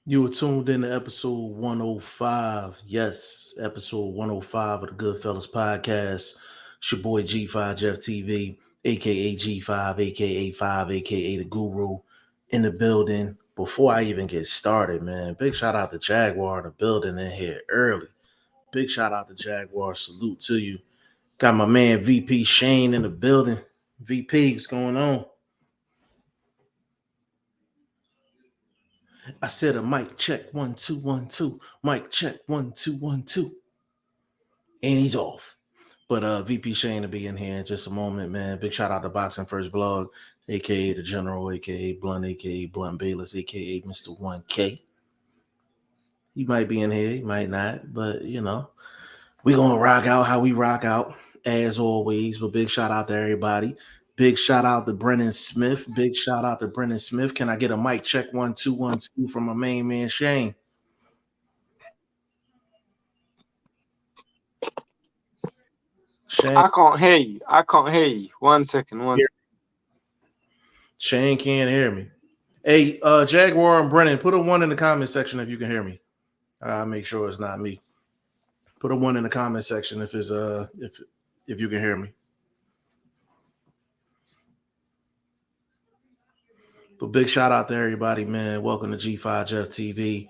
You were tuned in to episode 105. Yes, episode 105 of the Goodfellas podcast. It's your boy G5 Jeff TV, aka G5, aka 5, aka the Guru, in the building. Before I even get started, man, big shout out to Jaguar in the building in here early. Big shout out to Jaguar. Salute to you. Got my man VP Shane in the building. VP, what's going on? I said a mic check 1 2 1 2. Mic check 1 2 1 2. And he's off. But VP Shane to be in here in just a moment, man. Big shout out to Boxing First Vlog, aka the General, aka Blunt, aka Blunt Bayless, aka Mr. 1K. He might be in here, he might not, but we gonna rock out how we rock out as always. But big shout out to everybody. Big shout out to Brennan Smith. Big shout out to Brennan Smith. Can I get a mic check 1 2 1 2 from my main man Shane? Shane, I can't hear you. I can't hear you. 1 second. Shane can't hear me. Hey, Jaguar and Brennan, put a 1 in the comment section if you can hear me. I'll make sure it's not me. Put a 1 in the comment section if it's if you can hear me. But big shout out to everybody, man. Welcome to G5 Jeff TV.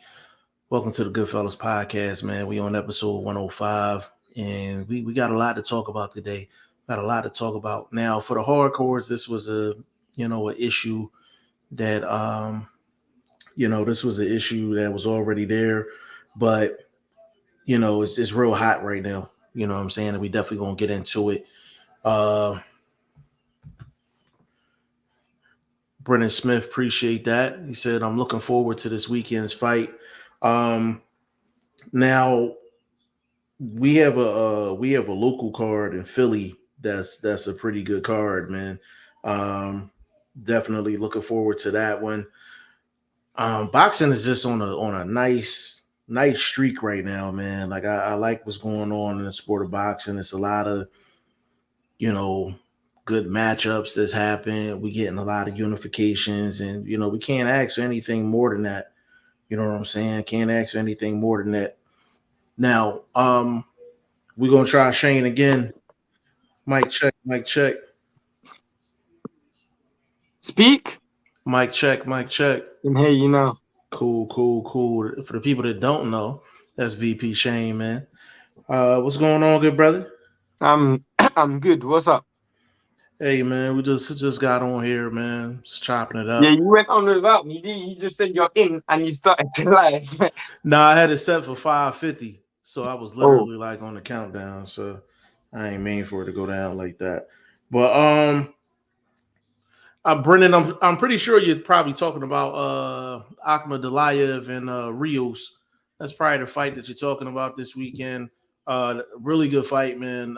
Welcome to the Goodfellas podcast, man. We on episode 105, and we got a lot to talk about today. Got a lot to talk about. Now, for the hardcores, this was an issue that this was an issue that was already there, but it's real hot right now. You know what I'm saying? And we definitely gonna get into it. Brennan Smith, appreciate that. He said, I'm looking forward to this weekend's fight. Now we have a local card in Philly that's a pretty good card, man. Definitely looking forward to that one. Boxing is just on a nice streak right now, man. Like I like what's going on in the sport of boxing. It's a lot of good matchups that's happened. We getting a lot of unifications, and we can't ask for anything more than that. You know what I'm saying? Can't ask for anything more than that. Now, we're gonna try Shane again. Mic check, mic check. Speak. Mic check, mic check. Can hear you now. Cool. For the people that don't know, that's VP Shane, man. What's going on, good brother? I'm good. What's up? Hey, man, we just got on here, man. Just chopping it up. Yeah, you went on without me. You just said you're in and you started to live. No, I had it set for 5:50, so I was literally like on the countdown. So I ain't mean for it to go down like that. But Brendan, I'm pretty sure you're probably talking about Akhmed Delayev and Rios. That's probably the fight that you're talking about this weekend. Really good fight, man.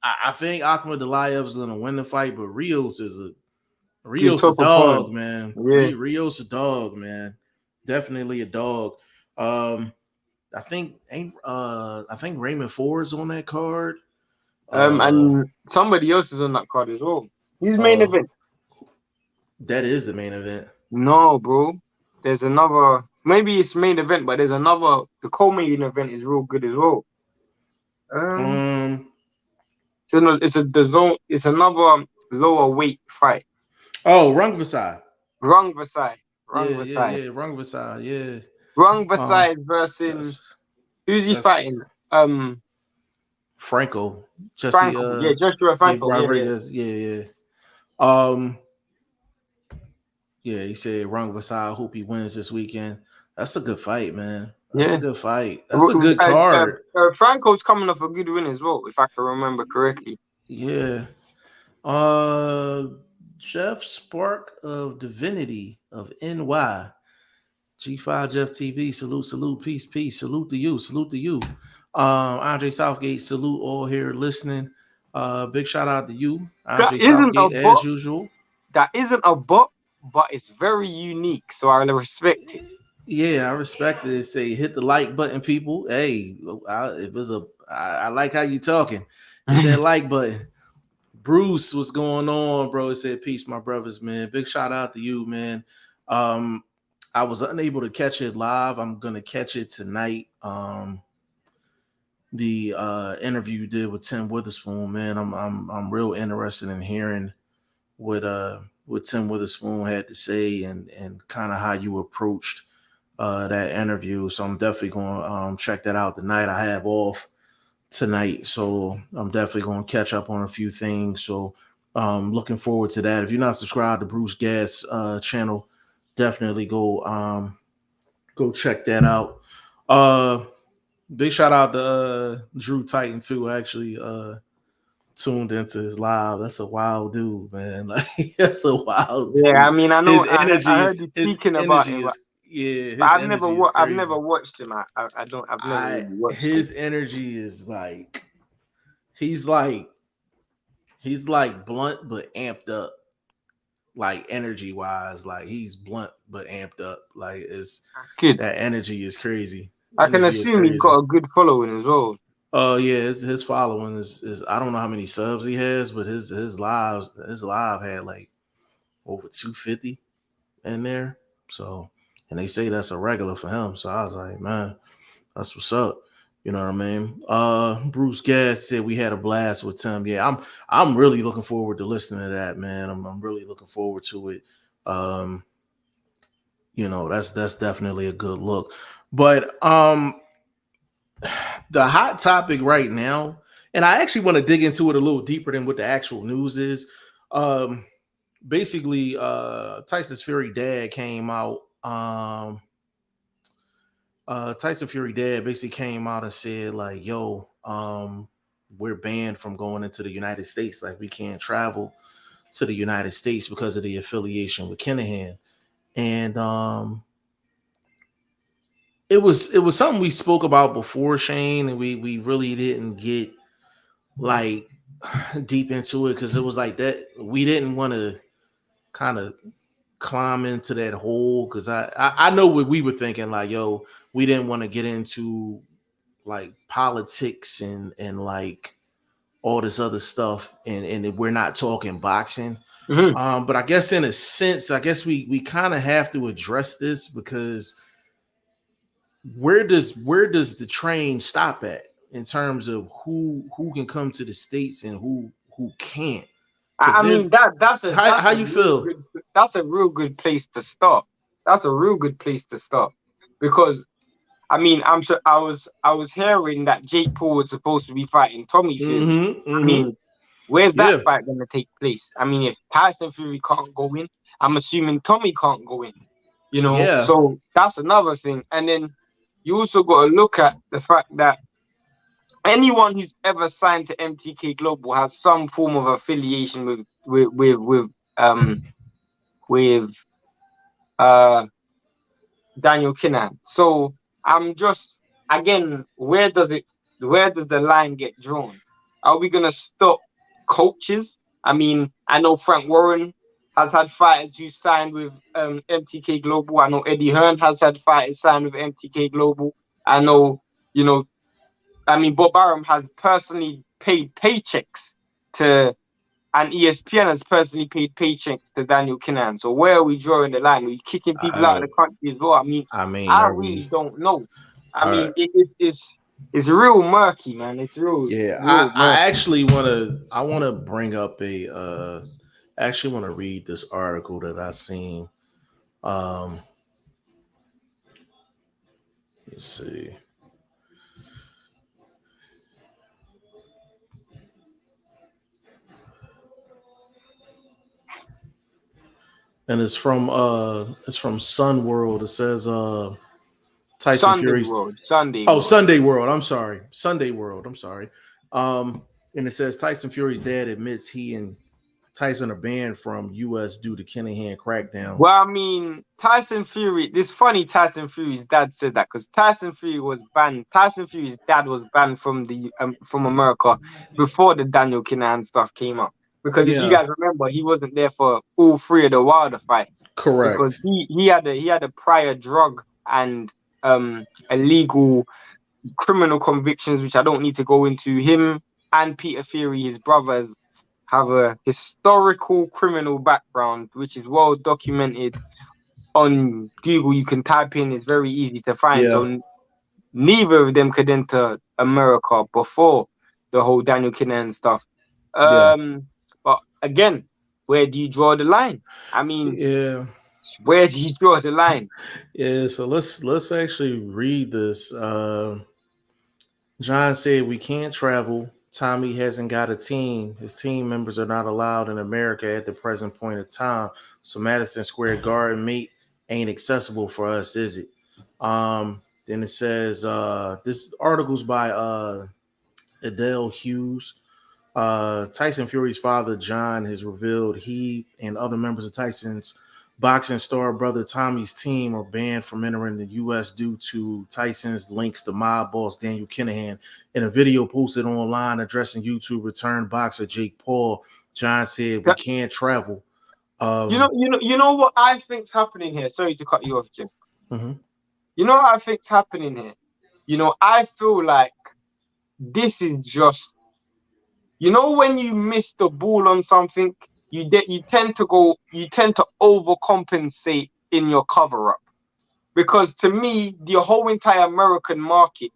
I think Akhmed Delayev is gonna win the fight, but Rios a dog, man. Yeah. Rios a dog, man. Definitely a dog. I think Raymond Ford's on that card. And somebody else is on that card as well. He's main event. That is the main event. No, bro. There's another. Maybe it's main event, but there's another. The co-main event is real good as well. It's another lower weight fight. Oh, Rungvisai. Rungvisai. Yeah. Rungvisai. Yeah. Rungvisai versus who's he fighting? Franco. Joshua Franco. Rodriguez. Yeah. Yeah, he said Rungvisai. I hope he wins this weekend. That's a good fight, man. That's a good fight. That's a good card. Franco's coming off a good win as well, if I can remember correctly. Yeah. Jeff Spark of Divinity of NY. G5 Jeff TV. Salute. Peace. Salute to you. Andre Southgate. Salute all here listening. Big shout out to you, Andre Southgate, as usual. That isn't a bot, but it's very unique, so I respect it. Yeah, I respect it. Say hit the like button, people. Hey, I like how you talking. Hit that like button. Bruce, what's going on, bro? He said, peace, my brothers, man. Big shout out to you, man. I I was unable to catch it live. I'm gonna catch it tonight. The interview you did with Tim Witherspoon, man, I'm real interested in hearing what Tim Witherspoon had to say and kind of how you approached that interview. So I'm definitely going to check that out tonight. I have off tonight, so I'm definitely going to catch up on a few things. So looking forward to that. If you're not subscribed to Bruce Gas channel, definitely go check that out. Big shout out to Drew Titan too. Actually, tuned into his live. That's a wild dude, man. Like that's a wild Yeah, I dude. mean, I know. His energy I is heard you his speaking about energy him, is yeah. but His energy is I've never crazy. watched him. I don't. I've never really watched him. His energy is like he's like he's like blunt but amped up. Like energy wise, like he's blunt but amped up. Like it's Good. that energy is crazy. I can Energy is assume he's crazy. got a good following as well. Oh yeah, his following is I don't know how many subs he has, but his live had like over 250 in there. So and they say that's a regular for him. So I was like, man, that's what's up. You know what I mean? Bruce Gas said we had a blast with Tim. Yeah, I'm really looking forward to listening to that, man. I'm really looking forward to it. You know, that's definitely a good look. But the hot topic right now, and I actually want to dig into it a little deeper than what the actual news is. Um, basically, Tyson's Fury dad came out. Tyson Fury dad basically came out and said, like, yo, we're banned from going into the United States. Like, we can't travel to the United States because of the affiliation with Kinahan. And it was something we spoke about before, Shane, and we really didn't get like deep into it because it was like that we didn't want to kind of climb into that hole because I know what we were thinking, like, yo, we didn't want to get into like politics and like all this other stuff and we're not talking boxing. Mm-hmm. But I guess in a sense, I guess we kind of have to address this because where does the train stop at in terms of who can come to the States and who can't? Because I mean there's how you feel? that's a real good place to start. That's a real good place to start because I mean I'm sure I was hearing that Jake Paul was supposed to be fighting Tommy Fury. Mm-hmm, I mm-hmm. mean, where's that Yeah, fight going to take place? I mean, if Tyson Fury can't go in, I'm assuming Tommy can't go in. You know, yeah. so that's another thing. And then you also got to look at the fact that anyone who's ever signed to MTK Global has some form of affiliation with uh Daniel Kinnan. So I'm just again, where does the line get drawn? Are we gonna stop coaches? I mean, I know Frank Warren has had fighters who signed with MTK Global. I know Eddie Hearn has had fighters signed with MTK Global. I know, you know, I mean, Bob Arum has personally paid paychecks to, and ESPN has personally paid paychecks to Daniel Kinnan. So where are we drawing the line? Are we kicking people out of the country as well? I mean, I are really we? don't know. I Are mean, it's real murky, man. It's yeah. real I murky. actually want to bring up a I actually want to read this article that I seen. Um, let's see. And it's from Sun World. It says Tyson Fury. Sunday Oh, World. Sunday World. I'm sorry. Sunday World. I'm sorry. And it says Tyson Fury's dad admits he and Tyson are banned from U.S. due to Kinahan crackdown. Well, I mean, Tyson Fury. This funny. Tyson Fury's dad said that because Tyson Fury was banned. Tyson Fury's dad was banned from America before the Daniel Kinahan stuff came up. Because if you Yeah, guys remember, he wasn't there for all three of the Wilder fights because correct. he had a prior drug and illegal criminal convictions, which I don't need to go into. Him and Peter Fury, his brothers, have a historical criminal background, which is well documented on Google you can type in. It's very easy to find. Yeah, So neither of them could enter America before the whole Daniel Kinahan stuff. yeah, But again, where do you draw the line? I mean, yeah, where do you draw the line? yeah. So let's actually read this. John said we can't travel. Tommy hasn't got a team. His team members are not allowed in America at the present point of time. So Madison Square Garden mate ain't accessible for us, is it? Then it says this article's by Adele Hughes. Tyson Fury's father, John, has revealed he and other members of Tyson's boxing star brother Tommy's team are banned from entering the U.S. due to Tyson's links to mob boss Daniel Kinahan. In a video posted online addressing YouTube return boxer Jake Paul, John said, "We can't travel." You know what I think's happening here. Sorry to cut you off, Jim. Mhm. You know what I think's happening here. I feel like this is just, when you miss the ball on something, you tend to overcompensate in your cover up. Because to me, the whole entire American market,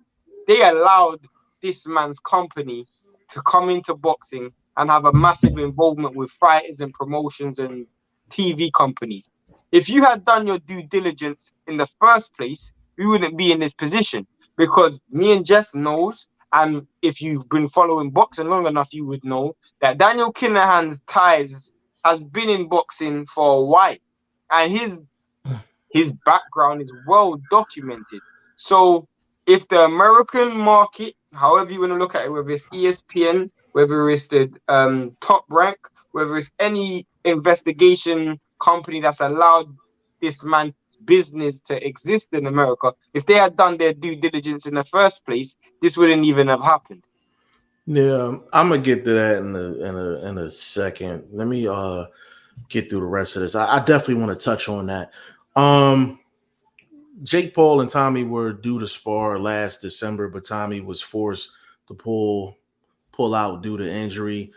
they allowed this man's company to come into boxing and have a massive involvement with fighters and promotions and TV companies. If you had done your due diligence in the first place, we wouldn't be in this position, because me and Jeff knows, and if you've been following boxing long enough, you would know that Daniel Kinahan's ties has been in boxing for a while, and his background is well documented. So if the American market, however you want to look at it, whether it's ESPN, whether it's the Top Rank, whether it's any investigation company that's allowed this man's business to exist in America, if they had done their due diligence in the first place, this wouldn't even have happened. Yeah, I'm gonna get to that in a second. Let me get through the rest of this. I definitely want to touch on that. Um, Jake Paul and Tommy were due to spar last December, but Tommy was forced to pull out due to injury.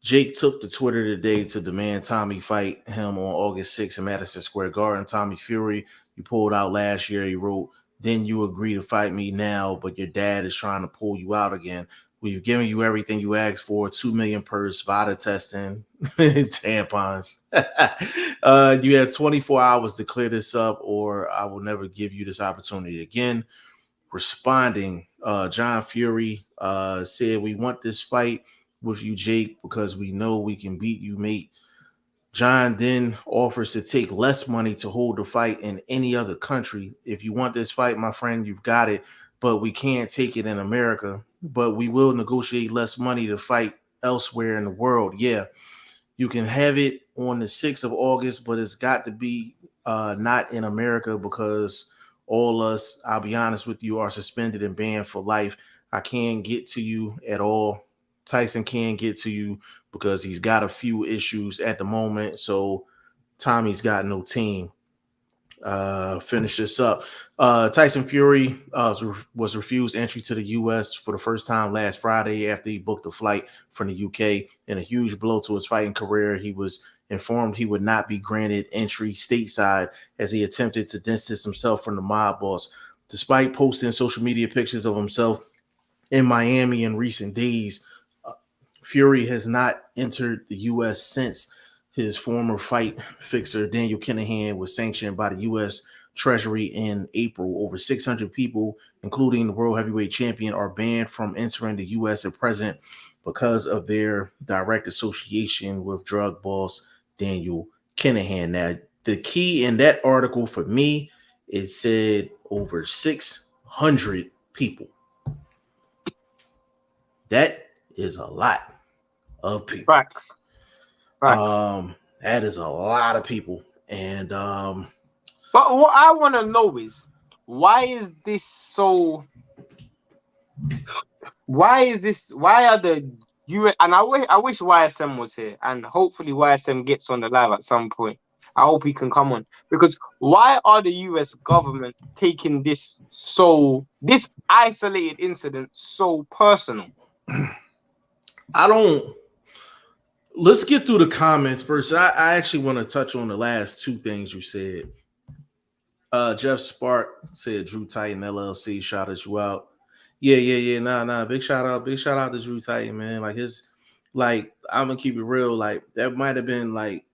Jake took to Twitter today to demand Tommy fight him on August 6th in Madison Square Garden. Tommy Fury, you pulled out last year. He wrote, "Then you agree to fight me now, but your dad is trying to pull you out again. We've given you everything you asked for: 2 million purse, VADA testing, tampons. You have 24 hours to clear this up, or I will never give you this opportunity again." Responding, John Fury said, "We want this fight with you, Jake, because we know we can beat you, mate." John then offers to take less money to hold the fight in any other country. "If you want this fight, my friend, you've got it, but we can't take it in America. But we will negotiate less money to fight elsewhere in the world. Yeah, you can have it on the 6th of August, but it's got to be not in America because all us, I'll be honest with you, are suspended and banned for life. I can't get to you at all. Tyson can't get to you because he's got a few issues at the moment. So Tommy's got no team." Finish this up. Tyson Fury was refused entry to the U.S. for the first time last Friday after he booked a flight from the U.K. In a huge blow to his fighting career, he was informed he would not be granted entry stateside as he attempted to distance himself from the mob boss. Despite posting social media pictures of himself in Miami in recent days, Fury has not entered the U.S. since his former fight fixer Daniel Kinahan was sanctioned by the U.S. Treasury in April. Over 600 people, including the world heavyweight champion, are banned from entering the U.S. at present because of their direct association with drug boss Daniel Kinahan. Now, the key in that article for me, it said over 600 people. That is a lot of people. Facts. Facts. That is a lot of people. And But what I want to know is, why is this so? Why are the US, and I wish YSM was here, and hopefully YSM gets on the live at some point. I hope he can come on, because why are the US government taking this isolated incident so personal? I don't let's get through the comments first. I actually want to touch on the last two things you said. Jeff Spark said Drew Titan LLC shouted you out. Yeah. Nah. Big shout out to Drew Titan, man. Like his, like I'm gonna keep it real. Like that might have been like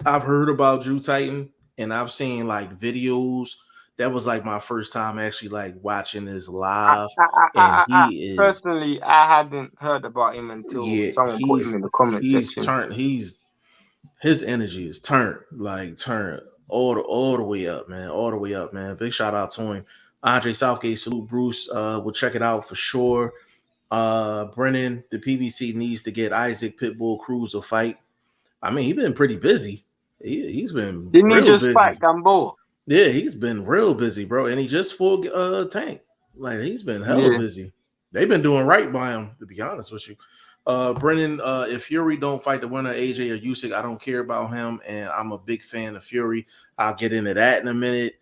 I've heard about Drew Titan and I've seen like videos. That was like my first time actually like watching this live, and he is, Personally, I hadn't heard about him until yeah, someone put him in the comment section. he's his energy is turned all the way up, man. All the way up, man. Big shout out to him. Andre Southgate, salute Bruce. We'll check it out for sure. Brennan, the PBC needs to get Isaac Pitbull Cruz a fight. I mean, he's been pretty busy. He's been Didn't he real just busy. fight Gamboa? Yeah, he's been real busy, bro. And he just fought Tank. Like he's been hella busy. They've been doing right by him, to be honest with you. Brennan, if Fury don't fight the winner, AJ or Usyk, I don't care about him, and I'm a big fan of Fury. I'll get into that in a minute.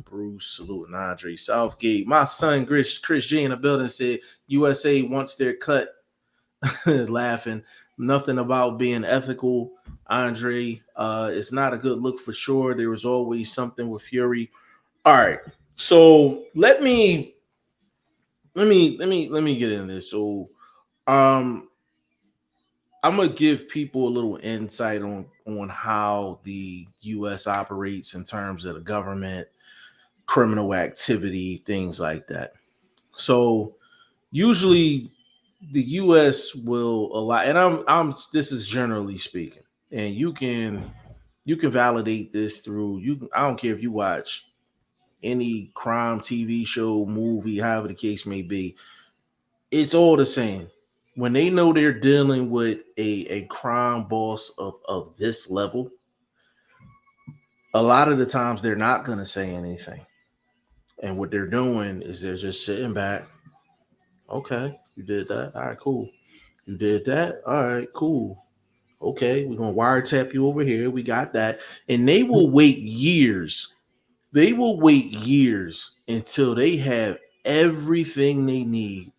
Bruce, salute, and Andre Southgate. My son, Chris G in the building said USA wants their cut. Laughing. Nothing about being ethical, Andre. It's not a good look for sure. There was always something with Fury. All right, so let me get into this. So, I'm gonna give people a little insight on how the U.S. operates in terms of the government, criminal activity, things like that. So, usually the U.S. will allow, and I'm this is generally speaking, and you can validate this through I don't care if you watch any crime TV show, movie, however the case may be, it's all the same. When they know they're dealing with a crime boss of this level, a lot of the times they're not going to say anything. And what they're doing is they're just sitting back. Okay, you did that. All right, cool. You did that. All right, cool. Okay, we're going to wiretap you over here. We got that. And they will wait years. They will wait years until they have everything they need.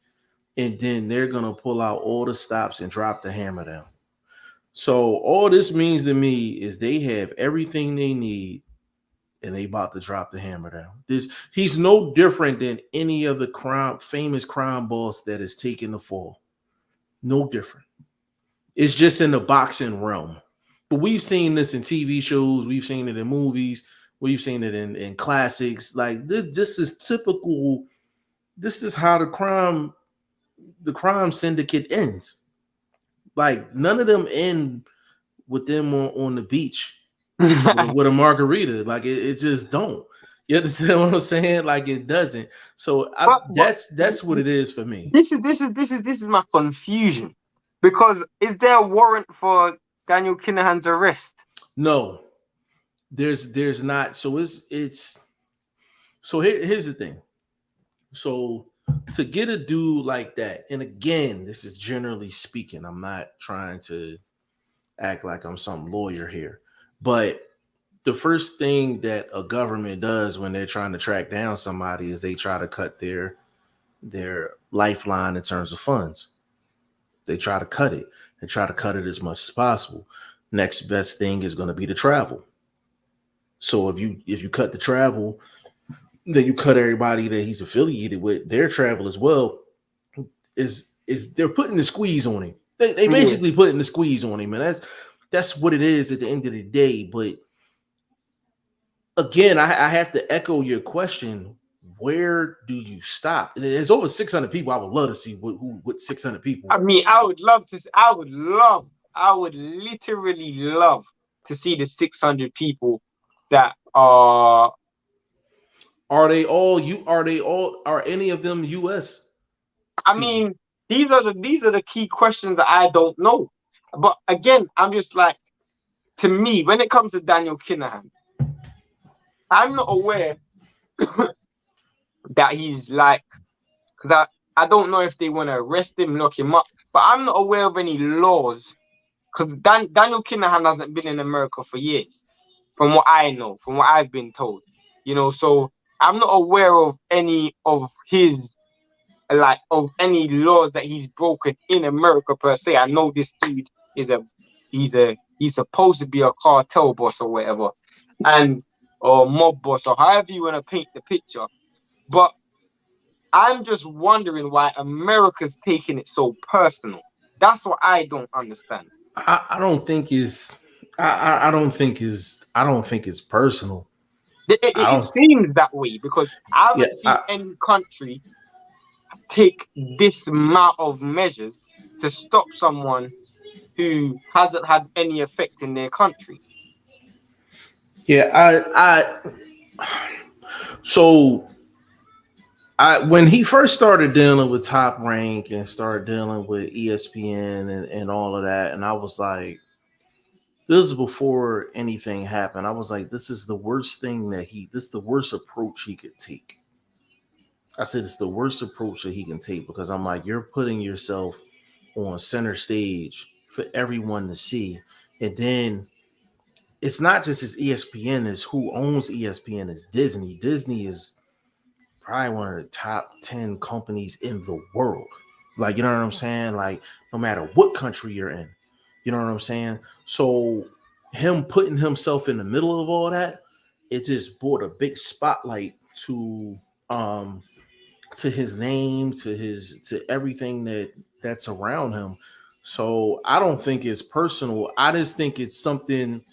And then they're going to pull out all the stops and drop the hammer down. So all this means to me is they have everything they need and they about to drop the hammer down. He's no different than any other famous crime boss that has taken the fall. No different. It's just in the boxing realm. But we've seen this in TV shows. We've seen it in movies. We've seen it in classics. Like this is typical. This is how the crime syndicate ends. Like none of them end with them on the beach with a margarita. Like it just don't. You understand what I'm saying? Like it doesn't. So that's what it is for me. This is my confusion. Because is there a warrant for Daniel Kinahan's arrest? No, there's not. So it's so here's the thing. So to get a dude like that, and again, this is generally speaking, I'm not trying to act like I'm some lawyer here, but the first thing that a government does when they're trying to track down somebody is they try to cut their lifeline in terms of funds. They try to cut it. They try to cut it as much as possible. Next best thing is going to be the travel. So if you cut the travel, then you cut everybody that he's affiliated with, their travel as well. Is they're putting the squeeze on him. They basically putting the squeeze on him, and that's what it is at the end of the day. But again, I have to echo your question. Where do you stop? There's over 600 people. I would love to see what 600 people. I mean, I would literally love to see the 600 people that are. Are any of them US? I mean, these are the key questions that I don't know. But again, I'm just like, to me, when it comes to Daniel Kinahan, I'm not aware that he's like that. I don't know if they want to arrest him, lock him up, but I'm not aware of any laws because Daniel Kinahan hasn't been in America for years, from what I know, from what I've been told. So I'm not aware of any of his of any laws that he's broken in America per se. I know this dude is he's supposed to be a cartel boss or whatever, and or mob boss or however you want to paint the picture. But I'm just wondering why America's taking it so personal. That's what I don't understand. I don't think it's I don't think it's personal. I It don't seems that way because I yeah, haven't seen any country take this amount of measures to stop someone who hasn't had any effect in their country. yeah, I so I when he first started dealing with Top Rank and started dealing with ESPN and all of that, and I was like, this is before anything happened. I was like, this is the worst thing this is the worst approach he could take. I said it's the worst approach that he can take because I'm like, you're putting yourself on center stage for everyone to see. And then it's not just as ESPN, is who owns ESPN is Disney. Disney is probably one of the top 10 companies in the world. Like, you know what I'm saying? Like, no matter what country you're in, you know what I'm saying? So, him putting himself in the middle of all that, it just brought a big spotlight um to his name, to everything that's around him. So I don't think it's personal. I just think it's something.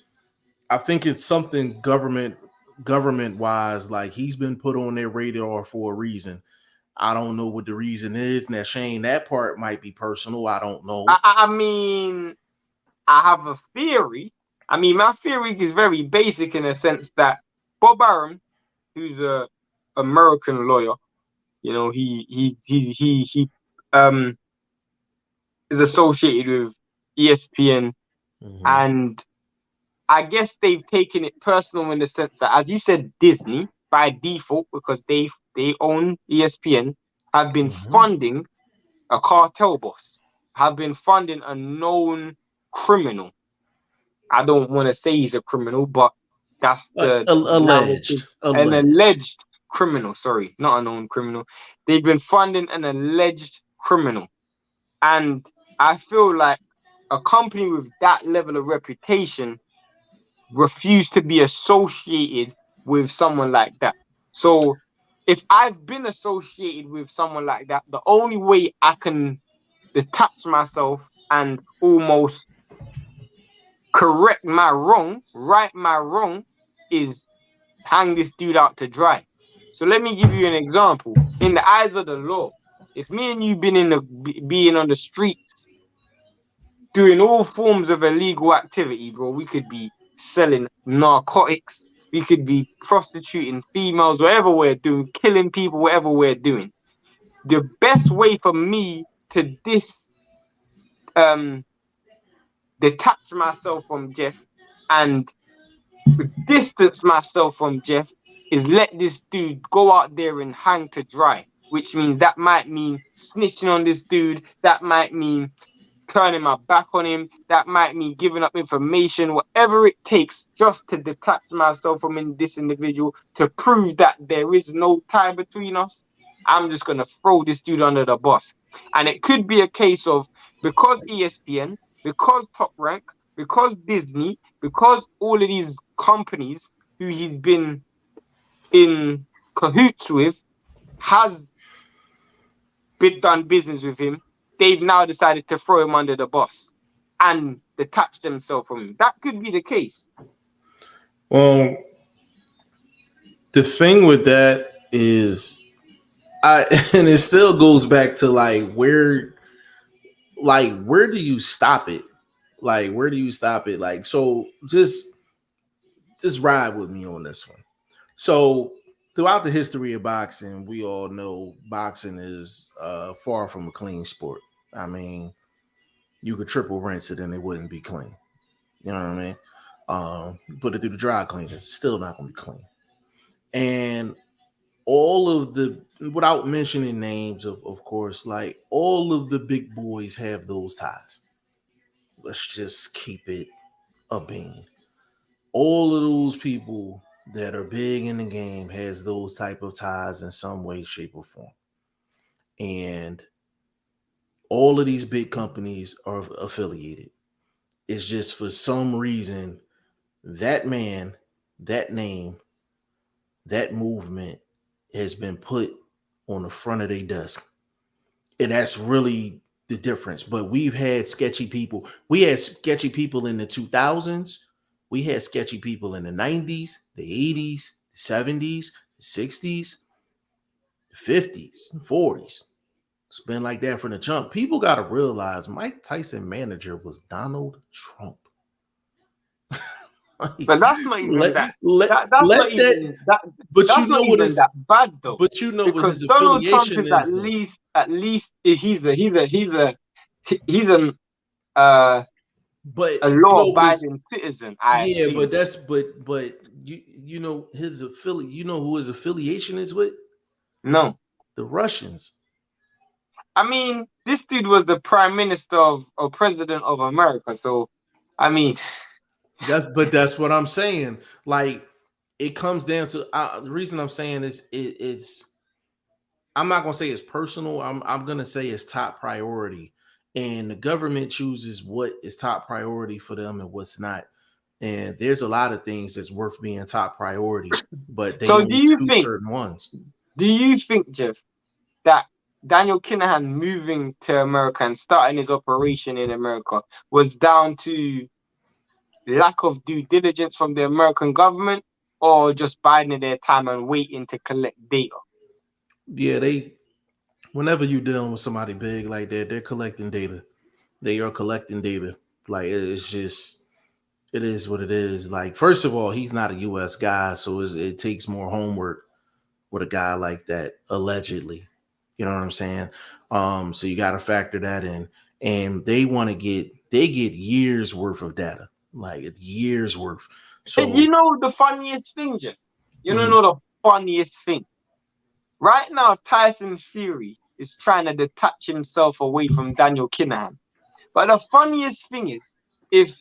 I think it's something government wise. Like he's been put on their radar for a reason. I don't know what the reason is. Now, Shane, that part might be personal. I don't know. I mean, I have a theory. I mean, my theory is very basic in a sense that Bob Arum, who's a American lawyer, you know, he is associated with ESPN, Mm-hmm. and I guess they've taken it personal in the sense that, as you said, Disney by default because they own ESPN have been Mm-hmm. funding a cartel boss, have been funding a known criminal. I don't want to say he's a criminal, but that's the narrative. An Alleged. alleged criminal, sorry, not a known criminal. They've been funding an alleged criminal. And I feel like a company with that level of reputation refuse to be associated with someone like that. So if I've been associated with someone like that, the only way I can detach myself and almost correct my wrong, right my wrong, is hang this dude out to dry. So let me give you an example. In the eyes of the law, if me and you been being on the streets doing all forms of illegal activity, bro, we could be selling narcotics, we could be prostituting females, whatever we're doing, killing people, whatever we're doing. The best way for me to um detach myself from Jeff and distance myself from Jeff is let this dude go out there and hang to dry, which means that might mean snitching on this dude, that might mean turning my back on him, that might mean giving up information, whatever it takes just to detach myself from this individual to prove that there is no tie between us. I'm just going to throw this dude under the bus. And it could be a case of because ESPN, because Top Rank, because Disney, because all of these companies who he's been in cahoots with has been done business with him, they've now decided to throw him under the bus and detach themselves from him. That could be the case. Well, the thing with that is, I and it still goes back to where do you stop it? Like, where do you stop it? Like, so just ride with me on this one. So throughout the history of boxing, we all know boxing is far from a clean sport. I mean, you could triple rinse it and it wouldn't be clean. You know what I mean? Put it through the dry cleaners, it's still not going to be clean. And all of the, without mentioning names, of course, like all of the big boys have those ties. Let's just keep it a bean. All of those people that are big in the game has those type of ties in some way, shape, or form. And all of these big companies are affiliated. It's just for some reason that man, that name that movement has been put on the front of their desk. And that's really the difference. But we've had sketchy people. We had sketchy people in the 2000s. We had sketchy people in the 90s, the 80s, the 70s, the 60s, the 50s, 40s. It's been like that from the jump. People got to realize Mike Tyson manager was Donald Trump. Like, But that's not even let, that. let, That's not let that, even that. but you That's know not what even is, that bad though, but you know what because his Donald Trump affiliation is is, though. at least he's an uh But a you know what is, law-abiding citizen, I yeah, but assume. that's but you know his affiliate. You know who his affiliation is with? No, The Russians. I mean this dude was the prime minister of or president of America, so I mean, That's what I'm saying. Like it comes down to the reason I'm saying is it's I'm not gonna say it's personal. I'm gonna say it's top priority, and the government chooses what is top priority for them and what's not. And there's a lot of things that's worth being top priority, but they so only choose certain ones. do you think, Jeff, that Daniel Kinahan moving to America and starting his operation in America was down to lack of due diligence from the American government, or just biding their time and waiting to collect data? Yeah, they whenever you're dealing with somebody big like that, they're collecting data. They are collecting data. Like it's just it is what it is. Like first of all, he's not a U.S. guy, so it takes more homework with a guy like that. Allegedly, you know what I'm saying? So you got to factor that in, and they get years worth of data, like years worth. And So you know the funniest thing, Jeff? You don't mhm. know the funniest thing? Right now, Tyson Fury is trying to detach himself away from Daniel Kinahan. But the funniest thing is, if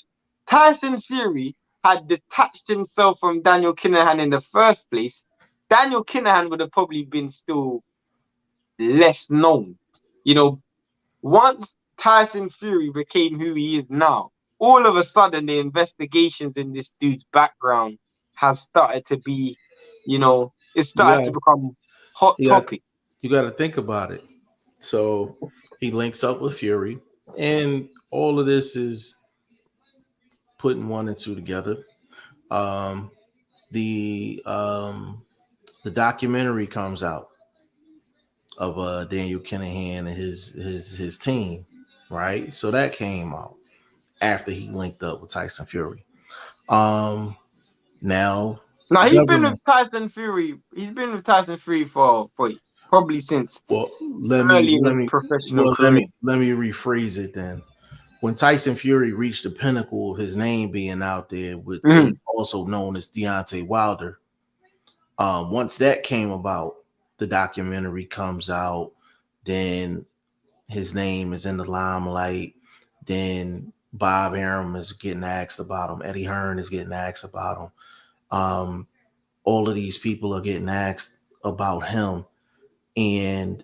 Tyson Fury had detached himself from Daniel Kinahan in the first place, Daniel Kinahan would have probably been still less known. You know, once Tyson Fury became who he is now, all of a sudden the investigations in this dude's background has started to be, it you started got to become hot you got topic. you got to think about it. So he links up with Fury, and all of this is putting one and two together. Um, the um, the documentary comes out of Daniel Kinahan and his team, right? So that came out after he linked up with Tyson Fury. Um, now Now the he's been with government. Tyson Fury. He's been with Tyson Fury for probably since Well, early in his professional career. let me rephrase it then. When Tyson Fury reached the pinnacle of his name being out there, with Mhm. also known as Deontay Wilder, once that came about, the documentary comes out. Then his name is in the limelight. Then Bob Arum is getting asked about him. Eddie Hearn is getting asked about him. Um, all of these people are getting asked about him. And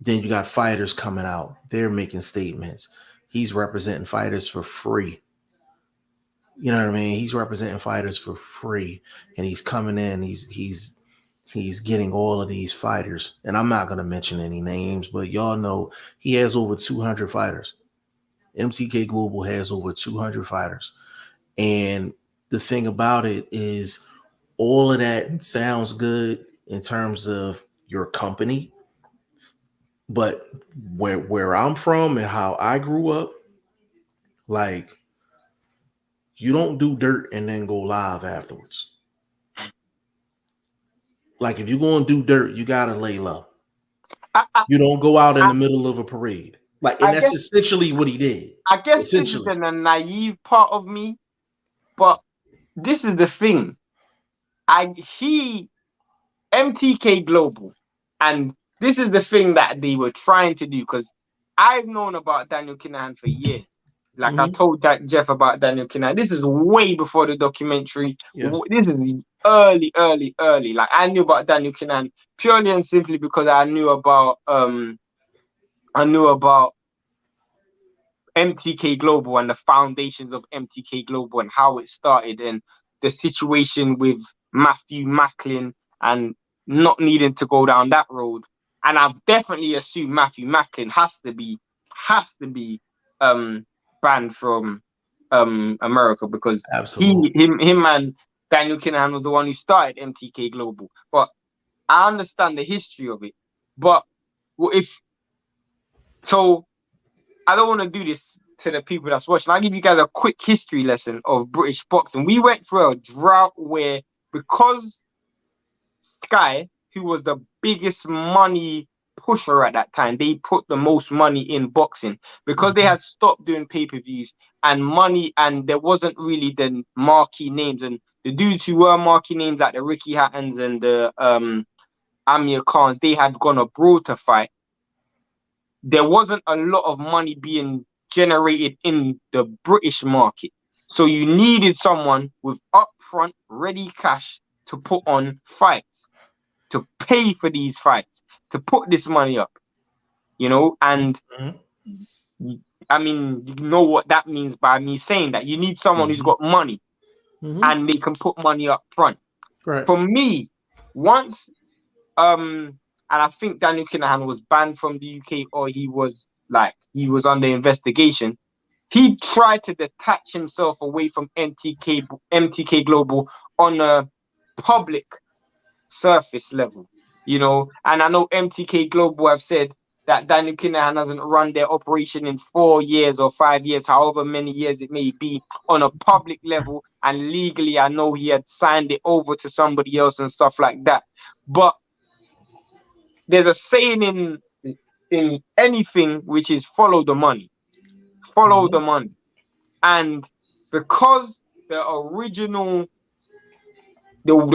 then you got fighters coming out. They're making statements. He's representing fighters for free. You know what I mean? He's representing fighters for free. And he's coming in. He's getting all of these fighters. And I'm not gonna mention any names, but y'all know he has over 200 fighters. MTK Global has over 200 fighters. And the thing about it is, all of that sounds good in terms of your company, but where I'm from and how I grew up, like you don't do dirt and then go live afterwards. Like if you're going to do dirt, you got to lay low. I, I, You don't go out in I, the middle of a parade. Like, and I that's guess essentially what he did. I guess this is Essentially. a naive part of me, but this is the thing. He MTK Global, and this is the thing that they were trying to do, because I've known about Daniel Kinahan for years. Like I Mm-hmm. told that Jeff about Daniel Kinahan. This is way before the documentary. Yeah. This is early, early, early. Like I knew about Daniel Kinahan purely and simply because I knew about MTK Global and the foundations of MTK Global and how it started and the situation with Matthew Macklin and not needing to go down that road. And I definitely assume Matthew Macklin has to be banned from America, because Absolutely. him and Daniel Kinahan was the one who started MTK Global. But I understand the history of it. But if so, I don't want to do this to the people that's watching. I'll give you guys a quick history lesson of British boxing. We went through a drought where, because Sky, who was the biggest money pusher at that time, they put the most money in boxing, because they had stopped doing pay-per-views and money, and there wasn't really the marquee names. And the dudes who were marquee names, like the Ricky Hattons and the Amir Khans, they had gone abroad to fight. There wasn't a lot of money being generated in the British market. So you needed someone with upfront ready cash to put on fights, to pay for these fights, to put this money up, and I mean, you know what that means by me saying that. You need someone who's got money and they can put money up front. Right. For me, once and I think Daniel Kinahan was banned from the UK, or he was under investigation. He tried to detach himself away from MTK Global on a public surface level, And I know MTK Global have said that Daniel Kinahan hasn't run their operation in 4 years or 5 years, however many years it may be, on a public level. And legally, I know he had signed it over to somebody else and stuff like that. But there's a saying in anything, which is follow the money. Follow the money. And because the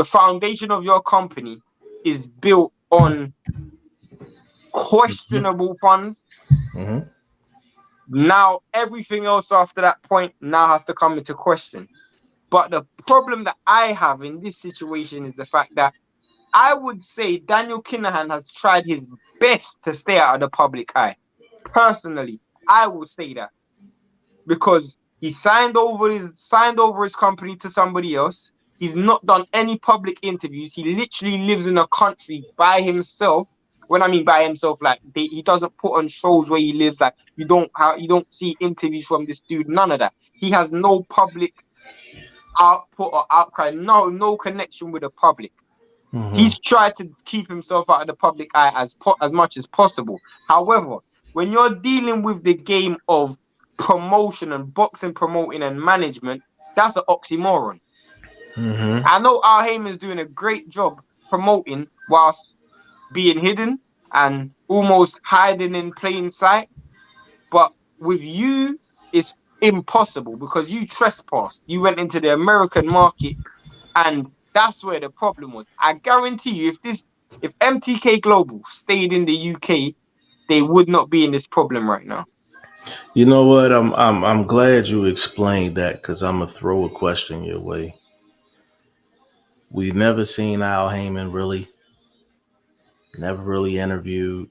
foundation of your company is built on questionable funds, now everything else after that point now has to come into question. But the problem that I have in this situation is the fact that I would say Daniel Kinahan has tried his best to stay out of the public eye. Personally, I would say that, because he signed over his company to somebody else. He's not done any public interviews. He literally lives in a country by himself. When I mean by himself, like he doesn't put on shows where he lives. Like you don't see interviews from this dude. None of that. He has no public output or outcry. No connection with the public. He's tried to keep himself out of the public eye as much as possible. However, when you're dealing with the game of promotion and boxing promoting and management, that's an oxymoron. I know Al Heyman's doing a great job promoting whilst being hidden and almost hiding in plain sight. But with you, it's impossible, because you trespassed. You went into the American market, and that's where the problem was. I guarantee you, if MTK Global stayed in the UK, they would not be in this problem right now. You know what? I'm glad you explained that, because I'm gonna throw a question your way. We've never seen Al Heyman really, never really interviewed,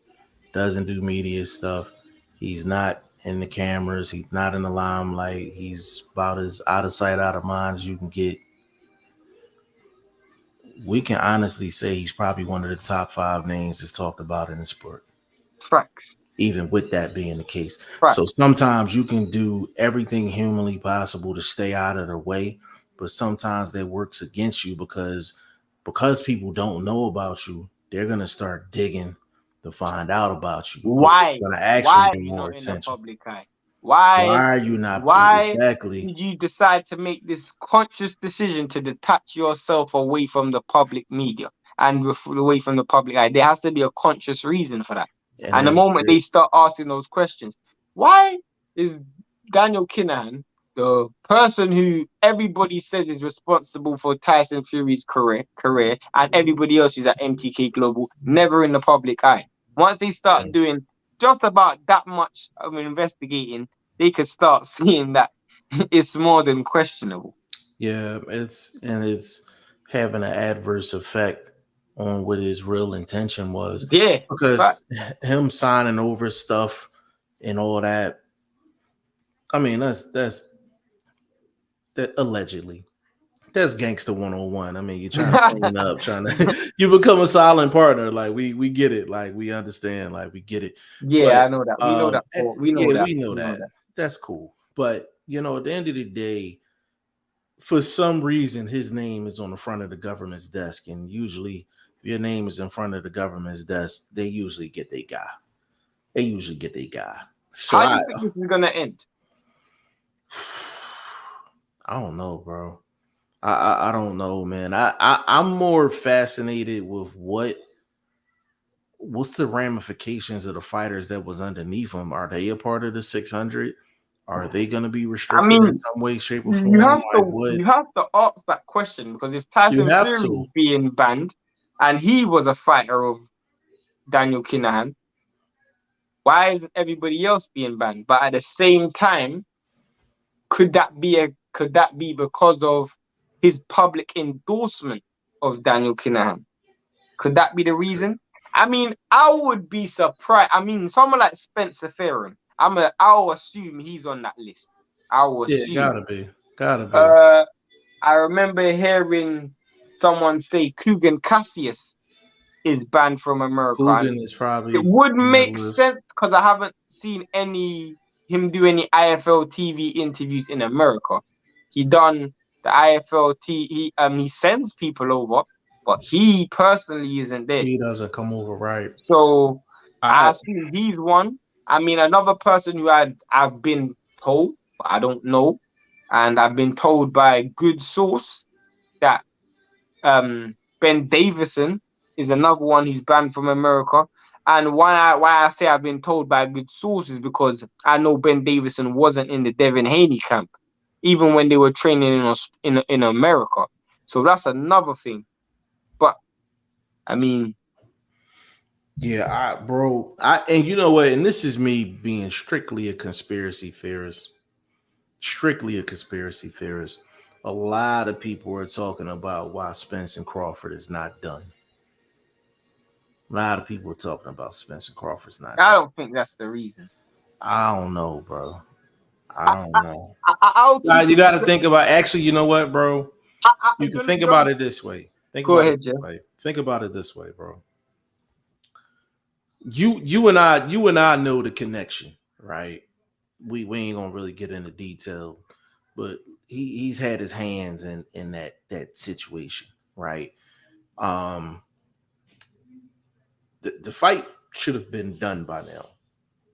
doesn't do media stuff. He's not in the cameras. He's not in the limelight. He's about as out of sight, out of mind as you can get. We can honestly say he's probably one of the top 5 names that's talked about in the sport. Facts. Even with that being the case. Facts. So sometimes you can do everything humanly possible to stay out of the way, but sometimes that works against you, because people don't know about you, they're going to start digging to find out about you, which is Why? going to actually Why are be you more not in the essential. public eye? Why Why? are you not Why exactly? did you decide to make this conscious decision to detach yourself away from the public media and away from the public eye? There has to be a conscious reason for that. And the moment they start asking those questions, why is Daniel Kinahan, the person who everybody says is responsible for Tyson Fury's career, and everybody else who's at MTK Global, never in the public eye? Once they start doing just about that much of investigating, they could start seeing that it's more than questionable. Yeah, it's having an adverse effect on what his real intention was, Yeah, because him signing over stuff and all that. I mean, that's that allegedly. That's gangster 101. I mean, you're trying to clean up, trying to you become a silent partner. Like we get it. Like we understand. Like we get it. Yeah, But I know that. We know that. We know yeah, that. we know We know that. that. That's cool. But at the end of the day, for some reason, his name is on the front of the government's desk, and usually, if your name is in front of the government's desk, they usually get their guy. They usually get their guy. So How do you think this is gonna end? I don't know, bro. I don't know, man. I'm more fascinated with what's the ramifications of the fighters that was underneath them. Are they a part of the 600? Are they going to be I restricted in mean, some way, shape, or you form? have Like to what? you have to ask that question because if You Tyson have Fury to. is being banned and he was a fighter of Daniel Kinahan, why isn't everybody else being banned? But at the same time, could that be because of his public endorsement of Daniel Kinahan? Could that be the reason? I mean, I would be surprised. I mean, someone like Spencer Fearon, I'll assume he's on that list. I'll Yeah, assume. gotta be. Gotta be. Uh, I remember hearing someone say Kugan Cassius is banned from America, and Coogan is it probably would on that make list. sense because I haven't seen him do any IFL TV interviews in America. He done the IFL he sends people over, but he personally isn't there. He doesn't come over right. So I I assume he's one. I mean, another person who I've been told, but I don't know, and I've been told by a good source that Ben Davison is another one who's banned from America. And why I say I've been told by good sources because I know Ben Davison wasn't in the Devin Haney camp, even when they were training in America. So that's another thing. But I mean, Yeah, bro, and you know what? And this is me being strictly a conspiracy theorist. Strictly a conspiracy theorist. A lot of people are talking about why Spence and Crawford is not done. A lot of people are talking about Spence and Crawford's not I done. don't think that's the reason. I don't know, bro. I I, don't know. I'll Nah, keep you it. got to think about. Actually, you know what, bro? You can think about Don't it this way. Think go about it ahead, this Jeff. way. Think about it this way, bro. You and I know the connection, right? We ain't gonna really get into detail, but he's had his hands in that situation, right? Um, the fight should have been done by now,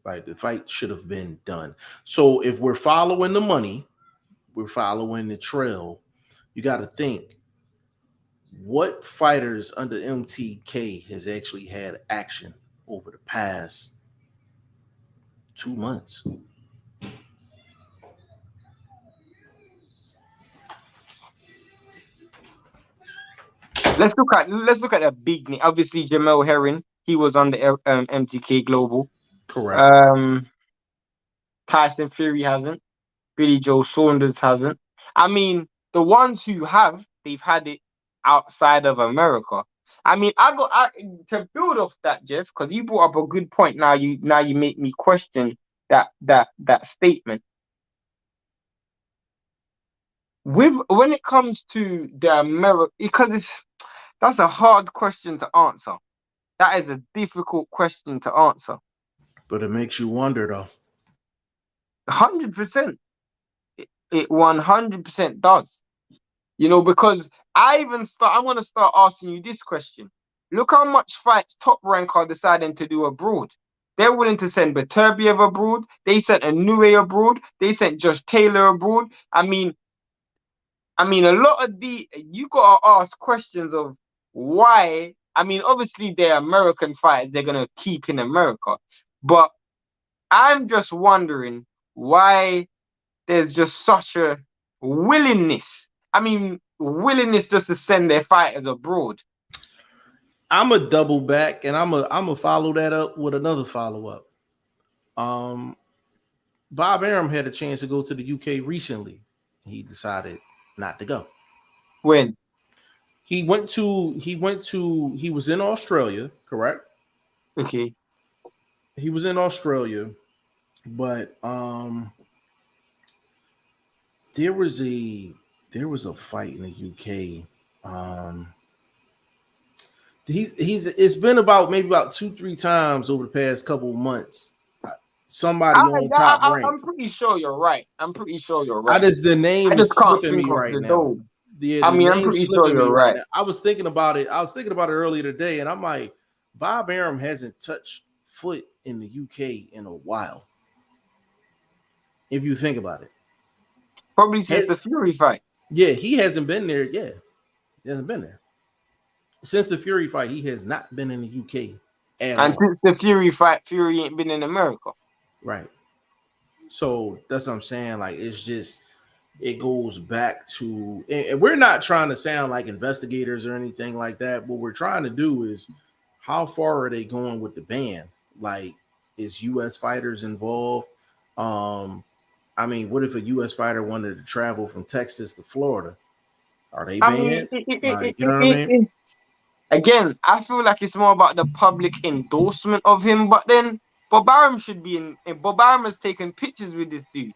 right? The fight should have been done. So if we're following the money, we're following the trail. You got to think what fighters under MTK has actually had action over the past 2 months. Let's look at a big name. Obviously, Jamel Herring. He was on the MTK Global. Correct. Um, Tyson Fury hasn't. Billy Joe Saunders hasn't. I mean, the ones who have, they've had it outside of America. I mean, to build off that, Jeff, because you brought up a good point. Now you make me question that statement. With when it comes to the America, because that's a hard question to answer. That is a difficult question to answer. But it makes you wonder though. 100%. It 100% does. Because I'm gonna start asking you this question. Look how much fights Top Rank are deciding to do abroad. They're willing to send Beterbiev abroad. They sent Inoue abroad. They sent Josh Taylor abroad. I mean, a lot of you gotta ask questions of why. I mean, obviously they're American fighters. They're gonna keep in America, but I'm just wondering why there's just such a willingness. I mean, willingness just to send their fighters abroad. I'm a double back, and I'm a follow that up with another follow up. Um, Bob Arum had a chance to go to the UK recently. He decided not to go. When? He was in Australia, correct? Okay. He was in Australia, but there was there was a fight in the UK. Um, he's it's been about maybe about 2-3 times over the past couple of months. I, Somebody on top rank. I'm pretty sure you're right. I'm pretty sure you're I right. just the I name just is can't slipping think me of right the now. dome. Yeah, I the mean, I'm name's pretty sure slipping me you're right right. now. I was thinking about it. I was thinking about it earlier today, and I'm like, Bob Arum hasn't touched foot in the UK in a while. If you think about it, Probably since the Fury fight. yeah, he hasn't been there. Yeah, he hasn't been there since the Fury fight. He has not been in the UK at And all. since the Fury fight, Fury ain't been in America. Right. So that's what I'm saying. Like it's just it goes back to, and we're not trying to sound like investigators or anything like that. What we're trying to do is how far are they going with the ban? Like, is U.S. fighters involved? Um, I mean, what if a U.S. fighter wanted to travel from Texas to Florida? Are they I mean, banned? Like, you know what I mean? again, I feel like it's more about the public endorsement of him. But then Bob Arum should be in. Bob Arum has taken pictures with this dude.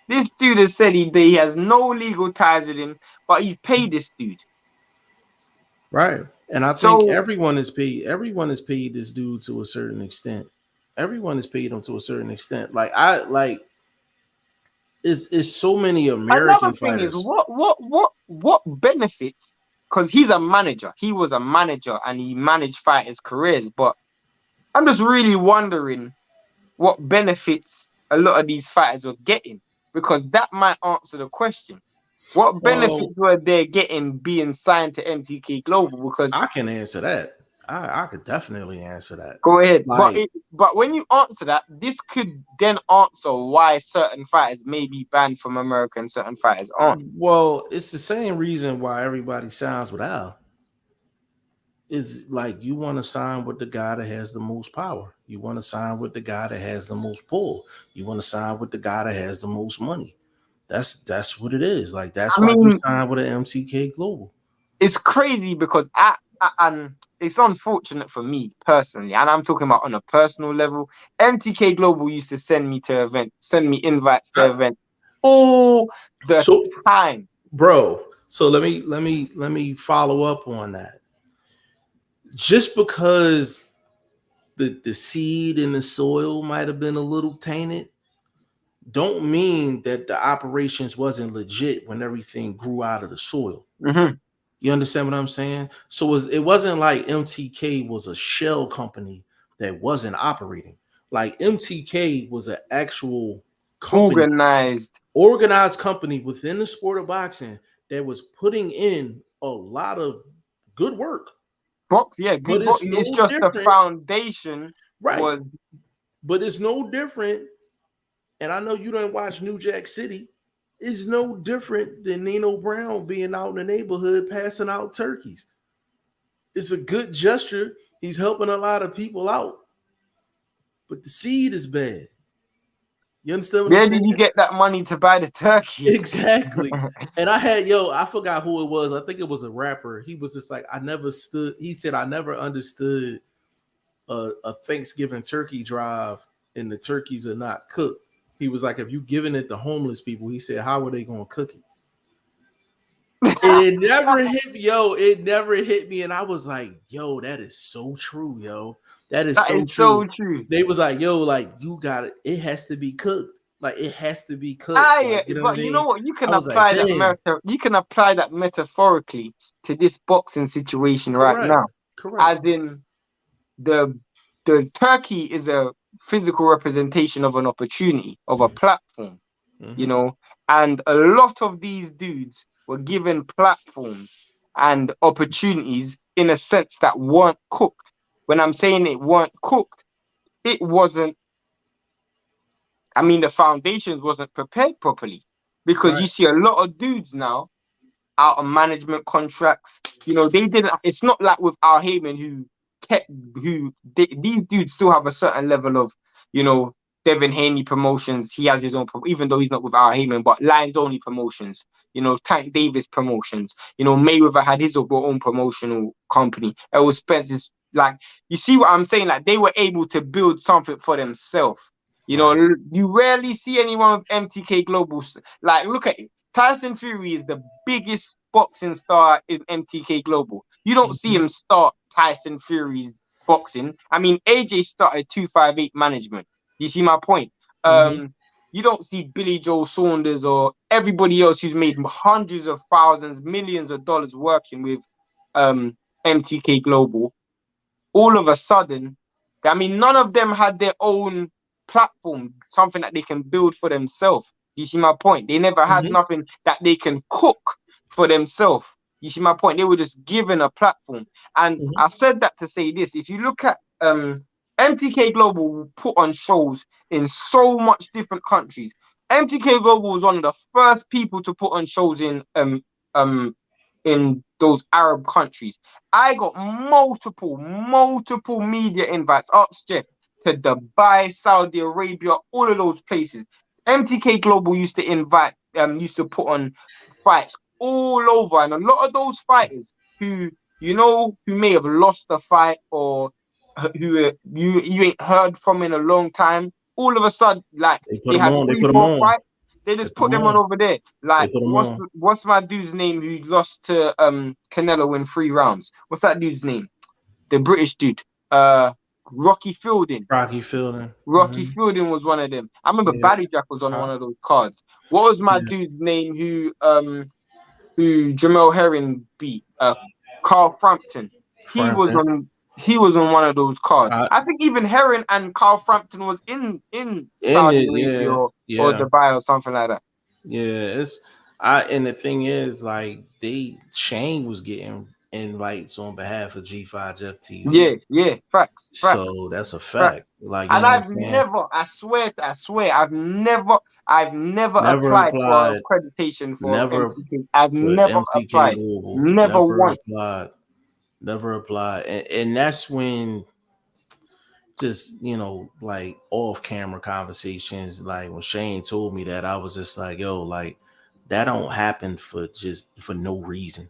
This dude has said he has no legal ties with him, but he's paid this dude. Right. And I think So everyone is paid. Everyone is paid this dude to a certain extent. Everyone is paid him to a certain extent. Like I like it's so many another American thing is fighters. what benefits? Because he's a manager. He was a manager and he managed fighters' careers. But I'm just really wondering what benefits a lot of these fighters were getting, because that might answer the question. What benefits Well, were they getting being signed to MTK Global? Because I can answer that. I could definitely answer that. go ahead, Like, but when you answer that, this could then answer why certain fighters may be banned from America and certain fighters aren't. well, it's the same reason why everybody signs with Al. Is like you want to sign with the guy that has the most power. You want to sign with the guy that has the most pull. You want to sign with the guy that has the most money. That's what it is. Like that's I why you mean, sign with an MTK Global. it's crazy because and it's unfortunate for me personally, and I'm talking about on a personal level. MTK Global used to send me to events, send me invites to events all the So, time. bro, so let me follow up on that. Just because the seed in the soil might have been a little tainted, don't mean that the operations wasn't legit when everything grew out of the soil. Mm-hmm. You understand what I'm saying? So it wasn't like MTK was a shell company that wasn't operating. Like MTK was an actual company, Organized. organized company within the sport of boxing that was putting in a lot of good work. Box, yeah, But good box. it's no It's just the different, foundation right? was. But it's no different. And I know you don't watch New Jack City. It's no different than Nino Brown being out in the neighborhood passing out turkeys. It's a good gesture. He's helping a lot of people out. But the seed is bad. You understand what I'm Where did you saying? get that money to buy the turkeys? Exactly. And I forgot who it was. I think it was a rapper. He was just like, he said, I never understood a Thanksgiving turkey drive and the turkeys are not cooked. He was like, if you giving it to homeless people, he said, how are they going to cook it? And it never hit me, yo. It never hit me. And I was like, yo, that is so true, yo. That is That so is so true. true. They was like, yo, like you got it. It has to be cooked. Like it has to be cooked. I, Like, you know what I but you know mean? what? You I can was like, apply that damn, you can apply that metaphorically to this boxing situation right correct, now. correct. As in the the turkey is a physical representation of an opportunity, of a platform, you Mm-hmm. know, and a lot of these dudes were given platforms and opportunities in a sense that weren't cooked. When I'm saying it weren't cooked, it wasn't, I mean, the foundations wasn't prepared properly, because you Right, see a lot of dudes now out on management contracts. You know, they didn't. It's not like with Al Heyman these dudes still have a certain level of, you know, Devin Haney Promotions. He has his own, even though he's not with Al Heyman, but Lions Only Promotions. You know, Tank Davis Promotions. You know, Mayweather had his own promotional company. Errol Spence's, like, you see what I'm saying? Like, they were able to build something for themselves. You know, right. you rarely see anyone with MTK Global. Like, look at Tyson Fury is the biggest boxing star in MTK Global. You don't see him start Tyson Fury's boxing. I mean, AJ started 258 management. You see my point? You don't see Billy Joe Saunders or everybody else who's made hundreds of thousands, millions of dollars working with MTK Global. All of a sudden, I mean, none of them had their own platform, something that they can build for themselves. You see my point? They never had nothing that they can cook for themselves. You see my point? They were just given a platform. And I said that to say this. If you look at MTK Global put on shows in so much different countries. MTK Global was one of the first people to put on shows in those Arab countries. I got multiple media invites. Ask Jeff, to Dubai, Saudi Arabia, all of those places. MTK Global used to invite, used to put on fights all over, and a lot of those fighters who may have lost a fight or who you ain't heard from in a long time. All of a sudden, like they had 3-4 fights, they just put them on over there. Like what's my dude's name who lost to Canelo in 3 rounds? What's that dude's name? The British dude. Rocky Fielding. Rocky Fielding was one of them. I remember Baddy Jack was on one of those cards. What was my dude's name who Jamel Herring beat? Carl Frampton. He was on one of those cards. I think even Herring and Carl Frampton was in Saudi Arabia or Dubai or something like that. Yeah, and the thing is, like, Shane was getting invites on behalf of G5 Jeff TV. Yeah, facts. So that's a fact. Like, and I've never, I swear, I've never applied for accreditation for MTK. I've never applied. Global. Never once. Never applied. And that's when just, like off camera conversations, like when Shane told me that, I was just like, yo, like that don't happen for no reason.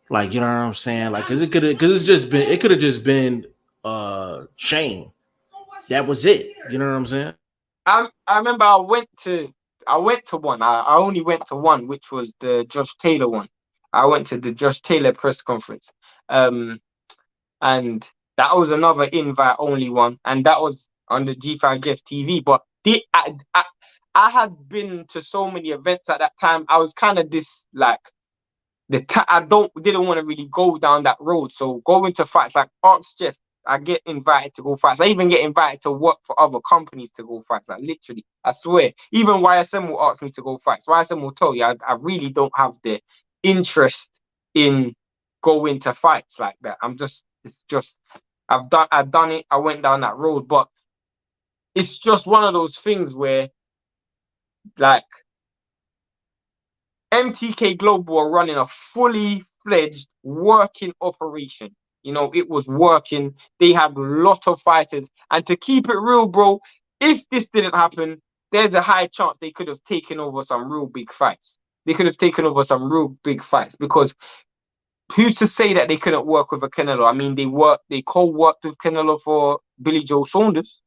Like, you know what I'm saying? Like, it could have just been Shane. That was it. You know what I'm saying? I remember I went to one. I only went to one, which was the Josh Taylor one. I went to the Josh Taylor press conference. And that was another invite only one, and that was on the G5 Jeff TV. But I had been to so many events at that time. I was kind of I didn't want to really go down that road. So going to fights, like ask Jeff, I get invited to go fights. I even get invited to work for other companies to go fights. Like literally, I swear. Even YSM will ask me to go fights. YSM will tell you I really don't have the interest in going to fights like that. I've done it. I went down that road, but it's just one of those things where, like, MTK Global are running a fully fledged working operation. It was working. They had a lot of fighters, and to keep it real, bro, if this didn't happen, there's a high chance they could have taken over some real big fights. Because who's to say that they couldn't work with a Canelo? I mean, they co-worked with Canelo for Billy Joe Saunders.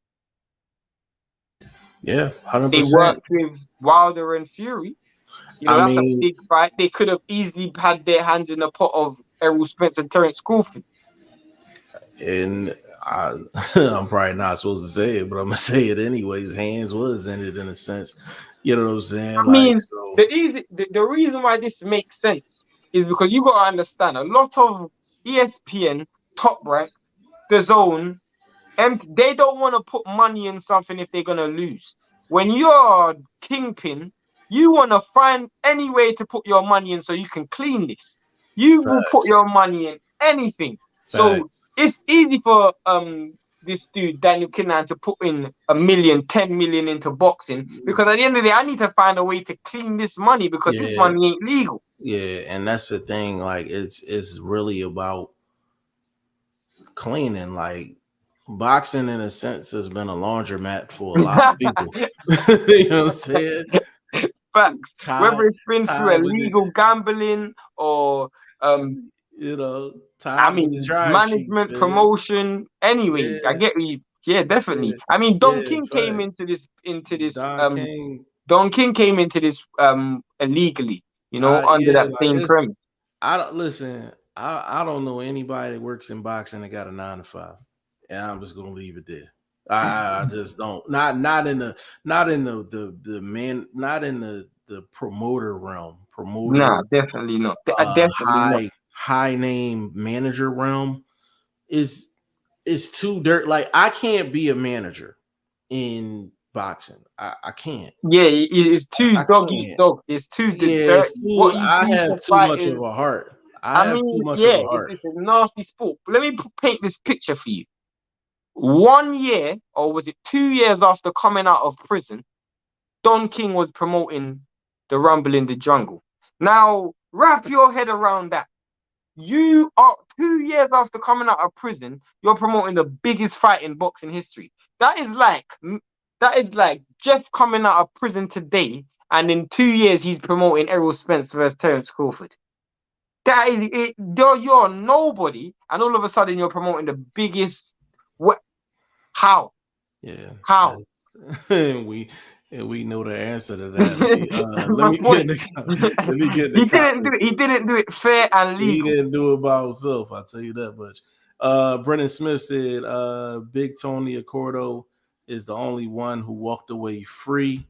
Yeah, 100%. They worked with Wilder and Fury. That's a big fight. They could have easily had their hands in the pot of Errol Spence and Terence Crawford. And I'm probably not supposed to say it, but I'm gonna say it anyways. Hands was in it in a sense. You know what I'm saying? I mean, the reason why this makes sense is because you gotta understand a lot of ESPN, Top Rank, The Zone, and they don't want to put money in something if they're gonna lose. When you're kingpin, you want to find any way to put your money in so you can clean this. You will put your money in anything. So it's easy for this dude Daniel Kinnan to put in $1 million, 10 million into boxing, because at the end of the day, I need to find a way to clean this money because this money ain't legal. Yeah, and that's the thing. Like, it's really about cleaning. Like, boxing in a sense has been a laundromat for a lot of people. You know what I'm saying? Facts. Whether it's been through illegal gambling or management, promotion, anyway. I get you. Yeah, definitely. I mean, Don King came into this Don King Don King came into this illegally, under Yeah, that like same it's. premise. I don't listen. I don't know anybody that works in boxing that got a 9 to 5, and I'm just gonna leave it there. I just don't. Not in the man. Not in the promoter realm. Nah, Promoter definitely not. Definitely not. high name manager realm is too dirt. Like I can't be a manager in boxing. I can't. Yeah, it's too I dog eat can't. dog. It's too Yeah, dirt. it's too. What you I do have for too much of fighters. a heart. I I have too mean, much of yeah, a heart. it's a nasty sport. But let me paint this picture for you. 1 year, or was it 2 years after coming out of prison, Don King was promoting the Rumble in the Jungle. Now, wrap your head around that. You are 2 years after coming out of prison, you're promoting the biggest fight in boxing history. That is like Jeff coming out of prison today, and in 2 years he's promoting Errol Spence versus Terence Crawford. That is it. You're nobody, and all of a sudden you're promoting the biggest. What? How? Yeah, How? and we know the answer to that. Let My me get point. in let me get in the comments. He didn't do it fair and He legal. didn't do it by himself. I'll tell you that much. Brennan Smith said, "Big Tony Accordo is the only one who walked away free."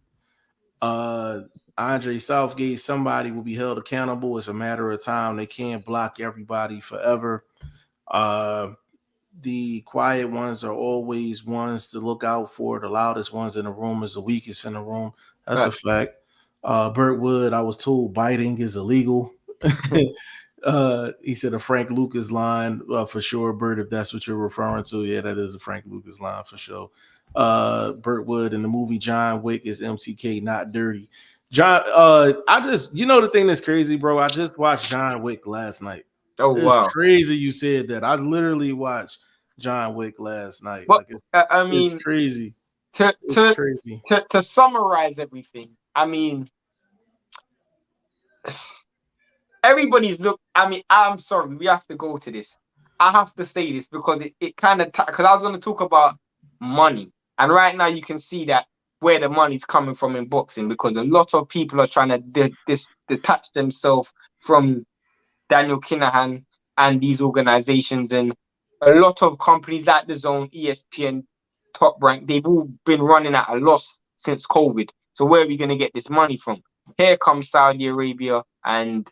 Uh, Andre Southgate, somebody will be held accountable. It's a matter of time. They can't block everybody forever. Uh, the quiet ones are always ones to look out for. The loudest ones in the room is the weakest in the room. That's a Right. fact. Burt Wood, I was told biting is illegal. He said a Frank Lucas line for sure, Burt, if that's what you're referring to. Yeah, that is a Frank Lucas line for sure. Burt Wood in the movie John Wick is MTK not dirty. John, I just, the thing that's crazy, bro. I just watched John Wick last night. Oh It's wow. crazy you said that. I literally watched John Wick last night. But Like I it's mean, crazy. to It's to crazy. to summarize everything, I mean, everybody's look. I mean, I'm sorry, we have to go to this. I have to say this because it kind of because I was going to talk about money, and right now you can see that where the money's coming from in boxing because a lot of people are trying to detach themselves from Daniel Kinahan and these organizations, and a lot of companies like the Zone, ESPN, Top Rank, they've all been running at a loss since COVID. So where are we going to get this money from? Here comes Saudi Arabia and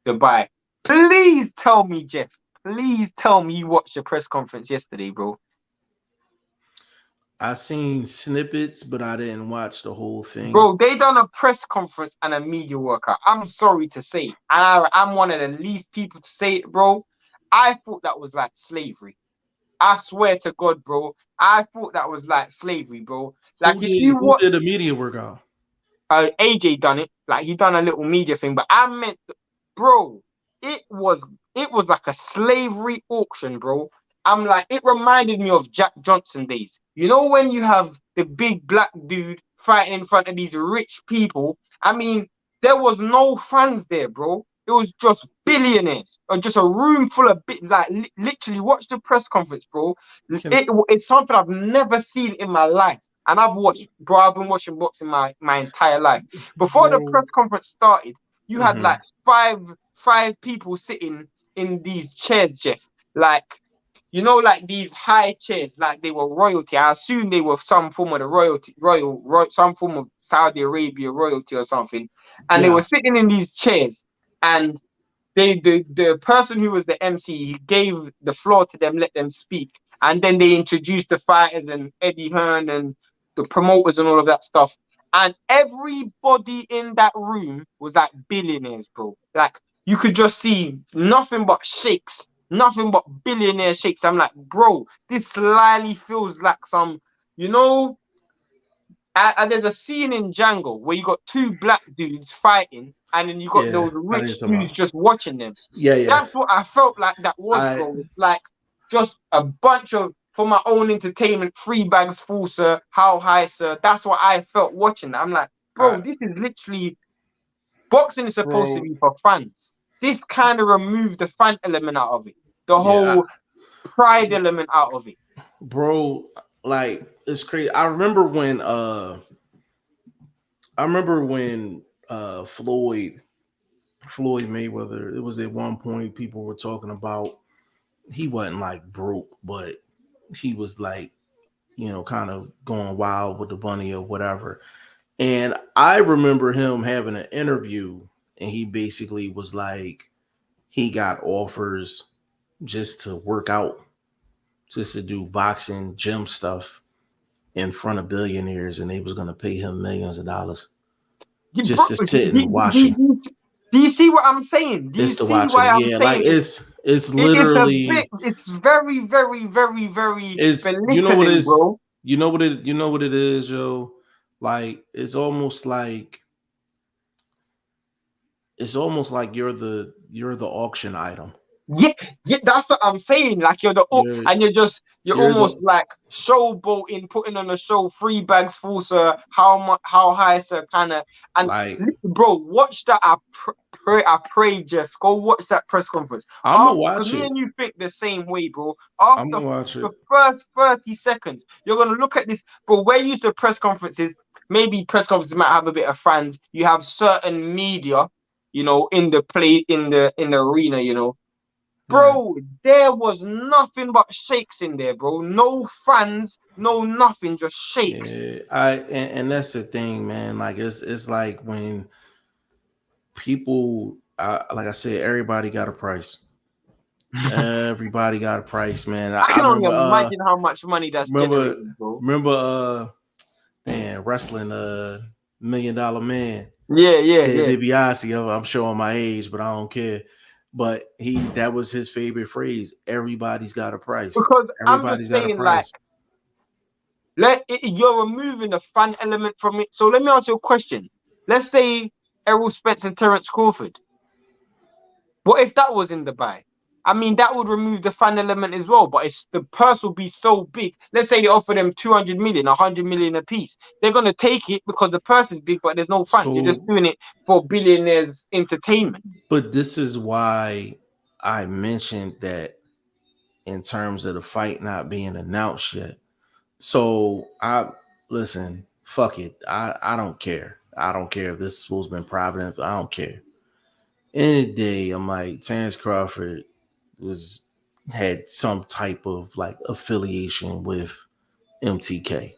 Dubai. Please tell me, Jeff. Please tell me you watched the press conference yesterday, bro. I seen snippets, but I didn't watch the whole thing. Bro, they done a press conference and a media workout. I'm sorry to say, and I'm one of the least people to say it, bro. I thought that was like slavery. I swear to God, bro. I thought that was like slavery, bro. Who Like if did you who watch, did the media workout? AJ done it. Like he done a little media thing, but I meant, bro, it was it was like a slavery auction, bro. I'm like, it reminded me of Jack Johnson days. You know when you have the big black dude fighting in front of these rich people. I mean, there was no fans there, bro. It was just billionaires, or just a room full of like literally. Watch the press conference, bro. Can It's something I've never seen in my life. And I've watched, bro, I've been watching boxing my entire life. Before the bro? press conference started, you had Mm-hmm. like five people sitting in these chairs, Jeff. Like, like these high chairs, like they were royalty. I assume they were some form of the some form of Saudi Arabia royalty or something. And they were Yeah, sitting in these chairs, and the person who was the MC, he gave the floor to them, let them speak, and then they introduced the fighters and Eddie Hearn and the promoters and all of that stuff. And everybody in that room was like billionaires, bro. Like you could just see nothing but shakes, nothing but billionaire shakes. I'm like, bro, this slyly feels like some, you know, and there's a scene in Django where you got two black dudes fighting, and then you got yeah. those I need rich some. dudes just watching them. Yeah, yeah. That's what I felt like that was, I bro. Like just a bunch of for my own entertainment, free bags full, sir. How high, sir? That's what I felt watching that. I'm like, bro, I this is literally boxing is supposed to bro. be for fans. This kind of removed the fan element out of it, the Yeah, whole pride element out of it. bro. Like it's crazy. I remember when I remember when Floyd Mayweather. It was at one point people were talking about he wasn't like broke, but he was like, kind of going wild with the bunny or whatever. And I remember him having an interview, and he basically was like, he got offers just to work out, just to do boxing gym stuff in front of billionaires, and they was gonna pay him millions of dollars Bro, just to sit and watch him. do you see what I'm saying? Do you Just to see watch why him. I'm Yeah, like saying it's it's a bit, literally it's very, very, very, very it's belittling, bro. you know what it is, yo. Like it's almost like you're the auction item. Yeah, yeah, that's what I'm saying. Like you're the You're and you're you're almost the like showboating, putting on a show, 3 bags full, sir. How much, how high, sir? Kind of. And like bro, watch that. I pray, Jeff. Go watch that press conference. I'm gonna After, because watch me it. and you think the same way, bro. I'm After gonna watch the it. first 30 seconds, you're gonna look at this, bro. We're used to press conferences. Maybe press conferences might have a bit of fans. You have certain media, in the play in the arena, Yeah. Bro, there was nothing but shakes in there, bro. No fans, no nothing, just shakes. Yeah, and that's the thing, man. Like it's like when people, like I said, everybody got a price. I Everybody got a price, man. I can only remember, imagine how much money that's remember, generated, bro. remember, man, wrestling, $1 Million Man, Yeah, yeah, Ted yeah. DiBiase. I'm showing my age, but I don't care. But that was his favorite phrase. Everybody's got a price. Because I'm just Everybody's got a saying, like, price. you're removing the fun element from it. So let me ask you a question. Let's say Errol Spence and Terence Crawford. What if that was in the buy? I mean, that would remove the fan element as well, but the purse will be so big. Let's say they offer them 200 million, 100 million a piece. They're going to take it because the purse is big, but there's no fans. You're just So, doing it for billionaires' entertainment. but this is why I mentioned that in terms of the fight not being announced yet. So I listen, fuck it. I don't care. I don't care if this school's been private. I don't care. Any day, I'm like Terrence Crawford was had some type of like affiliation with MTK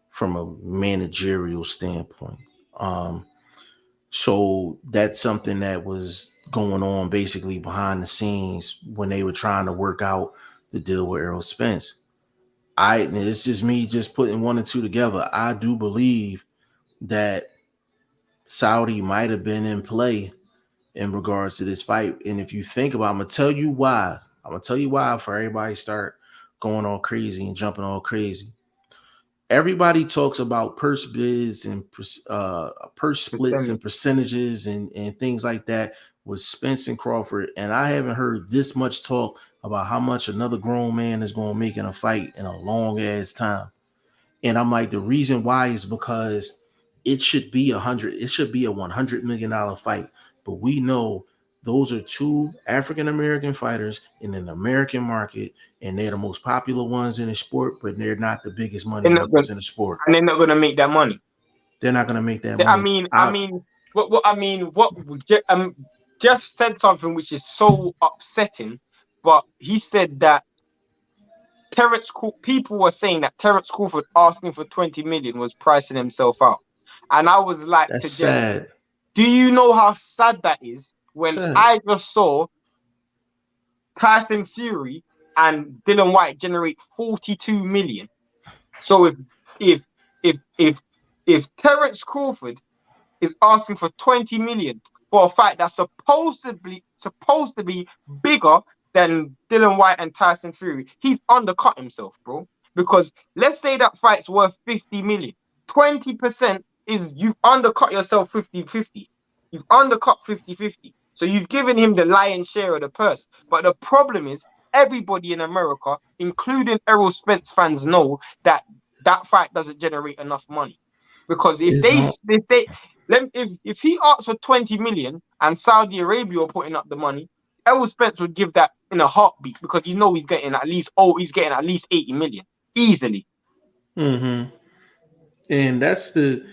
from a managerial standpoint. Um, so that's something that was going on basically behind the scenes when they were trying to work out the deal with Errol Spence. It's just me just putting one and two together. I do believe that Saudi might have been in play in regards to this fight. And if you think about, I'm gonna tell you why. I'm gonna tell you why for everybody start going all crazy and jumping all crazy. Everybody talks about purse bids and purse splits and Percentage. percentages and things like that with Spence and Crawford. And I haven't heard this much talk about how much another grown man is going to make in a fight in a long ass time. And I'm like, the reason why is because it should be a $100 million fight. But we know those are two African American fighters in an American market, and they're the most popular ones in the sport, but they're not the biggest money They're not makers gonna, in the sport. and they're not going to make that money. They're not gonna make that I money. mean, I mean, what Jeff said something which is so upsetting, but he said that people were saying that Terence Crawford asking for 20 million was pricing himself out. And I was like That's to Jeff, sad. do you know how sad that is when Sad. I just saw Tyson Fury and Dylan White generate 42 million? So if if if if Terence Crawford is asking for 20 million for a fight that's supposed to be bigger than Dylan White and Tyson Fury. He's undercut himself, bro. Because let's say that fight's worth 50 million. 20% is you've undercut yourself 50-50. You've undercut 50-50. So you've given him the lion's share of the purse. But the problem is everybody in America, including Errol Spence fans, know that that fight doesn't generate enough money. Because It's on. if he asks for 20 million and Saudi Arabia are putting up the money, Errol Spence would give that in a heartbeat because he's getting at least 80 million easily. Mm-hmm. And that's the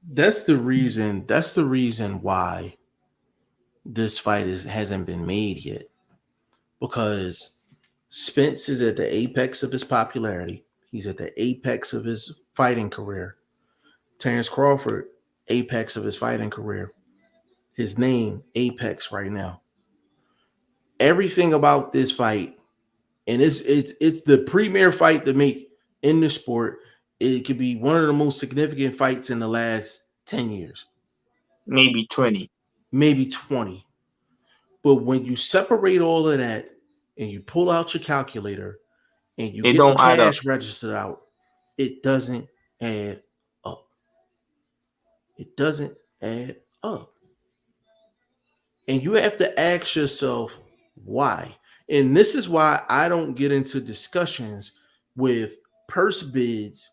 That's the reason. That's the reason why this fight hasn't been made yet, because Spence is at the apex of his popularity. He's at the apex of his fighting career. Terrence Crawford, apex of his fighting career. His name, apex right now. Everything about this fight, and it's the premier fight to make in the sport. It could be one of the most significant fights in the last 10 years, maybe 20. maybe 20. But when you separate all of that and you pull out your calculator and you They get the don't add up. cash registered out, it doesn't add up. It doesn't add up. And you have to ask yourself why. And this is why I don't get into discussions with purse bids,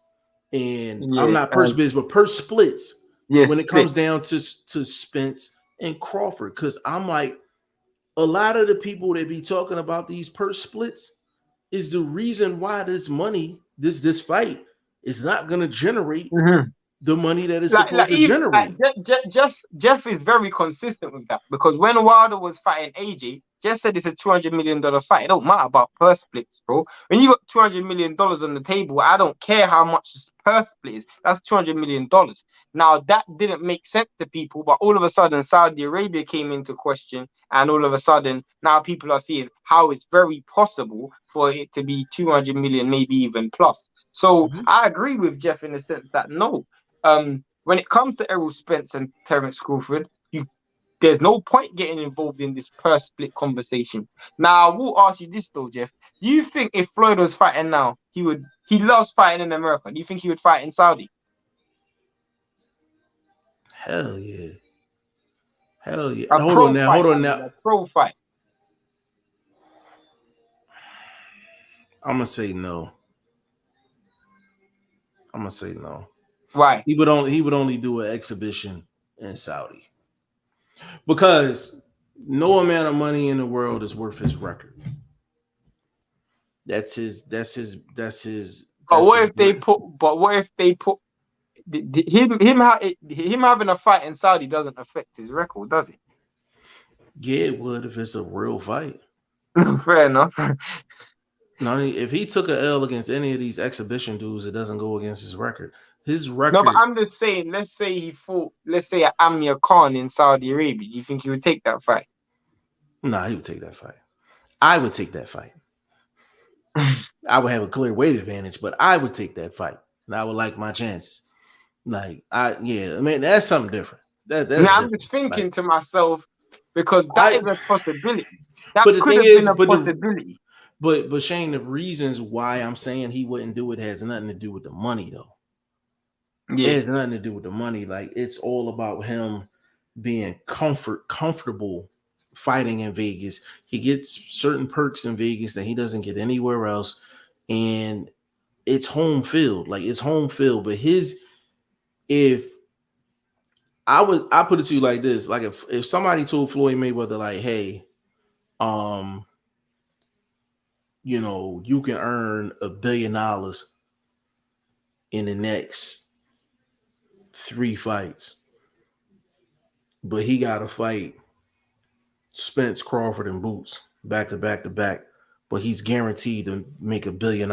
and I'm Yeah, not purse bids, but purse splits yeah, when it split. comes down to Spence and Crawford. Because I'm like, a lot of the people that be talking about these purse splits is the reason why this money, this fight, is not going to generate Mm-hmm. the money that it's Like supposed to even generate. Jeff is very consistent with that, because when Wilder was fighting AJ, Jeff said it's a $200 million fight. It don't matter about purse splits, bro. When you got $200 million on the table, I don't care how much the purse split is. That's $200 million. Now that didn't make sense to people, but all of a sudden Saudi Arabia came into question, and all of a sudden now people are seeing how it's very possible for it to be 200 million, maybe even plus. So Mhm. I agree with Jeff in the sense that no, when it comes to Errol Spence and Terence Crawford, there's no point getting involved in this purse split conversation. Now, I will ask you this though, Jeff. Do you think if Floyd was fighting now, he loves fighting in America? Do you think he would fight in Saudi? Hell yeah. Hell yeah. A Hold on pro now. fight, Hold I on mean, now. a pro fight. I'm gonna say no. I'm gonna say no. Why? He would only do an exhibition in Saudi, because no amount of money in the world is worth his record. That's his. That's his. That's his. But That's what his if they brand. put? But what if they put him having a fight in Saudi doesn't affect his record, does it? Yeah, it would if it's a real fight. Fair enough. Now, if he took a L against any of these exhibition dudes, it doesn't go against his record. His No, but record, I'm just saying, let's say he fought, let's say Amir Khan in Saudi Arabia. Do you think he would take that fight? nah, he would take that fight. I would take that fight. I would have a clear weight advantage, but I would take that fight, and I would like my chances. Yeah, I mean, that's something different. That's Now I'm different. just Like thinking to myself, because that I, is a possibility. That but the could thing have been is, a possibility. but Shane, the reasons why I'm saying he wouldn't do it has nothing to do with the money, though. It Yeah. has nothing to do with the money. Like, it's all about him being comfortable fighting in Vegas. He gets certain perks in Vegas that he doesn't get anywhere else, and it's home field. Like, it's home field. But if I put it to you like this, like if somebody told Floyd Mayweather, like, hey, um, you can earn $1 billion in the next 3 fights, but he got to fight Spence, Crawford, and Boots back to back to back, but he's guaranteed to make $1 billion.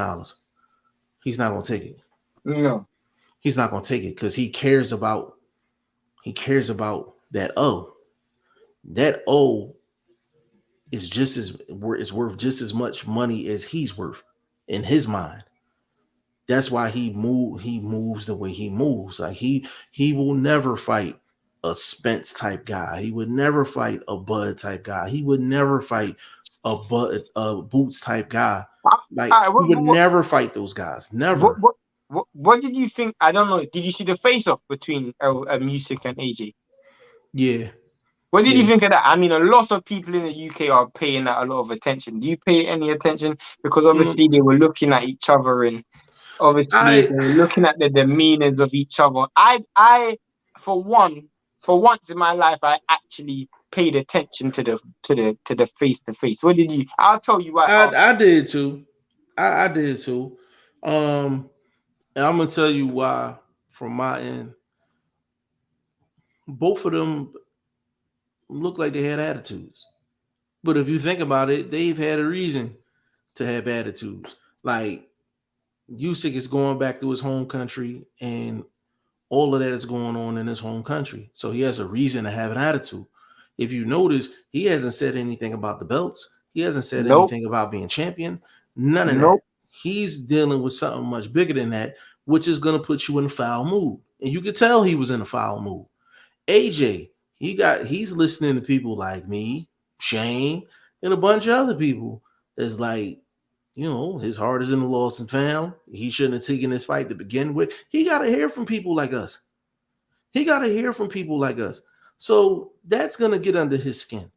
He's not gonna take it. No. He's not gonna take it because he cares about that O. That O is worth just as much money as he's worth in his mind. That's why he moves the way he moves. Like he will never fight a Spence type guy. He would never fight a Bud type guy. He would never fight a Boots type guy. All Like right, he would never fight those guys. what, Never. what, what did you think? I don't know. Did you see the face off between Music and AJ? Yeah. What did you Yeah. think of that? I mean, a lot of people in the UK are paying that a lot of attention. Do you pay any attention? Because Mm, obviously they were looking at each other, and obviously I they were looking at the demeanors of each other. For one, for once in my life, I actually paid attention to the face to face. What did you? I'll tell you why I after. I did too. I did too. And I'm gonna tell you why from my end. both of them look like they had attitudes. But if you think about it, they've had a reason to have attitudes. Like Usyk is going back to his home country, and all of that is going on in his home country. So he has a reason to have an attitude. If you notice, he hasn't said anything about the belts. He hasn't said Nope. anything about being champion. None of that. Nope. He's dealing with something much bigger than that, which is going to put you in a foul mood. And you could tell he was in a foul mood. AJ, he's listening to people like me, Shane, and a bunch of other people. That's like, his heart is in the lost and found. He shouldn't have taken this fight to begin with. He got to hear from people like us. He got to hear from people like us. So that's gonna get under his skin.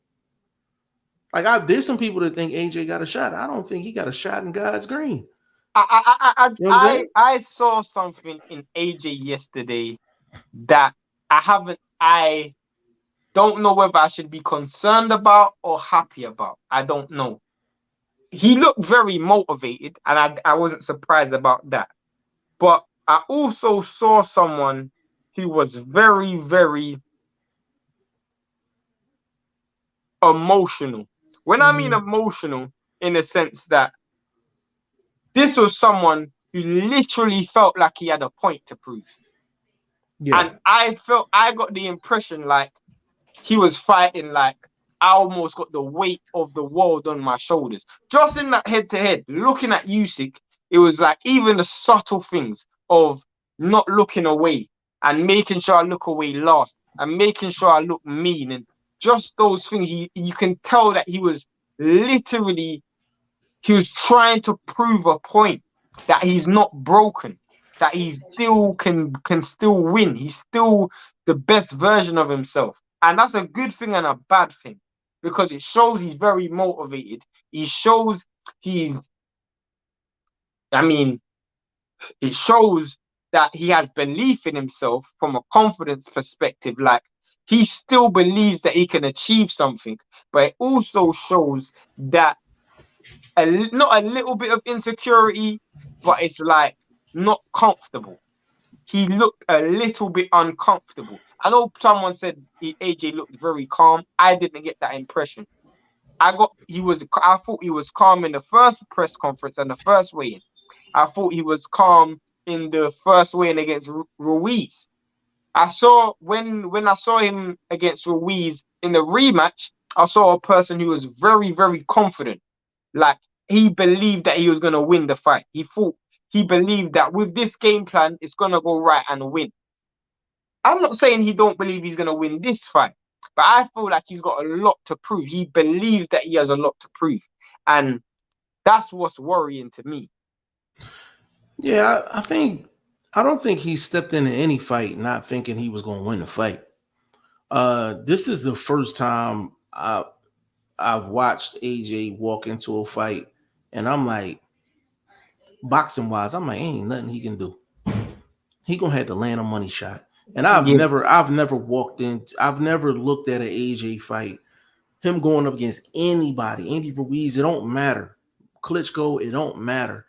There's some people that think AJ got a shot. I don't think he got a shot in God's green. You know what I'm saying? I saw something in AJ yesterday that I don't know whether I should be concerned about or happy about. I don't know. He looked very motivated, and I wasn't surprised about that. But I also saw someone who was very, very emotional. When I mean emotional, in the sense that this was someone who literally felt like he had a point to prove. Yeah. And I got the impression like he was fighting like I almost got the weight of the world on my shoulders. Just in that head-to-head, looking at Usyk, it was like even the subtle things of not looking away and making sure I look away last and making sure I look mean, and just those things. You can tell that he was trying to prove a point, that he's not broken, that he still can still win. He's still the best version of himself. And that's a good thing and a bad thing, because it shows he's very motivated. It shows I mean, it shows that he has belief in himself from a confidence perspective. Like, he still believes that he can achieve something, but it also shows that not a little bit of insecurity, but it's like not comfortable. He looked a little bit uncomfortable. I know someone said AJ looked very calm. I didn't get that impression. I thought he was calm in the first press conference and the first weigh-in. I thought he was calm in the first weigh-in against Ruiz. I saw when I saw him against Ruiz in the rematch, I saw a person who was very, very confident. Like, he believed that he was going to win the fight. He believed that with this game plan, it's going to go right and win. I'm not saying he don't believe he's going to win this fight, but I feel like he's got a lot to prove. He believes that he has a lot to prove. And that's what's worrying to me. Yeah, I don't think he stepped into any fight not thinking he was going to win the fight. This is the first time I've watched AJ walk into a fight, and I'm like, boxing wise, I'm like, ain't nothing he can do. He gonna have to land a money shot. And I've Yeah. never walked in, I've never looked at an AJ fight, him going up against anybody, Andy Ruiz, it don't matter. Klitschko, it don't matter.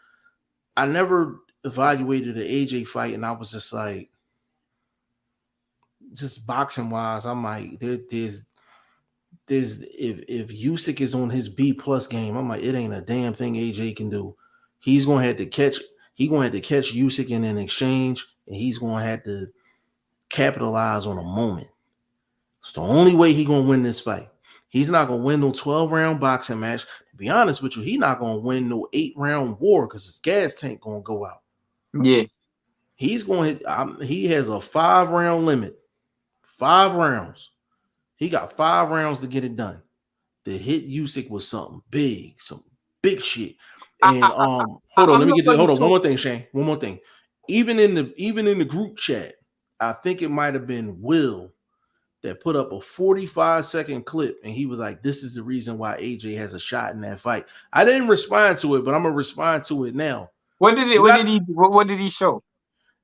I never evaluated an AJ fight, and I was just like, just boxing wise, I'm like, there's if Usyk is on his B+ game, I'm like, it ain't a damn thing AJ can do. He's gonna have to catch Usyk in an exchange, and he's gonna have to capitalize on a moment. It's the only way he's gonna win this fight. He's not gonna win no 12-round boxing match. To be honest with you, he's not gonna win no 8-round war because his gas tank gonna go out. Yeah. He has a 5-round limit. 5 rounds. He got 5 rounds to get it done. To hit Usyk was some big shit. And hold on, let me get this. Hold on, one more thing, Shane. One more thing. Even in the group chat, I think it might have been Will that put up a 45-second clip, and he was like, "This is the reason why AJ has a shot in that fight." I didn't respond to it, but I'm gonna respond to it now. What did he show?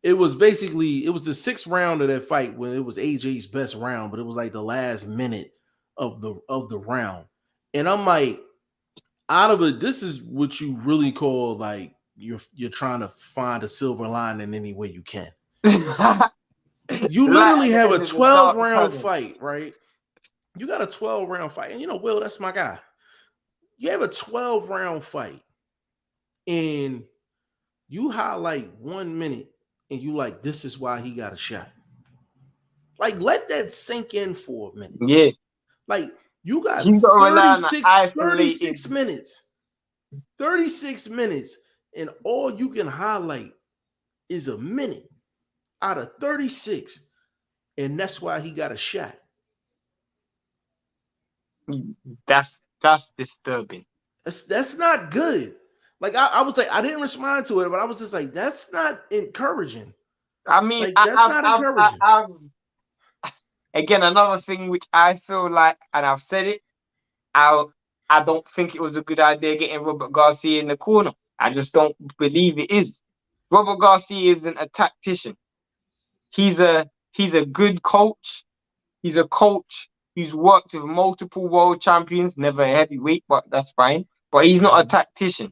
It was the 6th round of that fight when it was AJ's best round, but it was like the last minute of the round. And I'm like, out of it, this is what you really call like you're trying to find a silver lining any way you can. You Light literally at the have a end of the dark 12-round tunnel. fight, right? You got a 12-round fight. And Will, that's my guy. You have a 12-round fight and you highlight 1 minute and you like, this is why he got a shot. Like, let that sink in for a minute. Yeah. Like, you got You got to rely on the 36 isolated. minutes. 36 minutes, and all you can highlight is a minute out of 36. And that's why he got a shot. That's disturbing. That's not good. Like I would say, I didn't respond to it, but I was just like, that's not encouraging. I mean, Like, that's not encouraging. again, another thing which I feel like, and I've said it, I I don't think it was a good idea getting Robert Garcia in the corner. I just don't believe it is. Robert Garcia isn't a tactician. He's a good coach. He's a coach who's worked with multiple world champions, never a heavyweight, but that's fine. But he's not a tactician.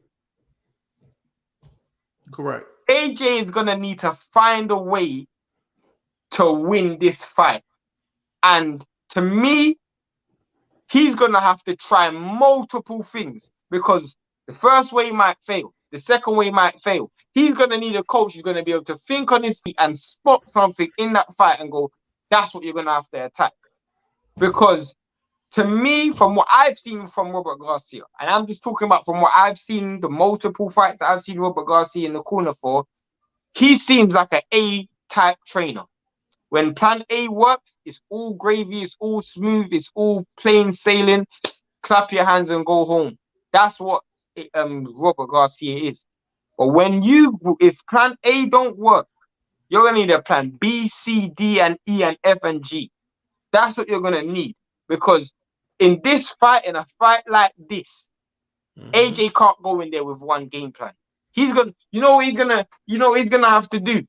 Correct. AJ is gonna need to find a way to win this fight. And to me, he's going to have to try multiple things because the first way might fail. The second way might fail. He's going to need a coach who's going to be able to think on his feet and spot something in that fight and go, that's what you're going to have to attack. Because to me, from what I've seen from Robert Garcia, and I'm just talking about from what I've seen, the multiple fights that I've seen Robert Garcia in the corner for, he seems like an A-type trainer. When plan A works, it's all gravy, it's all smooth, it's all plain sailing. Clap your hands and go home. That's what Robert Garcia is. But if plan A don't work, you're gonna need a plan B, C, D, and E, and F and G. That's what you're gonna need because in a fight like this, AJ can't go in there with one game plan. He's gonna, he's gonna have to do.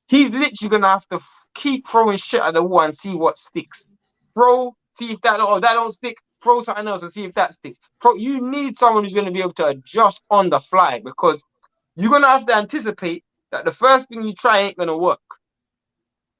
He's literally gonna have to keep throwing shit at the wall and see what sticks. Throw, see if that don't stick. Throw something else and see if that sticks. You need someone who's gonna be able to adjust on the fly because you're gonna have to anticipate that the first thing you try ain't gonna work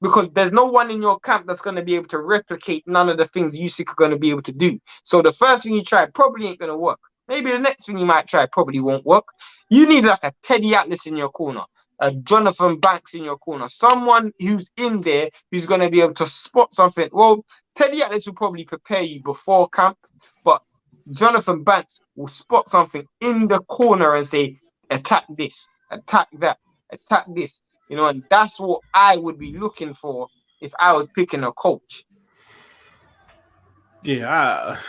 because there's no one in your camp that's gonna be able to replicate none of the things Usyk are gonna be able to do. So the first thing you try probably ain't gonna work. Maybe the next thing you might try probably won't work. You need like a Teddy Atlas in your corner. A Jonathan Banks in your corner, someone who's in there who's going to be able to spot something. Well, Teddy Atlas will probably prepare you before camp, but Jonathan Banks will spot something in the corner and say, attack this, attack that, attack this. And that's what I would be looking for if I was picking a coach. Yeah,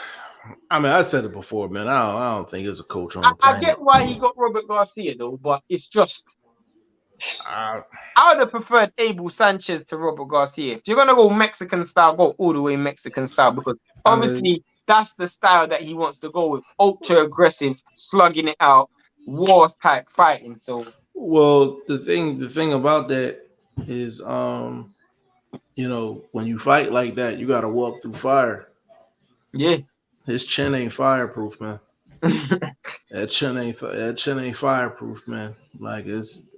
I mean, I said it before, man. I don't think there's a coach on the I planet. get why he got Robert Garcia, though, but it's just... I would have preferred Abel Sanchez to Robert Garcia. If you're going to go Mexican style, go all the way Mexican style because obviously that's the style that he wants to go with. Ultra aggressive, slugging it out, war type fighting. So, well, the thing about that is, when you fight like that, you got to walk through fire. yeah. His chin ain't fireproof, man. That chin ain't fireproof, man. Like it's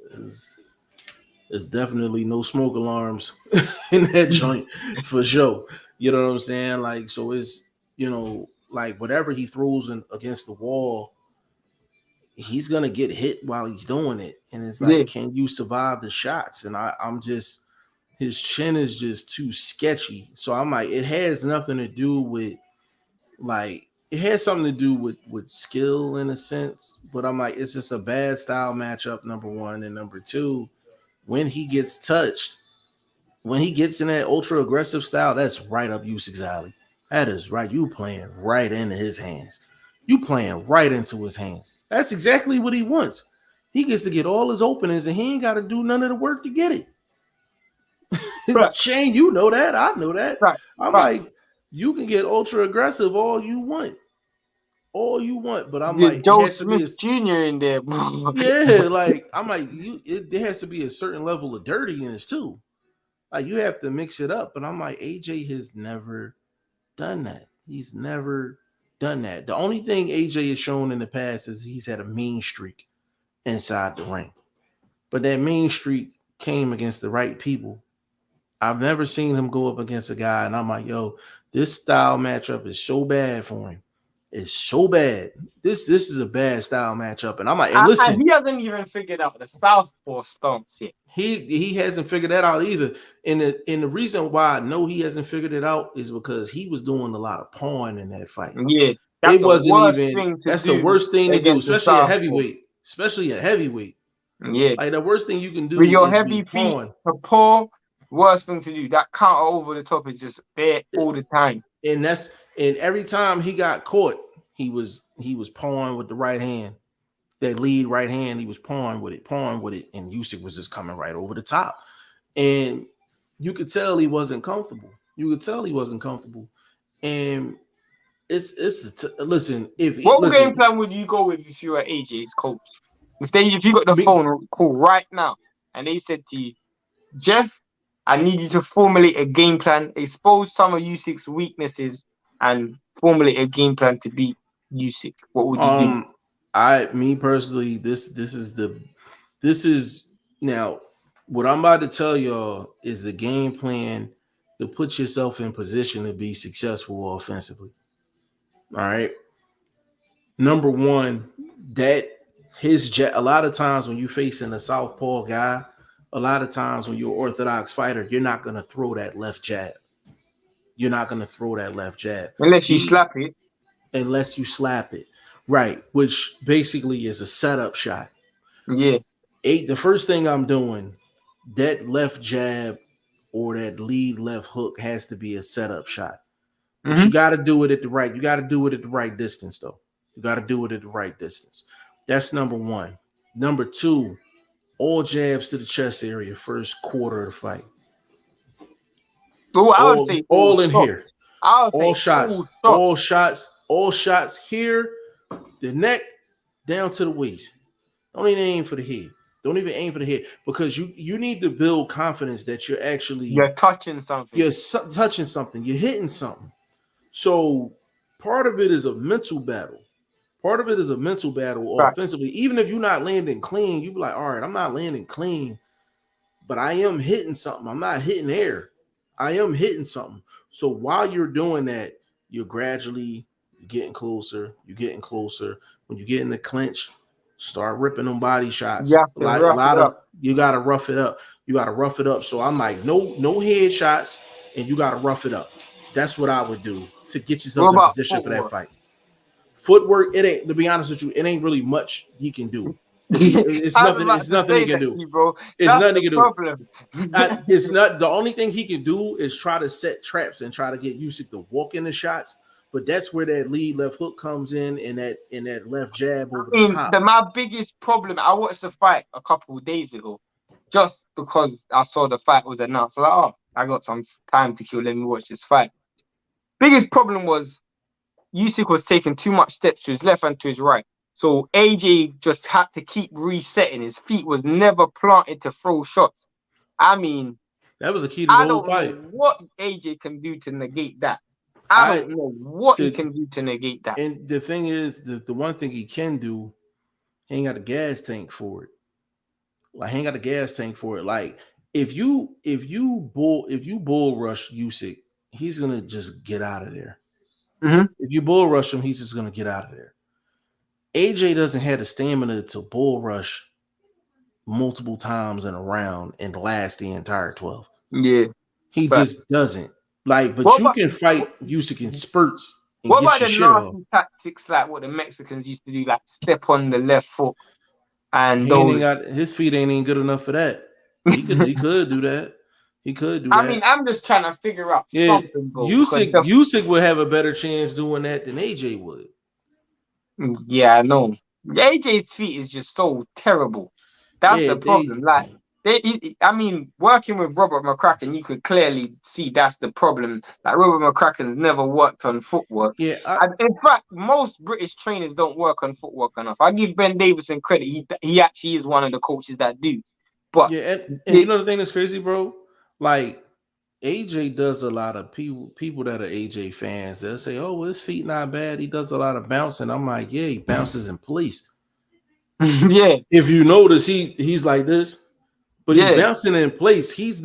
definitely no smoke alarms in that joint for sure. You know what I'm saying? Like, so it's, like whatever he throws against the wall, he's gonna get hit while he's doing it. And it's Yeah. like, can you survive the shots? And I'm just, his chin is just too sketchy. So I'm like, it has nothing to do with like, it has something to do with skill in a sense, but I'm like, it's just a bad style matchup, number one. And number two, when he gets touched, when he gets in that ultra aggressive style, that's right up Usyk's alley. That is right. You playing right into his hands. You playing right into his hands. That's exactly what he wants. He gets to get all his openings and he ain't got to do none of the work to get it. Right. Shane, you know that. I know that. Right. I'm like, you can get ultra aggressive all you want. All you want. But I'm like, it Joe has to be Smith Jr. in there, bro. yeah, like I'm like, there has to be a certain level of dirtiness too. Like you have to mix it up. But I'm like, AJ has never done that. He's never done that. The only thing AJ has shown in the past is he's had a mean streak inside the ring. But that mean streak came against the right people I've never seen him go up against a guy, and I'm like, yo, this style matchup is so bad for him. It's so bad. This is a bad style matchup. And I'm like, and And listen, he hasn't even figured out the southpaw stance yet. he hasn't figured that out either. And the reason why I know he hasn't figured it out is because he was doing a lot of pawing in that fight. Yeah, that's It the wasn't worst even thing to that's the do worst thing to do, against the especially at southpaw. heavyweight. Especially at heavyweight. Yeah, Like the worst thing you can with do your is heavy be feet, pawing. to paw, worst thing to do. That counter over the top is just there all the time. And every time he got caught, he was pawing with the right hand. That lead right hand, he was pawing with it, and Usyk was just coming right over the top. And you could tell he wasn't comfortable. And listen, What game plan would you go with if you were AJ's coach? If you got the phone call right now and they said to you, Jeff, I need you to formulate a game plan, expose some of Usyk's weaknesses, and formulate a game plan to beat Usyk. What would you do? Me personally, this is now what I'm about to tell y'all is the game plan to put yourself in position to be successful offensively. All right. Number one, that a lot of times when you're facing a southpaw guy, a lot of times when you're an orthodox fighter, you're not going to throw that left jab. Unless you slap it. Unless you slap it. Right. Which basically is a setup shot. Yeah. The first thing I'm doing, that left jab or that lead left hook has to be a setup shot. But you got to do it at the right distance, though. You got to do it at the right distance. That's number one. Number two, all jabs to the chest area first quarter of the fight. Oh, I would say all in here. All shots here, the neck down to the waist. Don't even aim for the head. Because you need to build confidence that you're touching something. You're touching something. You're hitting something. So part of it is a mental battle. Offensively. Even if you're not landing clean, you be like, all right, I'm not landing clean, but I am hitting something. I'm not hitting air. I am hitting something. So while you're doing that, you're gradually getting closer. When you get in the clinch, start ripping them body shots. You gotta rough it up. So I'm like, no head shots, and you gotta rough it up. That's what I would do to get yourself in position for that fight. Footwork, to be honest with you, it ain't really much he can do. It's nothing he can do. It's nothing he can do. It's not the only thing he can do is try to set traps and try to get Usyk to walk in the shots. But that's where that lead left hook comes in, and that left jab over the top. My biggest problem, I watched the fight a couple of days ago, just because I saw the fight was announced. Like, oh, I got some time to kill. Let me watch this fight. Biggest problem was Usyk was taking too much steps to his left and to his right. So AJ just had to keep resetting. His feet was never planted to throw shots. I mean, that was a key to the whole fight. I don't know what AJ can do to negate that. I don't know what he can do to negate that. And the thing is, the one thing he can do, he ain't got a gas tank for it. Like if you bull rush Usyk, he's gonna just get out of there. If you bull rush him, he's just gonna get out of there. AJ doesn't have the stamina to bull rush multiple times in a round and last the entire 12. Yeah, he just doesn't. But you can fight Usyk in spurts. And what about the nasty tactics like what the Mexicans used to do, like step on the left foot? And his feet ain't even good enough for that. He could do that. I mean, I'm just trying to figure out something. Bro, Usyk would have a better chance doing that than AJ would. Yeah, I know. AJ's feet is just so terrible. That's the problem. I mean, working with Robert McCracken, you could clearly see that's the problem. Like, Robert McCracken's never worked on footwork. Yeah. In fact, most British trainers don't work on footwork enough. I give Ben Davison credit. He actually is one of the coaches that do. But yeah, and you know the thing that's crazy, bro? Like, AJ does a lot of people that are AJ fans. They'll say, "Oh, well, his feet not bad. He does a lot of bouncing." I'm like, "Yeah, he bounces in place." Yeah. If you notice, he's like this. but he's bouncing in place. It's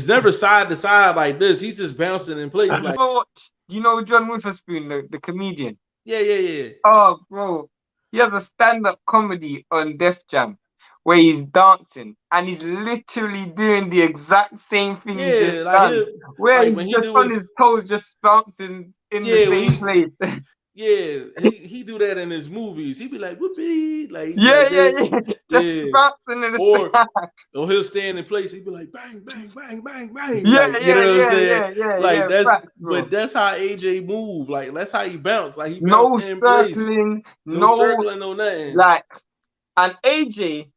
never side to side like this. He's just bouncing in place. Like, you know John Witherspoon, the comedian. yeah. Oh, bro, he has a stand-up comedy on Def Jam where he's dancing and he's literally doing the exact same thing he just Yeah, done, where like he's when he just do on his his toes, just bouncing in the yeah, same place. he do that in his movies. He be like whoopee, like he be Yeah, like this, just yeah. bouncing in the Or same. or he'll stand in place. He be like bang, bang, bang, bang, bang. Like you know what I'm saying? Like Facts, bro. that's how AJ move. Like that's how he bounce. Like he bounce No in place. circling, No no circling, no nothing. like, and AJ,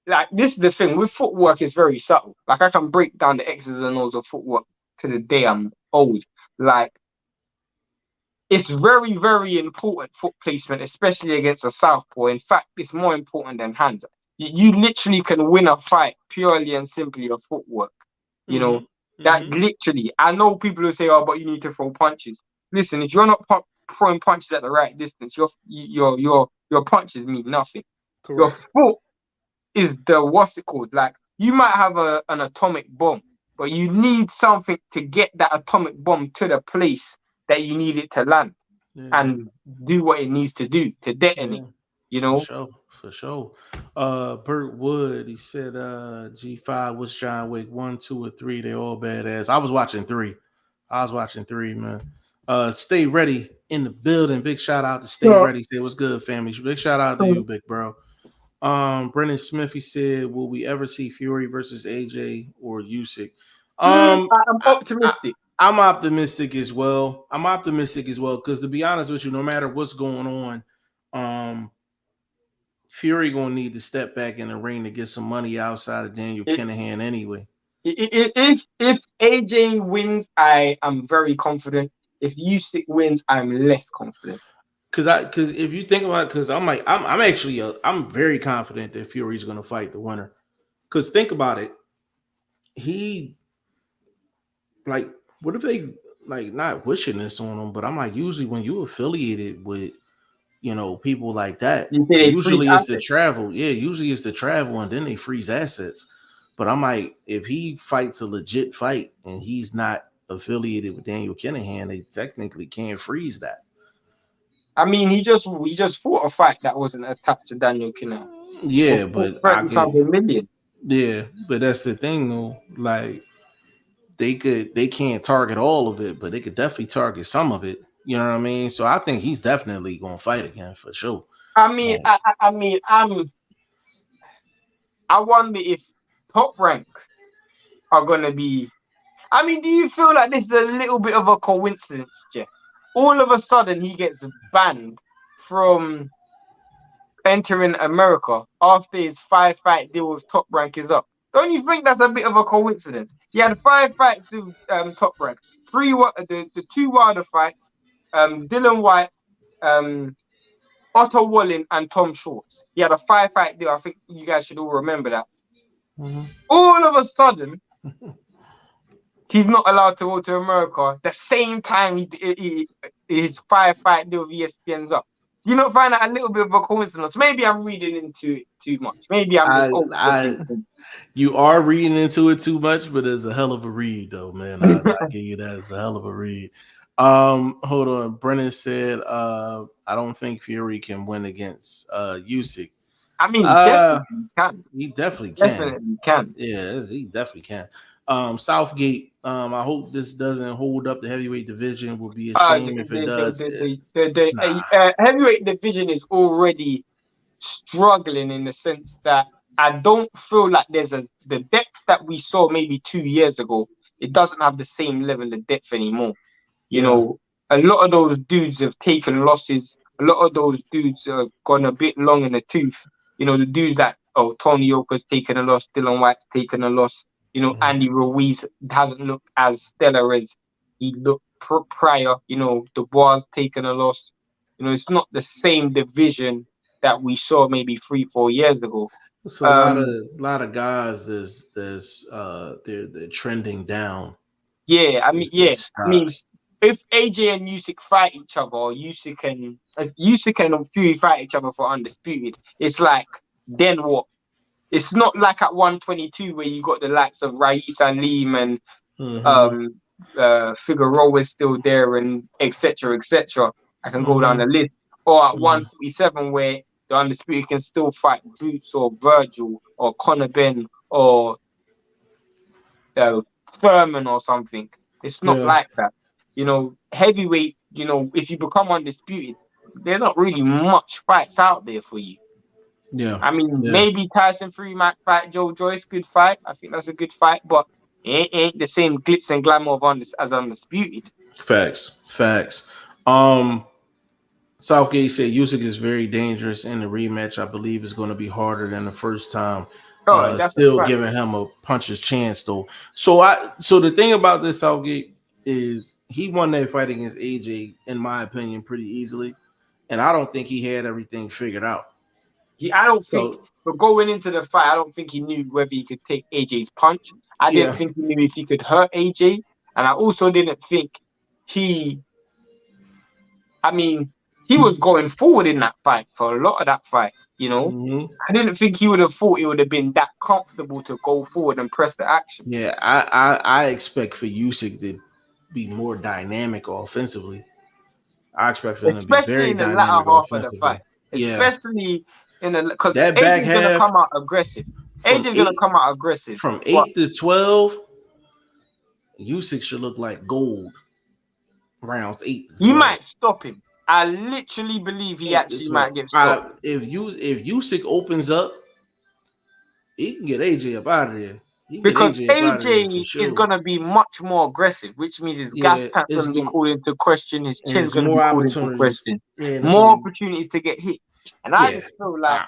like this is the thing with footwork is very subtle. Like I can break down the X's and O's of footwork to the day I'm old. Like it's very, very important foot placement, especially against a southpaw. In fact, it's more important than hands. You literally can win a fight purely and simply of footwork. You know, that literally. I know people who say, "Oh, but you need to throw punches." Listen, if you're not throwing punches at the right distance, your punches mean nothing. Your Correct. foot is the what's it called? Like you might have an atomic bomb, but you need something to get that atomic bomb to the place that you need it to land Yeah. and do what it needs to do to Yeah. detonate. You For know? sure. For sure. Burt Wood, he said G5 was John Wick 1, 2, or 3. They all badass. I was watching 3. Man. Stay ready in the building. Big shout out to Stay Yeah. Ready. Say what's good, family. Big shout out to you, big bro. Brendan Smith, he said, will we ever see Fury versus AJ or Usyk? I'm I, optimistic. I'm optimistic as well. Because to be honest with you, no matter what's going on, Fury gonna need to step back in the ring to get some money outside of Daniel If, Kinahan anyway. if AJ wins, I am very confident. If Usyk wins, I'm less confident. Because if you think about it, because I'm actually I'm very confident that Fury's gonna fight the winner. Because think about it, he like what if they like not wishing this on him, but I'm like usually when you affiliated with people like that, You say they freeze usually it's the assets. travel. Yeah, usually it's the travel and then they freeze assets. But I'm like, if he fights a legit fight and he's not affiliated with Daniel Kinahan, they technically can't freeze that. I mean, he just fought a fight that wasn't attached to Daniel Kinner Yeah, for but I 30 could something million. yeah, but that's the thing though. Like they can't target all of it, but they could definitely target some of it. You know what I mean? So I think he's definitely gonna fight again for sure. I mean, Like, I wonder if Top Rank are gonna be. I mean, do you feel like this is a little bit of a coincidence, Jeff? All of a sudden, he gets banned from entering America after his 5-fight deal with Top Rank is up. Don't you think that's a bit of a coincidence? He had 5 fights with Top Rank, the two Wilder fights, Dylan White, um, Otto Walling, and Tom Schwartz. He had a 5-fight deal. I think you guys should all remember that. mm-hmm. All of a sudden, he's not allowed to go to America. The same time his 5-fight deal with ESPN's up. Do you not find that a little bit of a coincidence? Maybe I'm reading into it too much. Maybe I'm just I overthinking. You are reading into it too much, but it's a hell of a read, though, man. I give you that. It's a hell of a read. Hold on. Brennan said, I don't think Fury can win against Usyk. I mean, he definitely can. He definitely can. Definitely can. Yeah, he definitely can. Southgate, I hope this doesn't hold up the heavyweight division. Will be a shame if it does. The heavyweight division is already struggling in the sense that I don't feel like the depth that we saw maybe 2 years ago. It doesn't have the same level of depth anymore. You Yeah. know, a lot of those dudes have taken losses. A lot of those dudes have gone a bit long in the tooth. You know, the dudes that Tony Yoka's taken a loss, Dylan White's taken a loss. You know, Andy Ruiz hasn't looked as stellar as he looked prior. You know, Dubois taken a loss. You know, it's not the same division that we saw maybe 3-4 years ago. It's a lot of guys they're trending down. Yeah, I mean, yeah, I mean, Stocks. if AJ and Usyk fight each other, or if Usyk and Fury fight each other for undisputed, it's like then what? it's not like at 122 where you got the likes of Raisa Aleem and Mm-hmm. Figueroa is still there and etc. etc. I can go down Mm-hmm. the list. Or at Mm-hmm. 147 where the undisputed can still fight Boots or Virgil or Conor Ben or uh, Thurman or something. It's not Yeah. like that. Heavyweight, if you become undisputed, there's not really much fights out there for you. Yeah. I mean, Yeah. maybe Tyson Fury might fight Joe Joyce, good fight. I think that's a good fight, but it ain't the same glitz and glamour of as undisputed. Facts. Facts. Um, Southgate said Usyk is very dangerous in the rematch. I believe is going to be harder than the first time. Oh, that's a Still fact. giving him a puncher's chance though. So the thing about this Southgate is he won that fight against AJ in my opinion pretty easily, and I don't think he had everything figured out. I don't think, So but going into the fight, I don't think he knew whether he could take AJ's punch. I didn't yeah, think he knew if he could hurt AJ, and I also didn't think he. I mean, he was going forward in that fight for a lot of that fight. hmm I didn't think he would have thought he would have been that comfortable to go forward and press the action. yeah, I expect for Usyk to be more dynamic offensively. I expect for him to be Especially very in the latter dynamic half of the fight. offensively. Yeah, Especially because that back AJ's gonna half come out aggressive. from AJ's gonna eight come out aggressive. from But 8 to 12, Usyk should look like gold rounds 8 to he 12. might stop him. I literally believe he 8 to actually 12. might get stopped. If Usyk opens up, he can get AJ up out of there. He can get Because AJ up out of there for AJ is sure. gonna be much more aggressive, which means his gas Yeah, tank's it's gonna be gonna called into question, his chin's it's gonna be more called into opportunities. question. Yeah, and it's gonna More be opportunities to get hit. And I yeah. just feel like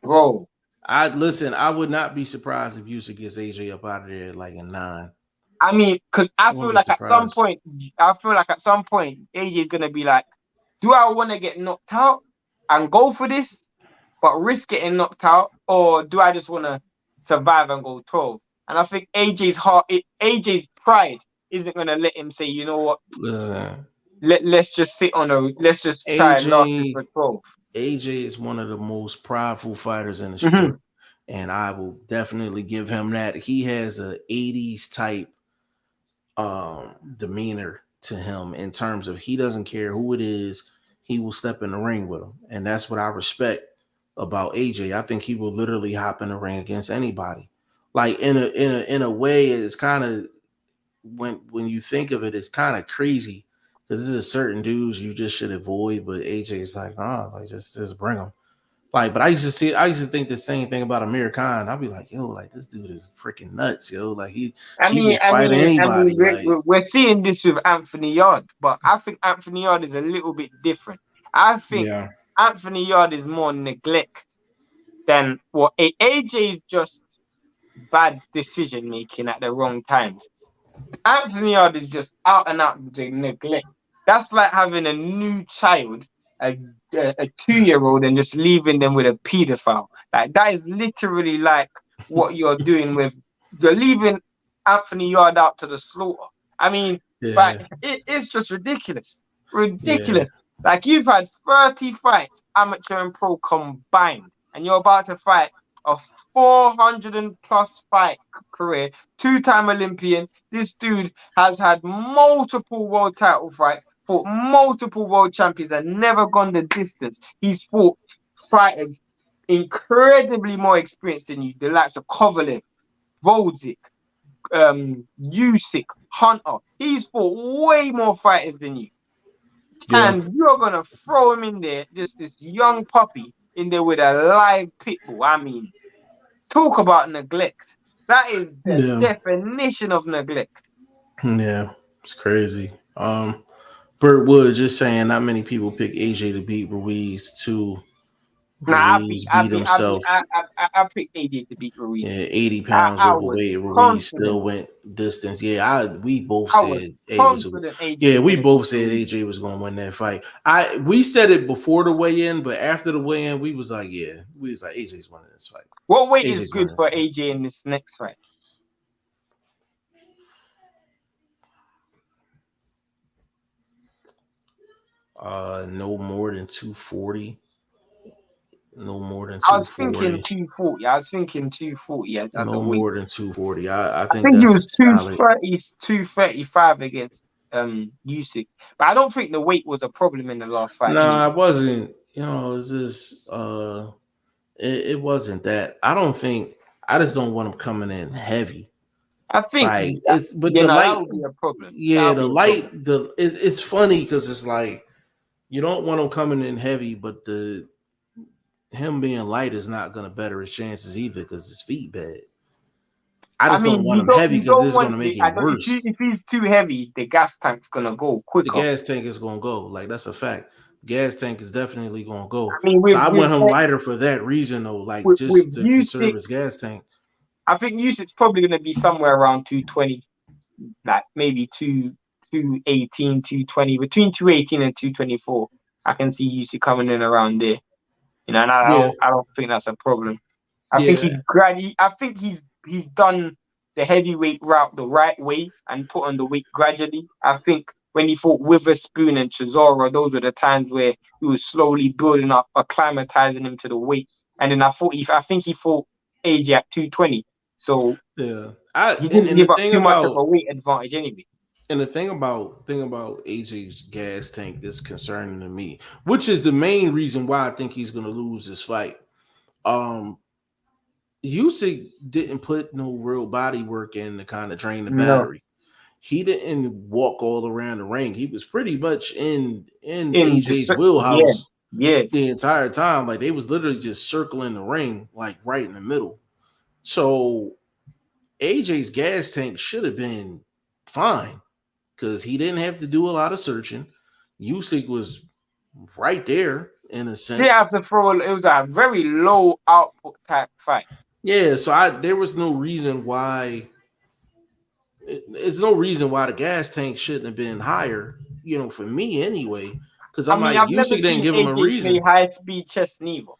bro. I listen. I would not be surprised if Usyk gets AJ up out of there like in 9. I mean, because I wouldn't be surprised. I feel like at some point, AJ is gonna be like, do I want to get knocked out and go for this, but risk getting knocked out, or do I just want to survive and go 12? And I think AJ's pride isn't gonna let him say, you know what, Listen, let's just try and last this AJ for 12. AJ is one of the most prideful fighters in the Mm-hmm. sport, and I will definitely give him that. He has a 80s type demeanor to him in terms of he doesn't care who it is, he will step in the ring with him. And that's what I respect about AJ. I think he will literally hop in the ring against anybody. Like in a way, it's kind of when you think of it, it's kind of crazy because this is certain dudes you just should avoid, but AJ's like, nah, like just bring them. Like, but I used to think the same thing about Amir Khan. I'd be like, yo, like this dude is freaking nuts, yo. Like I he mean, will I fight mean, I mean, anybody. Like, we're seeing this with Anthony Yard, but I think Anthony Yard is a little bit different. I think yeah, Anthony Yard is more neglect than what AJ is just bad decision making at the wrong times. Anthony Yard is just out and out neglect. That's like having a new child, a, a 2 year old, and just leaving them with a pedophile. Like that is literally like what you're leaving Anthony Yard out to the slaughter. I mean, but yeah, it's just ridiculous. yeah, Ridiculous. Like you've had 30 fights, amateur and pro combined, and you're about to fight a 400 and plus fight career, two-time Olympian. This dude has had multiple world title fights, fought multiple world champions, and never gone the distance. He's fought fighters incredibly more experienced than you, the likes of Kovalev, Volzik, Usyk, Hunter. He's fought way more fighters than you. yeah, And you're gonna throw him in there, just this young puppy in there with a live pit bull. I mean, talk about neglect. That is the yeah, definition of neglect. yeah. It's crazy. Burt Wood just saying not many people pick AJ to beat Ruiz too. Nah, Ruiz beat himself. I picked AJ to beat Ruiz. Yeah, 80 pounds I was overweight. Ruiz confident. still went distance. Yeah, we both I was said A was. confident AJ Yeah, was we gonna beat both said Ruiz. AJ was going to win that fight. We said it before the weigh-in, but after the weigh-in, we was like, yeah, we was like AJ's winning this fight. What weight is AJ's good winning this for fight. AJ in this next fight? No more than 240. No more than I was thinking 240. 240. I was thinking 240 as a No weight. more than 240. I I think think he that's was solid. 230, 235 against Usyk. But I don't think the weight was a problem in the last fight No, I anyway. wasn't. It's just it wasn't that. I don't think. I just don't want him coming in heavy. I think Like it's, but the that light, would be a problem. That yeah, would the be a problem. light, it's funny because it's like you don't want him coming in heavy, but the him being light is not going to better his chances either because his feet bad. I I just don't mean, want him heavy you because don't it's going want to make the. it I don't, worse. if he's too heavy, the gas tank's gonna go The quicker. gas tank is going to go. Like that's a fact. Gas tank is definitely going to I go. mean, So I want him lighter for that reason though, like with just to conserve Usyk, his gas tank. I think Usyk's probably gonna be somewhere around 220, like maybe 218, 220, between 218 and 224. I can see Usyk coming in around there. And Yeah, I don't think that's a problem. I think yeah, he's gradually. I think he's done the heavyweight route the right way and put on the weight gradually. I think when he fought Witherspoon and Chisora, those were the times where he was slowly building up, acclimatizing him to the weight. And then I think he fought AJ at 220, so yeah. I he didn't and give up too much of a weight advantage anyway. the thing about AJ's gas tank that's concerning to me, which is the main reason why I think he's going to lose this fight. Um, Usyk didn't put no real body work in to kind of drain the No, battery. He didn't walk all around the ring. He was pretty much in in AJ's the yeah, wheelhouse yeah. the entire time. Like they was literally just circling the ring, like right in the middle. So AJ's gas tank should have been fine because he didn't have to do a lot of searching. Usyk was right there in a They sense. have to throw. It was a very low output type fight. Yeah, so I there was no reason why it's no reason why the gas tank shouldn't have been higher, for me anyway. Because I I'm mean, like, I've never Usyk didn't seen give him a AJ play reason. high speed chess neither.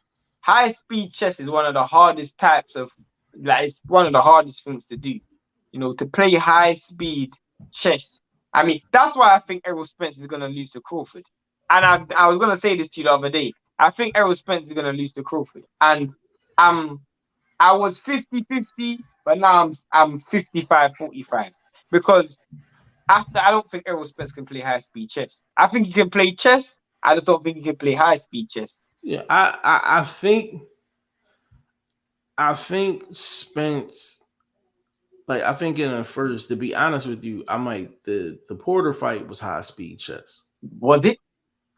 High speed chess is one of the hardest types of like it's one of the hardest things to do. To play high speed chess. I mean, that's why I think Errol Spence is gonna lose to Crawford. And I was gonna say this to you the other day. I think Errol Spence is gonna lose to Crawford. And um I was 50-50, but now I'm 55-45. Because after I don't think Errol Spence can play high speed chess. I think he can play chess. I just don't think he can play high speed chess. Yeah, I think Spence, like I think in the first, to be honest with you, I might the Porter fight was high speed chess. Was it?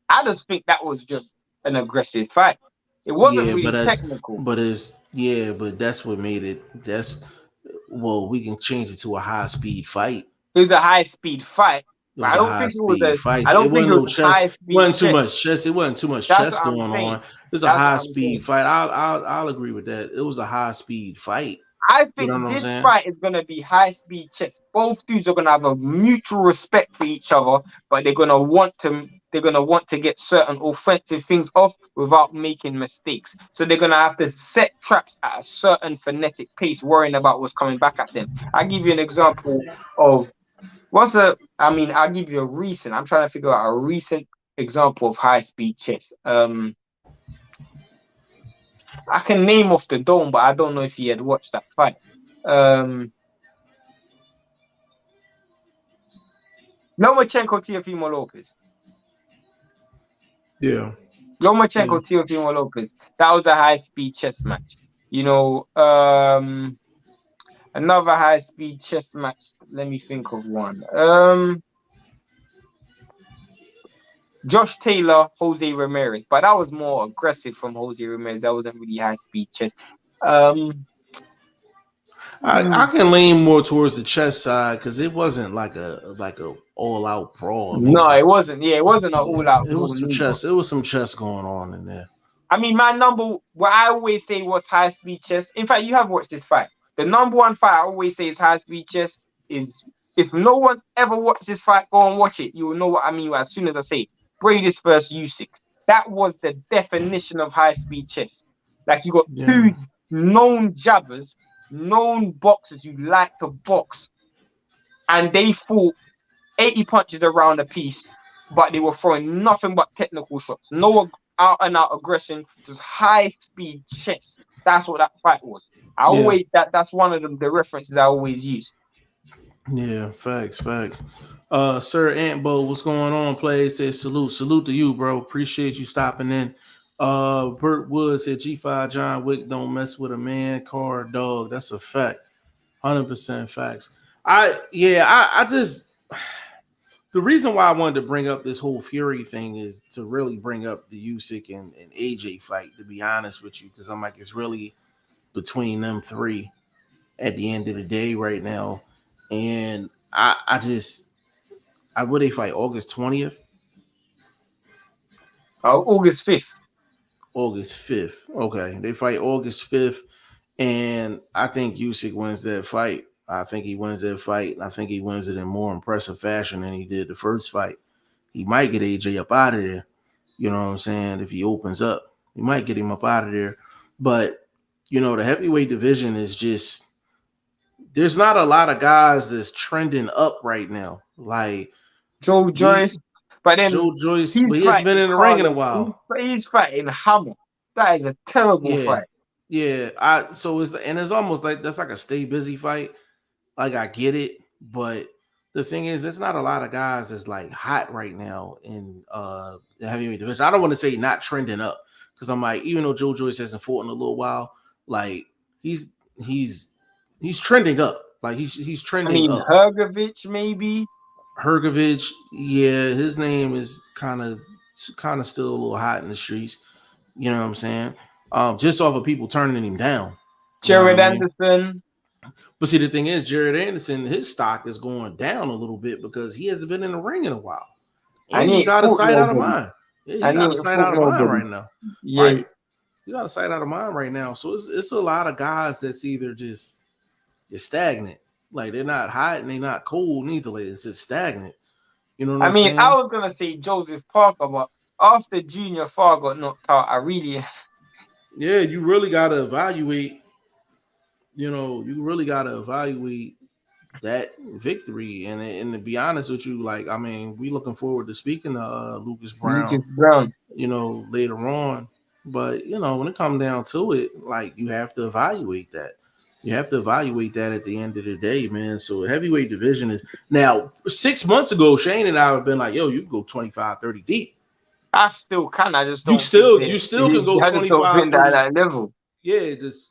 I just think that was just an aggressive fight. It wasn't Yeah, really technical. but that's what made it. We can change it to a high speed fight. It was a high speed fight, It but was a high speed fight. I It don't think wasn't it no was chess. high It speed wasn't too chess. much chess. It wasn't too much That's chess what I'm going on. saying. It was a That's what high I'm speed saying. fight. I'll agree with that. It was a high speed fight. I You know think what I'm this saying? fight is gonna be high speed chess. Both dudes are gonna have a mutual respect for each other, but they're gonna want to get certain offensive things off without making mistakes. So they're gonna have to set traps at a certain phonetic pace, worrying about what's coming back at them. I'll give you an example of I'll give you a recent. I'm trying to figure out a recent example of high speed chess. I can name off the dome, but I don't know if he had watched that fight. Um, Lomachenko Teofimo Lopez. Yeah. Yeah. Lomachenko Teofimo Lopez. That was a high speed chess match. Another high speed chess match. Let me think of one. Josh Taylor, Jose Ramirez, but that was more aggressive from Jose Ramirez. That wasn't really high speed chess. Um, I hmm, can lean more towards the chess side because it wasn't like a all out brawl no, neither. it wasn't. Yeah, it wasn't an Yeah, all out it brawl was some neither. chess. It was some chess going on in there. I mean, what I always say was high speed chess. In fact, you have watched this fight. The number one fight I always say is high speed chess. Is if no one's ever watched this fight, go and watch it. You will know what I mean as soon as I say Brady's versus Usyk. That was the definition of high speed chess. Like you got Yeah. two known jabbers, known boxers who like to box, and they fought 80 punches around a piece, but they were throwing nothing but technical shots. No out and out aggression, just high speed chess. That's what that fight was. I Yeah. always that's one of the references I always use. Yeah, facts. Sir Antbo, what's going on? Play says salute to you, bro. Appreciate you stopping in. Burt Wood said G5 John Wick don't mess with a man, car, dog. That's a fact. 100% facts. I just the reason why I wanted to bring up this whole Fury thing is to really bring up the Usyk and AJ fight, to be honest with you, because I'm like, it's really between them three at the end of the day right now. And I would they fight August 20th? August 5th. August 5th. Okay. They fight August 5th. And I think Usyk wins that fight. I think he wins that fight. I think he wins it in more impressive fashion than he did the first fight. He might get AJ up out of there. You know what I'm saying? If he opens up, he might get him up out of there. But, the heavyweight division is just, there's not a lot of guys that's trending up right now. Like Joe Joyce. But then Joe Joyce, he's but he hasn't been fighting in the ring in a Carlos. while. He's fighting Hammer. That is a terrible fight. Yeah. So it's almost like that's like a stay busy fight. Like I get it, but the thing is, there's not a lot of guys that's like hot right now in the heavyweight division. I don't want to say not trending up because I'm like, even though Joe Joyce hasn't fought in a little while, like he's trending up. Like he's trending up. Hergovich maybe. Hergovich, yeah, his name is kind of still a little hot in the streets. You know what I'm saying? Just off of people turning him down. Jared Anderson. But see, the thing is, Jared Anderson, his stock is going down a little bit because he hasn't been in the ring in a while. And he's out of sight, out of mind. Yeah, he's out of sight, out of mind right now. Yeah. Right. He's out of sight, out of mind right now. So it's a lot of guys that's either just stagnant. Like they're not hot and they're not cold neither. It's just stagnant. You know what I'm saying? I was gonna say Joseph Parker, but after Junior Farr got knocked out, yeah, you really gotta evaluate. You really gotta evaluate that victory. And to be honest with you, like we looking forward to speaking to Lucas Brown. Later on. But when it comes down to it, like you have to evaluate that. You have to evaluate that at the end of the day, man. So heavyweight division is now 6 months ago, Shane and I have been like, yo, you can go 25, 30 deep. I still can. I just don't. You still can go 25, 30. That level. Yeah.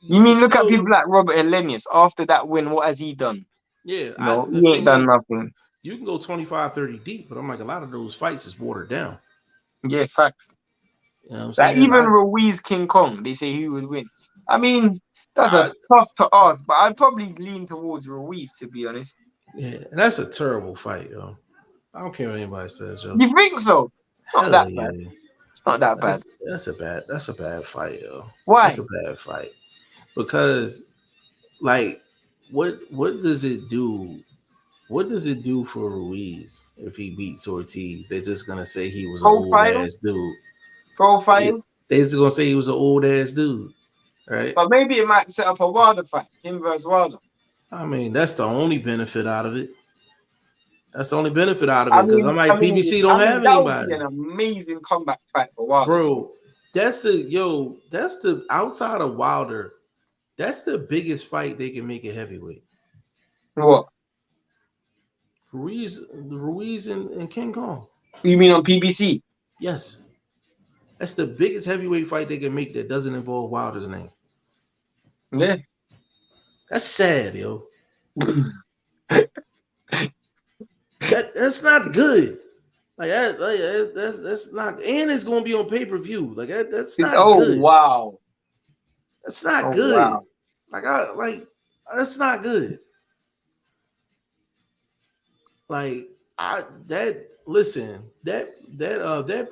You mean look at people like Robert Elenius. After that win, what has he done? Yeah. He ain't done nothing. You can go 25, 30 deep, but I'm like, a lot of those fights is watered down. Yeah, facts. You know what I'm saying? Even Ruiz King Kong, they say he would win. That's a tough to ask, but I'd probably lean towards Ruiz, to be honest. Yeah, and that's a terrible fight, yo. I don't care what anybody says, yo. You think so? Not that bad. It's not that bad. That's a bad fight, yo. Why? That's a bad fight. Because, like, what does it do? What does it do for Ruiz if he beats Ortiz? They're just gonna say he was an old ass dude. Profile? They're just gonna say he was an old ass dude. Right. But maybe it might set up a Wilder fight, him versus Wilder. That's the only benefit out of it. That's the only benefit out of it because PBC don't have anybody. That would be an amazing comeback fight for Wilder. Bro, that's the outside of Wilder, that's the biggest fight they can make a heavyweight. What? Ruiz and King Kong. You mean on PBC? Yes. That's the biggest heavyweight fight they can make that doesn't involve Wilder's name. Yeah. That's sad, yo. That's not good. That's not, and it's gonna be on pay-per-view. Like that's not good. Oh wow. That's not good. Wow. That's not good. Listen, that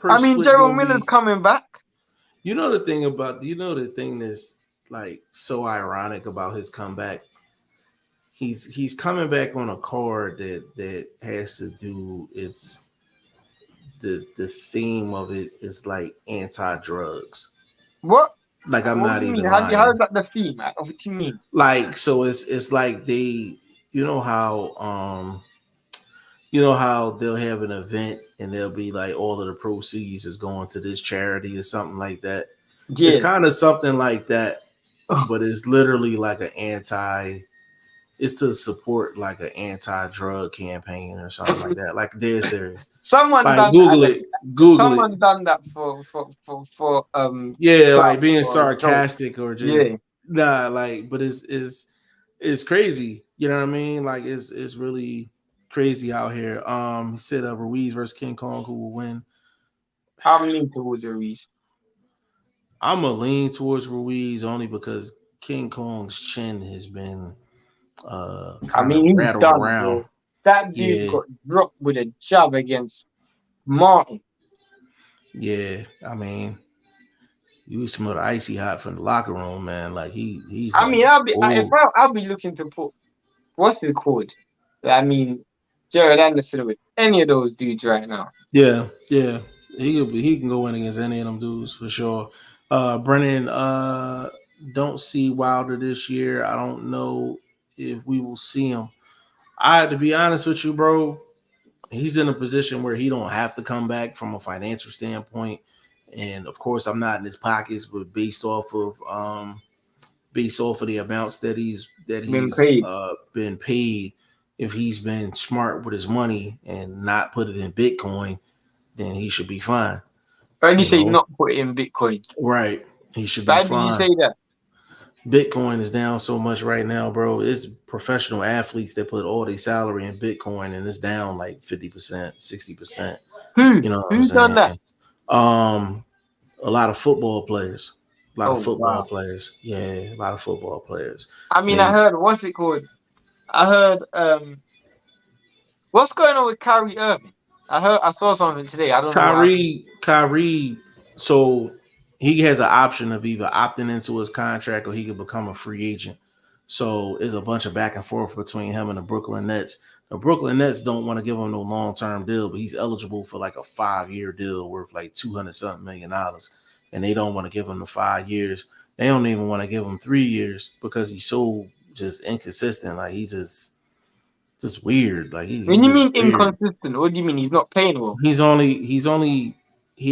person. Daryl Miller's coming back. The thing that's like so ironic about his comeback. He's coming back on a card that has to do. It's the theme of it is like anti-drugs. What? Like I'm not even. How is that the theme? What do you mean? Like so, it's like they. You know how you know how they'll have an event and they'll be like all of the proceeds is going to this charity or something like that. It's Yeah. kind of something like that, but it's literally like an anti. It's to support like an anti-drug campaign or something like that. Like dead serious. Someone Like done that. Google it. Someone done that for Yeah, like Trump being or Joe. sarcastic or Yeah. just nah, like, but it's crazy. You know what I mean? Like it's really crazy out here. He said Ruiz versus King Kong, who will win? I'm leaning towards Ruiz. I'm a lean towards Ruiz only because King Kong's chin has been I kind of mean, he's rattled done, around. bro. That dude Yeah, got dropped with a jab against Martin. yeah. I mean, you smell the icy hot from the locker room, man. Like he's I like, mean, if oh I'll be looking to put what's it called? I mean, Jared Anderson with any of those dudes right now. yeah, yeah. He can go in against any of them dudes for sure. Brennan, don't see Wilder this year. I don't know if we will see him. To be honest with you, bro, he's in a position where he don't have to come back from a financial standpoint. And of course, I'm not in his pockets, but based off of the amounts that Been he's paid. been paid, if he's been smart with his money and not put it in Bitcoin, then he should be fine. Why did you You say know, not put it in Bitcoin? right? He should be Why did you fine. say that? Bitcoin is down so much right now, bro. It's professional athletes that put all their salary in Bitcoin, and it's down like 50%, 60%. Who? You know what I'm Who done that? saying? Um, a lot of football players. A lot of Oh football wow. players. Yeah, a lot of football players. I mean, I They heard what's it called? I heard what's going on with Kyrie Irving? I saw something today. I don't know what happened. Kyrie, so he has an option of either opting into his contract or he could become a free agent. So there's a bunch of back and forth between him and the Brooklyn Nets. The Brooklyn Nets don't want to give him no long term deal, but he's eligible for like a 5-year deal worth like $200 million, and they don't want to give him the 5 years. They don't even want to give him 3 years because he's so just inconsistent. Like he's just weird. Like When he's you just mean weird. inconsistent, what do you mean he's not playing well? He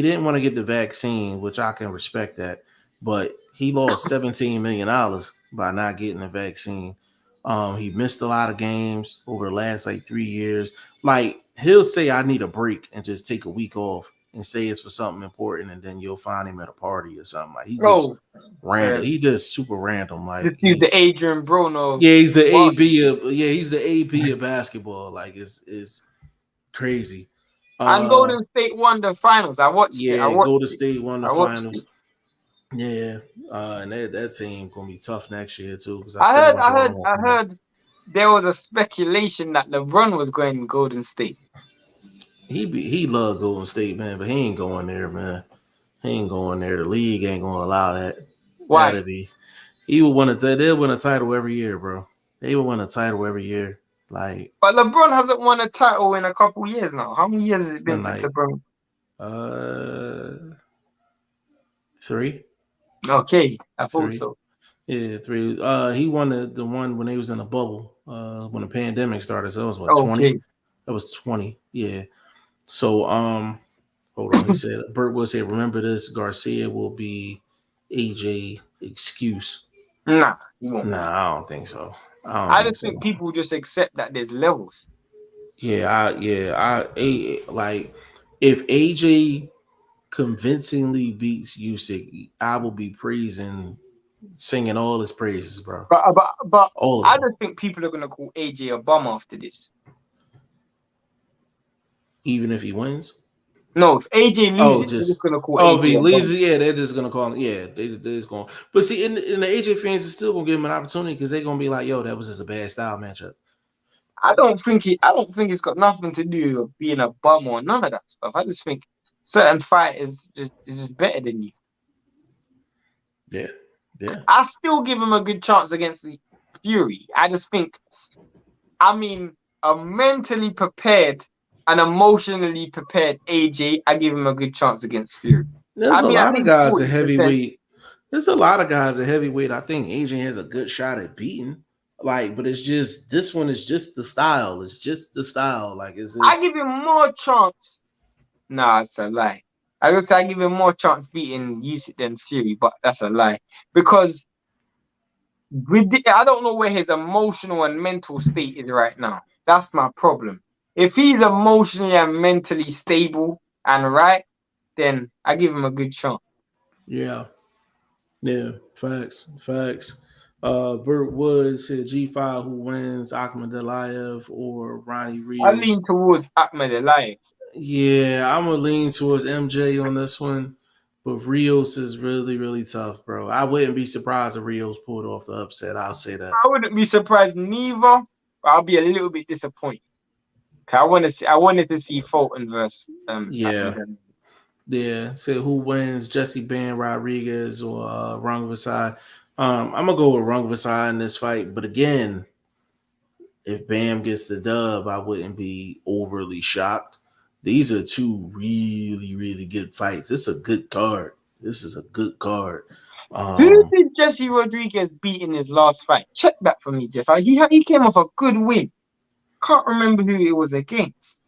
didn't want to get the vaccine, which I can respect that, but he lost $17 million by not getting the vaccine. He missed a lot of games over the last like 3 years. Like he'll say, "I need a break" and just take a week off and say it's for something important, and then you'll find him at a party or something. Like he just Oh, random. He just super random. this Like is the Adrian Broner of he's the basketball. AB of he's the AB of basketball. Like it's crazy. And Uh, Golden State won the finals. I watched it. I yeah, watched Golden it. State won the I watched finals. it. Yeah, and that team gonna be tough next year too because I I pretty heard, much I all heard, know I from them. heard there was a speculation that LeBron was going to Golden State. He love Golden State, man, but he ain't going there, man. He ain't going there. The league ain't gonna allow that. Why? That'd be he would win a they'll win a title every year, bro. They would win a title every year. Like But LeBron hasn't won a title in a couple years now. How many years has it's it been been since like LeBron? uh three, Okay, I thought three. so. Yeah, three. He won the one when they was in the bubble. When the pandemic started. So it was what 20. Okay. That was 20. Yeah. So hold on. He said Burt will say, remember this. Garcia will be AJ excuse. Nah, he won't be. Nah, I don't think so. I don't I think just so. think people just accept that there's levels. Like if AJ convincingly beats Usyk, I will be praising, singing all his praises, bro. But All of I them. just think people are gonna call AJ a bum after this. Even if he wins. No, if AJ Oh, loses, they're just just gonna call oh, if AJ he a leaves, bum. yeah, they're just gonna call him. Yeah, they're just going. But see, in the AJ fans is still gonna give him an opportunity because they're gonna be like, "Yo, that was just a bad style matchup." I don't think it's got nothing to do with being a bum or none of that stuff. I just think certain fighters is just better than you. Yeah, yeah. I still give him a good chance against the Fury. I just think, I mean, a mentally prepared and emotionally prepared AJ, I give him a good chance against Fury. There's I a mean, at lot of least guys at 40%. heavyweight. There's a lot of guys at heavyweight. I think AJ has a good shot at beating. Like, but it's just this one is just the style. It's just the style. Like, it's I just give him more chance. Nah, it's a lie. I would say I give him more chance beating Usyk than Fury, but that's a lie because I don't know where his emotional and mental state is right now. That's my problem. If he's emotionally and mentally stable and right, then I give him a good chance. yeah. Yeah, facts. Burt Wood said G5 who wins Akhmed Delayev or Ronnie I Rios. lean towards Ahmed Elias. Yeah, I'm gonna lean towards MJ on this one, but Rios is really, really tough, bro. I wouldn't be surprised if Rios pulled off the upset. I'll say that. I wouldn't be surprised neither, but I'll be a little bit disappointed. 'Cause I wanted to see Fulton versus Yeah, Ahmed. yeah. Say who wins, Jesse Ben Rodriguez or Rung Vasai. I'm gonna go with Rung Vasai in this fight, but again, if Bam gets the dub, I wouldn't be overly shocked. These are two really, really good fights. This is a good card. This is a good card. Who Um, did Jesse Rodriguez beat in his last fight? Check that for me, Jeff. He came off a good win. Can't remember who it was against.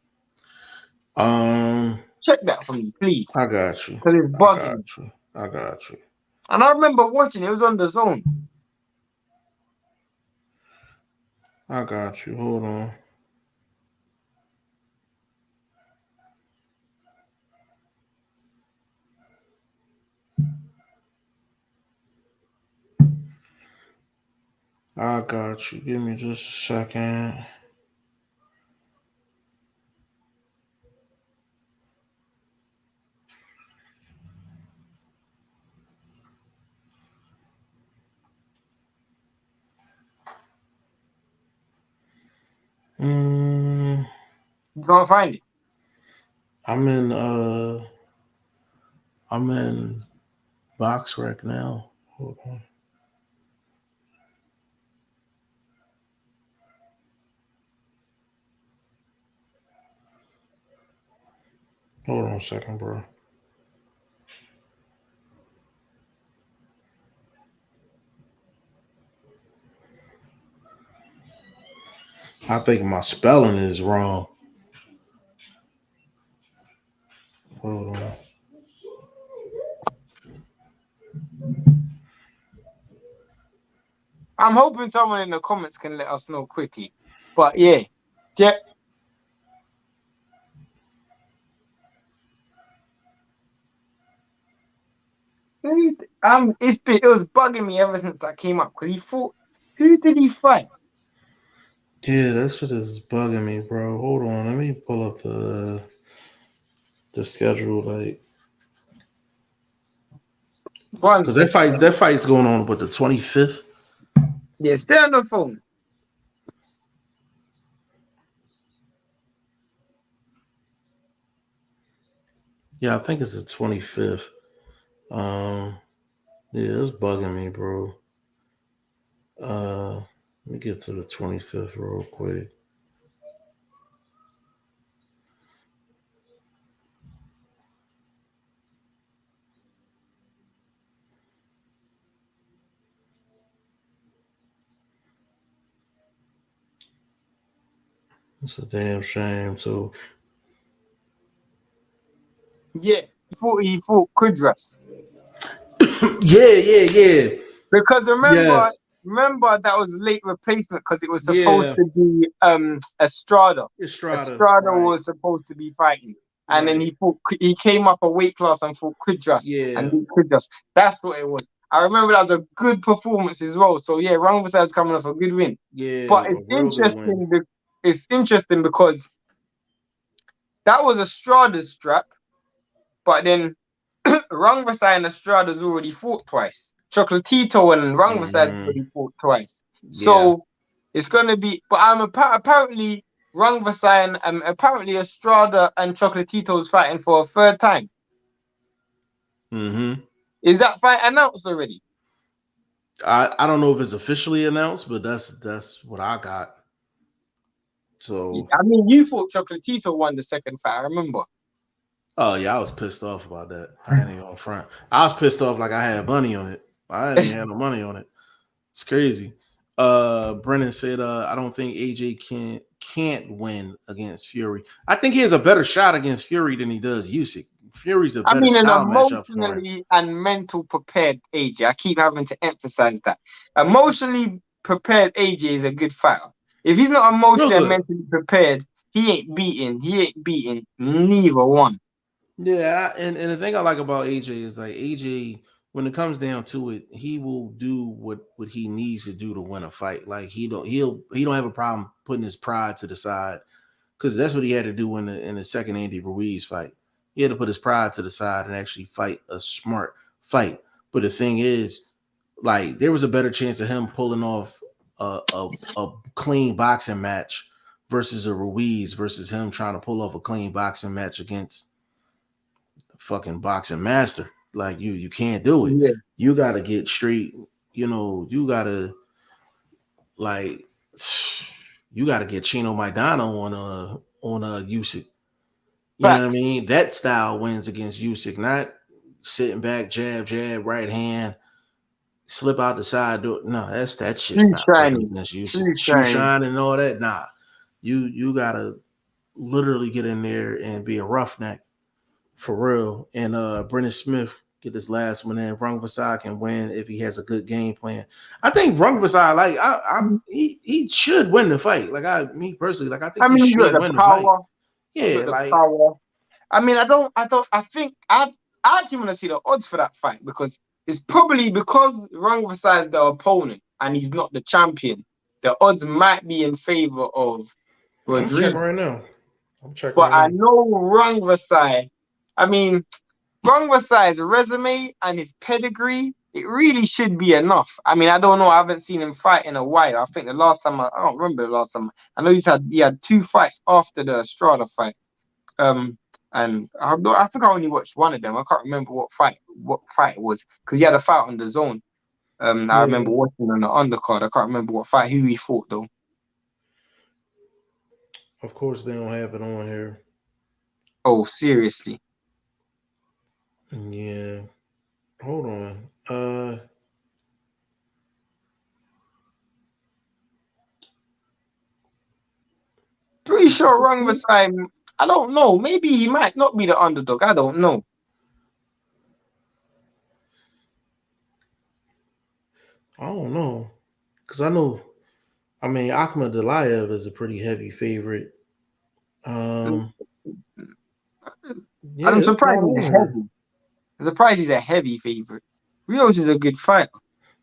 um, Check that for me, please. I got you. Because it's I got bugging. you. I got you. And I remember watching it was on the zone. I got you. Hold on. I got you. Give me just a second. Mm, You can't find it. I'm in I'm in box rec now. Hold on. Hold on a second, bro. I think my spelling is wrong. Hold on. I'm hoping someone in the comments can let us know quickly. But yeah, Jeff. It was bugging me ever since that came up because he fought. Who did he fight? Yeah, that shit is bugging me, bro. Hold on, let me pull up the schedule, like, One because second. that fight's going on with the 25th. Yeah, stay on the phone. Yeah, I think it's the 25th. Yeah, it's bugging me, bro. Let me get to the 25th real quick. It's a damn shame. So Yeah, he fought Kudras. yeah. Because Yes. remember that was late replacement because it was supposed Yeah. to be Estrada. Estrada. Estrada Right. was supposed to be fighting. And then Right. he came up a weight class and fought Kudras and Yeah. beat Kudras. That's what it was. I remember that was a good performance as well. So yeah, Rangvisai's coming off a good win. Yeah. But A real good win. It's interesting because that was Estrada's strap, but then Rangvisai and Estrada's already fought twice. Chocolatito and Rangvisai Hmm. already fought twice. Yeah. So it's gonna be. But apparently Rangvisai and apparently Estrada and Chocolatito's fighting for a third time. Hmm. Is that fight announced already? I don't know if it's officially announced, but that's what I got. So I mean, you thought Chocolatito won the second fight. I remember. oh yeah, I was pissed off about that. I ain't even on front. I was pissed off like I had money on it. I didn't even have no money on it. It's crazy. Brennan said, I don't think AJ can't win against Fury. I think he has a better shot against Fury than he does Usyk. Fury's a I better mean, an style matchup for him. emotionally and mental prepared AJ. I keep having to emphasize that. Emotionally prepared AJ is a good fighter. If he's not Real emotionally and good. mentally prepared, he ain't beating. He ain't beating neither one. Yeah, and the thing I like about AJ is like AJ, when it comes down to it, he will do what he needs to do to win a fight. Like he don't have a problem putting his pride to the side because that's what he had to do in the second Andy Ruiz fight. He had to put his pride to the side and actually fight a smart fight. But the thing is, like there was a better chance of him pulling off a clean boxing match versus a Ruiz versus him trying to pull off a clean boxing match against the fucking boxing master. Like you can't do it. Yeah, You gotta get straight, you gotta like you gotta get Chino Maidana on a Usyk. You know what I facts. mean? That style wins against Usyk, not sitting back, jab, right hand, slip out the side door. No, that shit's True not working shining. against Usyk. True Shoe shining. shine and all that. Nah. You gotta literally get in there and be a roughneck for real. And Brendan Smith get this last one in. Rung Vasai can win if he has a good game plan. I think Rung Vasai, like he should win the fight. Me personally, like I think I he mean, you got should the win the fight. power. You Yeah, got the like power. I mean, I think I actually want to see the odds for that fight because it's probably because Rungvisai is the opponent and he's not the champion. The odds might be in favor of I'm checking Rodriguez. right now. I'm checking But right I now. know Rungvisai. I mean, Rungvisai's resume and his pedigree, it really should be enough. I mean, I don't know. I haven't seen him fight in a while. I think the last time I don't remember the last time. I know he had two fights after the Estrada fight. And I think I only watched one of them. I can't remember what fight it was because he had a fight on the zone. I remember Yeah, watching on the undercard. I can't remember what fight who he fought though. of course they don't have it on here. Oh, seriously. Yeah, hold on. Pretty Is it sure this wrong one? this time. I don't know. Maybe he might not be the underdog. I don't know. I don't know because I know. I mean, Akhmed Delayev is a pretty heavy favorite. Um, yeah, I'm it's not surprised he's a on here. heavy. I'm surprised he's a heavy favorite. Rios is a good fighter.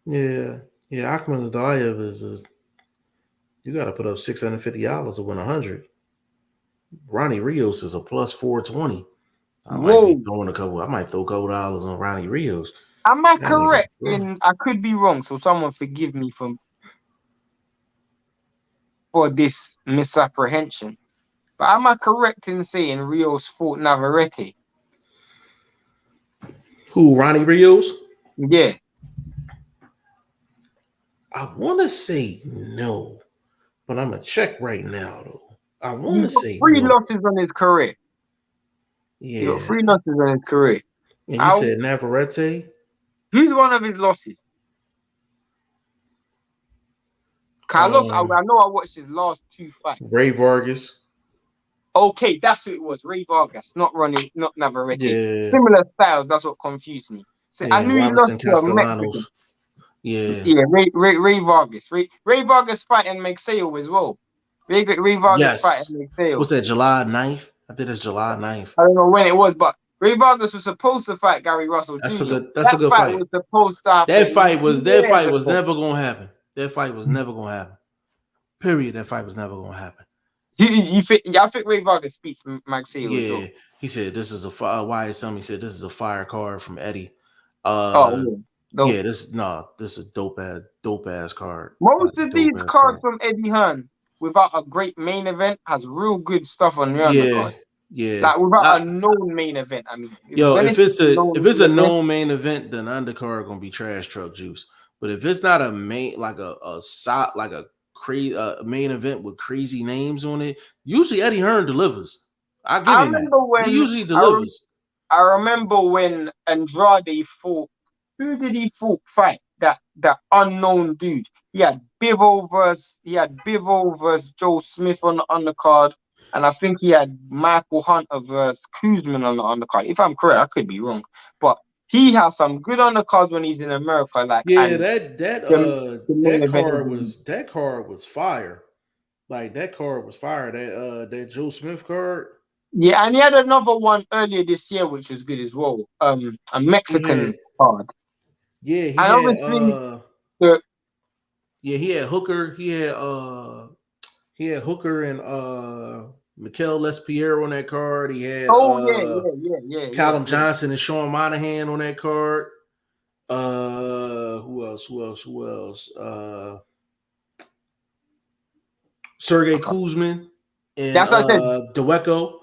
Yeah, yeah, Akhmed Delayev is you got to put up $650 to win 100. Ronnie Rios is a plus 420. I might be Whoa. throwing a couple. I might throw a couple dollars on Ronnie Rios. Am I That nigga, correct in I could be wrong, so someone forgive me for this misapprehension. But am I correct in saying Rios fought Navarrete? who? Ronnie Rios? Yeah. I want to say no, but I'm gonna check right now though. I want He's to got say three no. losses on his career. He got Yeah, three losses on his career. and you How? said Navarrete. Who's one of his losses? Carlos, I Um, know I watched his last two fights. Ray Vargas. Okay, that's who it was. Ray Vargas, not Navarrete. Yeah, Similar styles, that's what confused me. So I and knew he lost Robinson to a Mexican. Castellanos. Yeah. Yeah, Ray Vargas. Ray Vargas fighting Maxeo as well. Ray Vargas fighting Yes. Maxeo. What's that? July 9th? I think it's July 9th. I don't know when it was, but Ray Vargas was supposed to fight Gary Russell That's a Jr. good. That's a That good fight fight. was supposed to That happen fight was. That years fight was ago. never gonna happen. That fight was never gonna happen. Period. That fight was never gonna happen. You think? Yeah, I think Ray Vargas beats Maxeo as Yeah. well. He said this is a why is something. He said this is a fire card from Eddie. Oh Uh yeah, yeah, dope. this is a dope ass card. Most Like of dope these ass cards card. from Eddie Hearn, without a great main event, has real good stuff on the Yeah, undercard. yeah. Like without a known main event. I mean, Yo, when if it's it's a if known it's main a event, known main event, then undercard gonna be trash truck juice. But if it's not a main like a crazy main event with crazy names on it, usually Eddie Hearn delivers. I give I him that. remember He when usually delivers. I remember when Andrade fought. Who did he fight? that unknown dude. He had Bivol versus Joe Smith on the undercard, and I think he had Michael Hunter versus Kuzman on the undercard. If I'm correct, I could be wrong, but he has some good undercards when he's in America. Like, Yeah, and the main event is that card was fire. Like that card was fire. That Joe Smith card. yeah, and he had another one earlier this year, which was good as well. A He Mexican had card, yeah, and obviously the he had Hooker. He had Hooker and Mikel Lespierre on that card. He had oh yeah. Callum Johnson and Sean Monahan on that card. Who else? Who else? Sergey Kuzman and That's what I said. Dweko.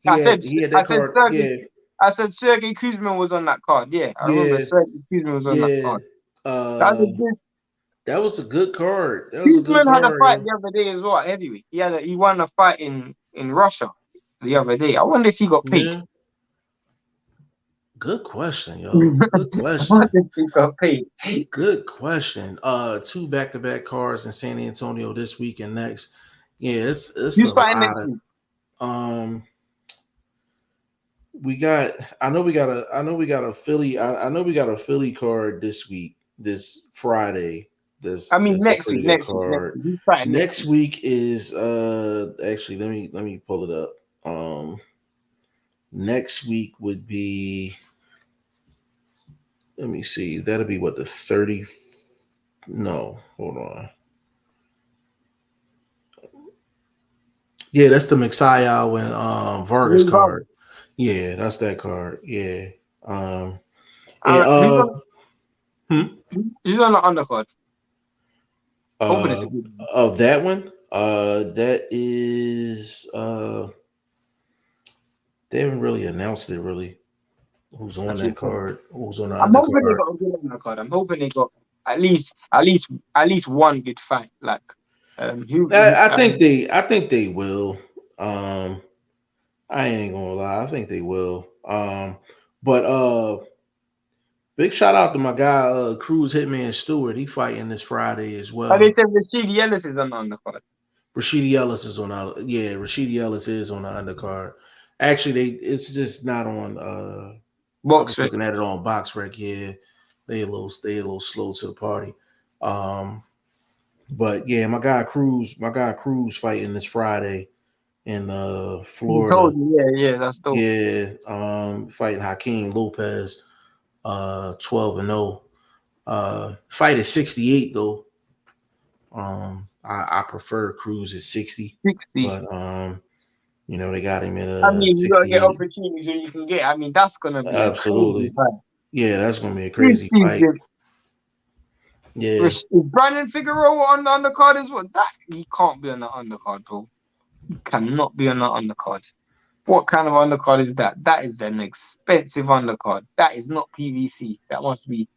I said He had I that said card. Sergey. Yeah, I said Sergey Kuzman was on that card. Yeah, I remember yeah, Sergey Kuzman was on that yeah. card. That was a good. That was a good card. That was a good Kuzman had a card, fight yo. the other day as well at heavyweight. He won a fight in Russia the other day. I wonder if he got paid. Yeah. Good question, I yo. Good question. wonder if he got paid. Good question. Two back-to-back cards in San Antonio this week and next. Yeah, it's a Who's fighting lot next of week? we got I know we got a Philly card this week, this Friday. I mean It's a next pretty week. good Next week. card. Who's fighting next Next week? week is actually let me pull it up. Next week would be, let me see, that'll be what, the 30, no, hold on. Yeah, that's the McSayal and Vargas card. Yeah, that's that card. Yeah. And Who's on? hmm? Who's on the undercard? Hoping it's uh a good one. of that one, that is they haven't really announced it really. Who's on Actually, that card? Who's on the I'm hoping they undercard? got a good undercard. I'm hoping they got at least one good fight. Like, I think they will. Um, I ain't gonna lie, I think they will. But big shout out to my guy Cruz Hitman Stewart. He fighting this Friday as they well. said Rashidi Ellis is on the undercard. Rashidi Ellis is on the Rashidi Ellis is on the undercard. Actually, it's just not on. I was Boxer. looking at it on BoxRec. Yeah, they a little slow to the party. But yeah, my guy Cruz fighting this Friday in He Florida. told me, yeah, that's dope. Yeah, fighting Hakeem Lopez, 12-0. Fight is 68 though. I prefer Cruz at 60, 60. but they got him at I mean, you gotta get 68. opportunities when you can get. I mean, that's gonna be a crazy Absolutely. fight. Yeah, that's gonna be a 60 crazy is fight. good. Yeah. Is Brandon Figueroa on the undercard as well? That he can't be on the undercard, bro. He cannot be on the undercard. What kind of undercard is that? That is an expensive undercard. That is not PVC. That must be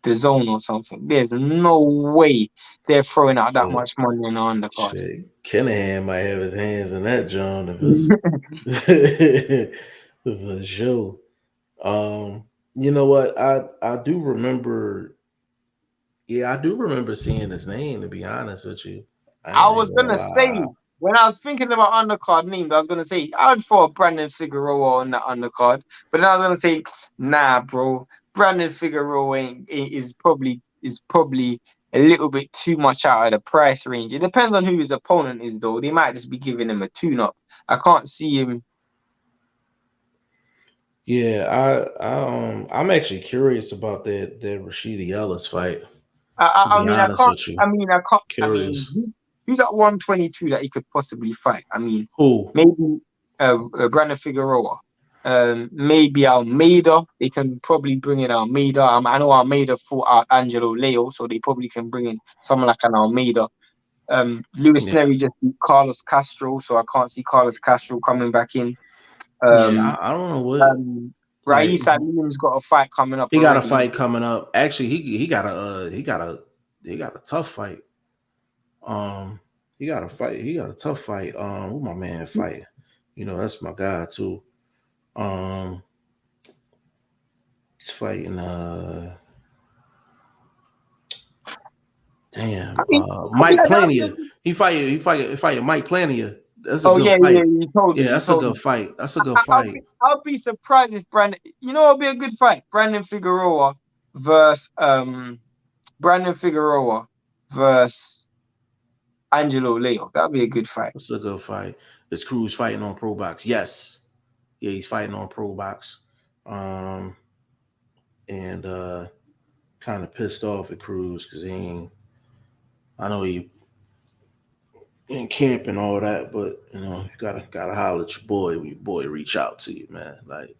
the zone or something. There's no way they're throwing out that much money on the undercard. Shit. Kinahan might have his hands in that, John, if it's for sure. You know what? I do remember. Yeah, I do remember seeing his name. To be honest with you, I ain't was gonna gonna lie. say when I was thinking about undercard names, I was gonna say I would throw Brandon Figueroa on that undercard, but then I was gonna say, nah, bro, Brandon Figueroa is probably a little bit too much out of the price range. It depends on who his opponent is, though. They might just be giving him a tune-up. I can't see him. Yeah, I'm actually curious about that Rashidi Ellis fight. To I be mean, I honest can't. with you, I mean, I can't. I mean, curious. who's at 122 that he could possibly fight? I mean, Who? maybe Brandon Figueroa. Maybe Almeida. They can probably bring in Almeida. I know Almeida fought out Angelo Leo, so they probably can bring in someone like an Almeida. Lewis Yeah, Nery just beat Carlos Castro, so I can't see Carlos Castro coming back in. yeah. I don't know what like Rais Alim's got a fight coming up he got a already. fight coming up. Actually, he got a tough fight. He got a fight. He got a tough fight. Who my man fight? That's my guy too. He's fighting. Damn. I feel Mike like that'd be Plania. He fight Mike Plania. That's a oh good yeah, fight. you told Yeah, me, you that's a told good me. fight. That's a good I'll fight. be surprised if Brandon. You know, it'll be a good fight. Versus Brandon Figueroa versus Angelo Leo. That'd be a good fight. That's a good fight. Is Cruz fighting on Pro Box? Yes. Yeah, he's fighting on Pro Box. And kind of pissed off at Cruz because he ain't. I know he in camp and all that, but you know, you gotta holler at your boy when your boy reach out to you, man. Like,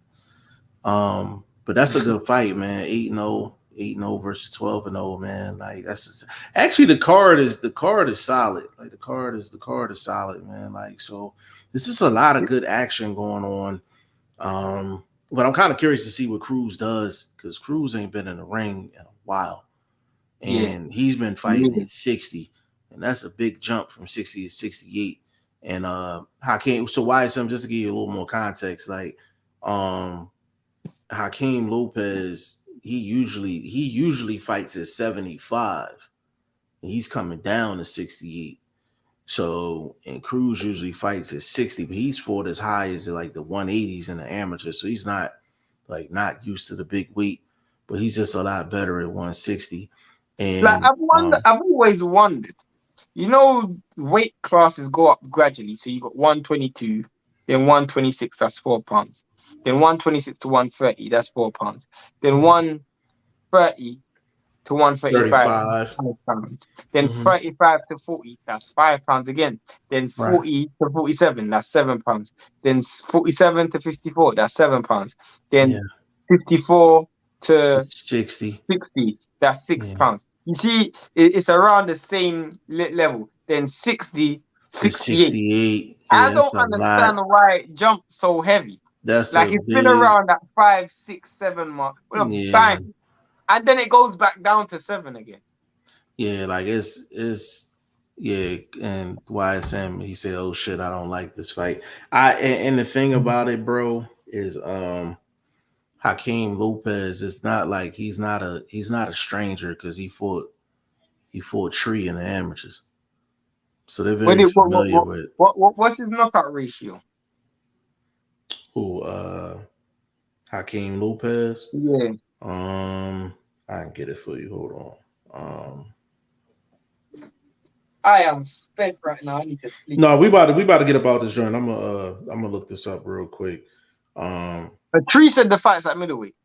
but that's a good fight, man. 8-0, 8-0 versus 12-0, man. Like that's just, actually the card is solid. Like the card is solid, man. Like so, there's just a lot of good action going on. But I'm kind of curious to see what Cruz does because Cruz ain't been in the ring in a while, Yeah. and he's been fighting at 60, and that's a big jump from 60 to 68. And Hakeem, so why is just to give you a little more context, like Hakeem Lopez, he usually fights at 75, and he's coming down to 68. So, and Cruz usually fights at 60, but he's fought as high as like the 180s in the amateur. So he's not used to the big weight, but he's just a lot better at 160. Like And I've always wondered. You know, weight classes go up gradually. So you got 122, then 126, that's 4 pounds. Then 126 to 130, that's 4 pounds. Then 130 to 135, 35. 5 pounds. Then Mm-hmm. 35 to 40, that's 5 pounds again. Then Right. 40 to 47, that's 7 pounds. Then 47 to 54, that's 7 pounds. Then Yeah. 54 to 60. 60, that's six Yeah. pounds. You see, it's around the same level. Then 60, It's 68. 68. I Yeah, that's don't a understand lot. why it jumped so heavy. That's Like a it's been big, around that 5, 6, 7 mark with a yeah. bang, and then it goes back down to 7 again. Yeah, like it's yeah, and YSM he said, "Oh shit, I don't like this fight." And the thing about it, bro, is Hakeem Lopez is not like he's not a stranger because he fought Tree in the amateurs, so they're What, very familiar with what's his knockout ratio? who Hakeem Lopez. Yeah. I can get it for you. Hold on. I am spent right now. I need to sleep. No, we about to get about this joint. I'm gonna look this up real quick. But Tree said the fight's at middleweight.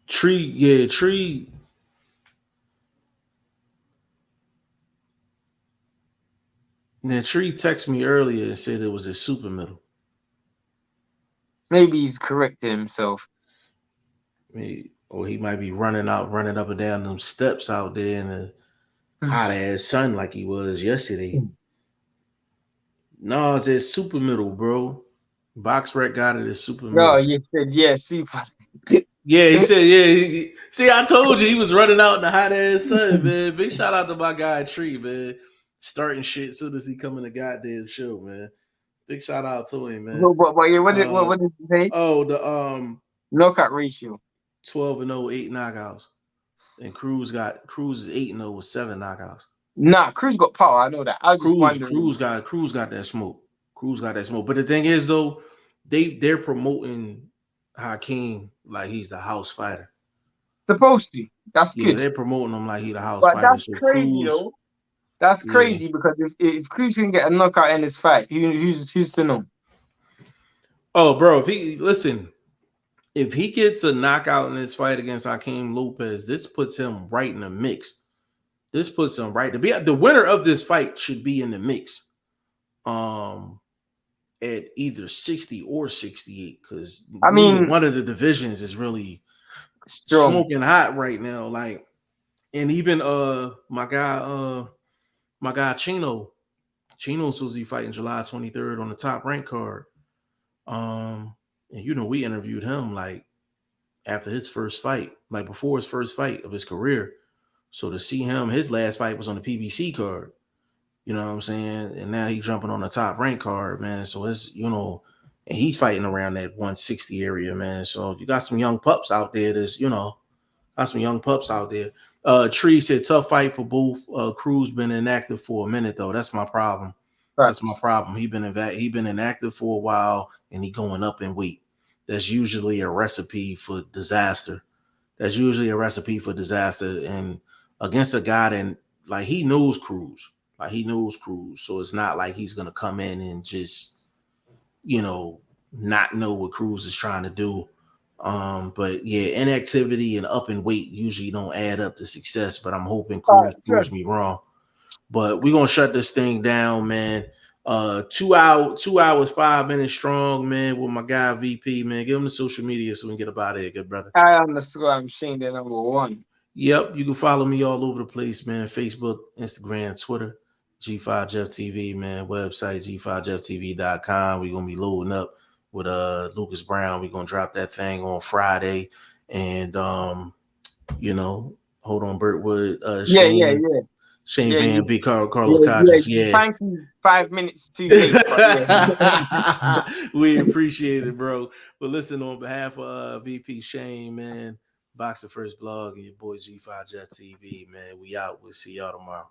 Tree. Then Tree texted me earlier and said it was a super middle. Maybe he's corrected himself. Or he might be running up and down them steps out there in the hot ass sun like he was yesterday. No, it's a super middle, bro. BoxRec got it as super middle. No, you said yeah, super. Yeah, he said, yeah. See, I told you he was running out in the hot ass sun, man. Big shout out to my guy Tree, man. Starting shit as soon as he come in the goddamn show, man. Big shout out to him, man. But yeah, what did you say? Oh, the Knockout ratio. 12-0, 8 knockouts. And Cruz is 8-0 with 7 knockouts. Nah, Cruz got power. I know that. I was just wondering. Cruz got that smoke. Cruz got that smoke. But the thing is, though, they're promoting Hakeem like he's the house fighter. Supposed to. That's good. They're promoting him like he's the house but fighter. that's so crazy, though. That's crazy because if Cruz can get a knockout in his fight, who's to know? Oh, bro, if he gets a knockout in his fight against Hakeem Lopez, this puts him right in the mix. This puts him right to be the winner of this fight should be in the mix. At either 60 or 68, because one of the divisions is really strong, smoking hot right now. Like, and even my guy Chino's supposed to be fighting July 23rd on the Top Rank card. And we interviewed him like after his first fight, like before his first fight of his career. So to see him, his last fight was on the PBC card. You know what I'm saying? And now he's jumping on the Top Rank card, man. So it's, and he's fighting around that 160 area, man. So you got some young pups out there. Got some young pups out there. Tree said tough fight for both. Cruz been inactive for a minute though. That's my problem. That's my Facts. problem. He been inactive for a while, and he going up in weight. That's usually a recipe for disaster. That's usually a recipe for disaster. And against a guy that like he knows Cruz, so it's not like he's gonna come in and just not know what Cruz is trying to do. But yeah, inactivity and up in weight usually don't add up to success. But I'm hoping Cruz proves Good. me wrong. But we're gonna shut this thing down, man. 2 hours, 5 minutes strong, man, with my guy VP, man. Give him the social media so we can get up out of here, good brother. I understand. I'm Shane, the number one. Yep, you can follow me all over the place, man. Facebook, Instagram, Twitter, G5 Jeff TV, man. Website, G5JeffTV.com. We're gonna be loading up with Lucas Brown. We're gonna drop that thing on Friday. And hold on, Bertwood, Yeah, Shane. Shane yeah. Van B. Carlos Yeah. Codges, yeah. Thank you. 5 minutes too late, but yeah. We appreciate it, bro. But listen, on behalf of VP Shane, man, Boxing First Vlog, and your boy G5 Jeff TV, man, we out. We'll see y'all tomorrow.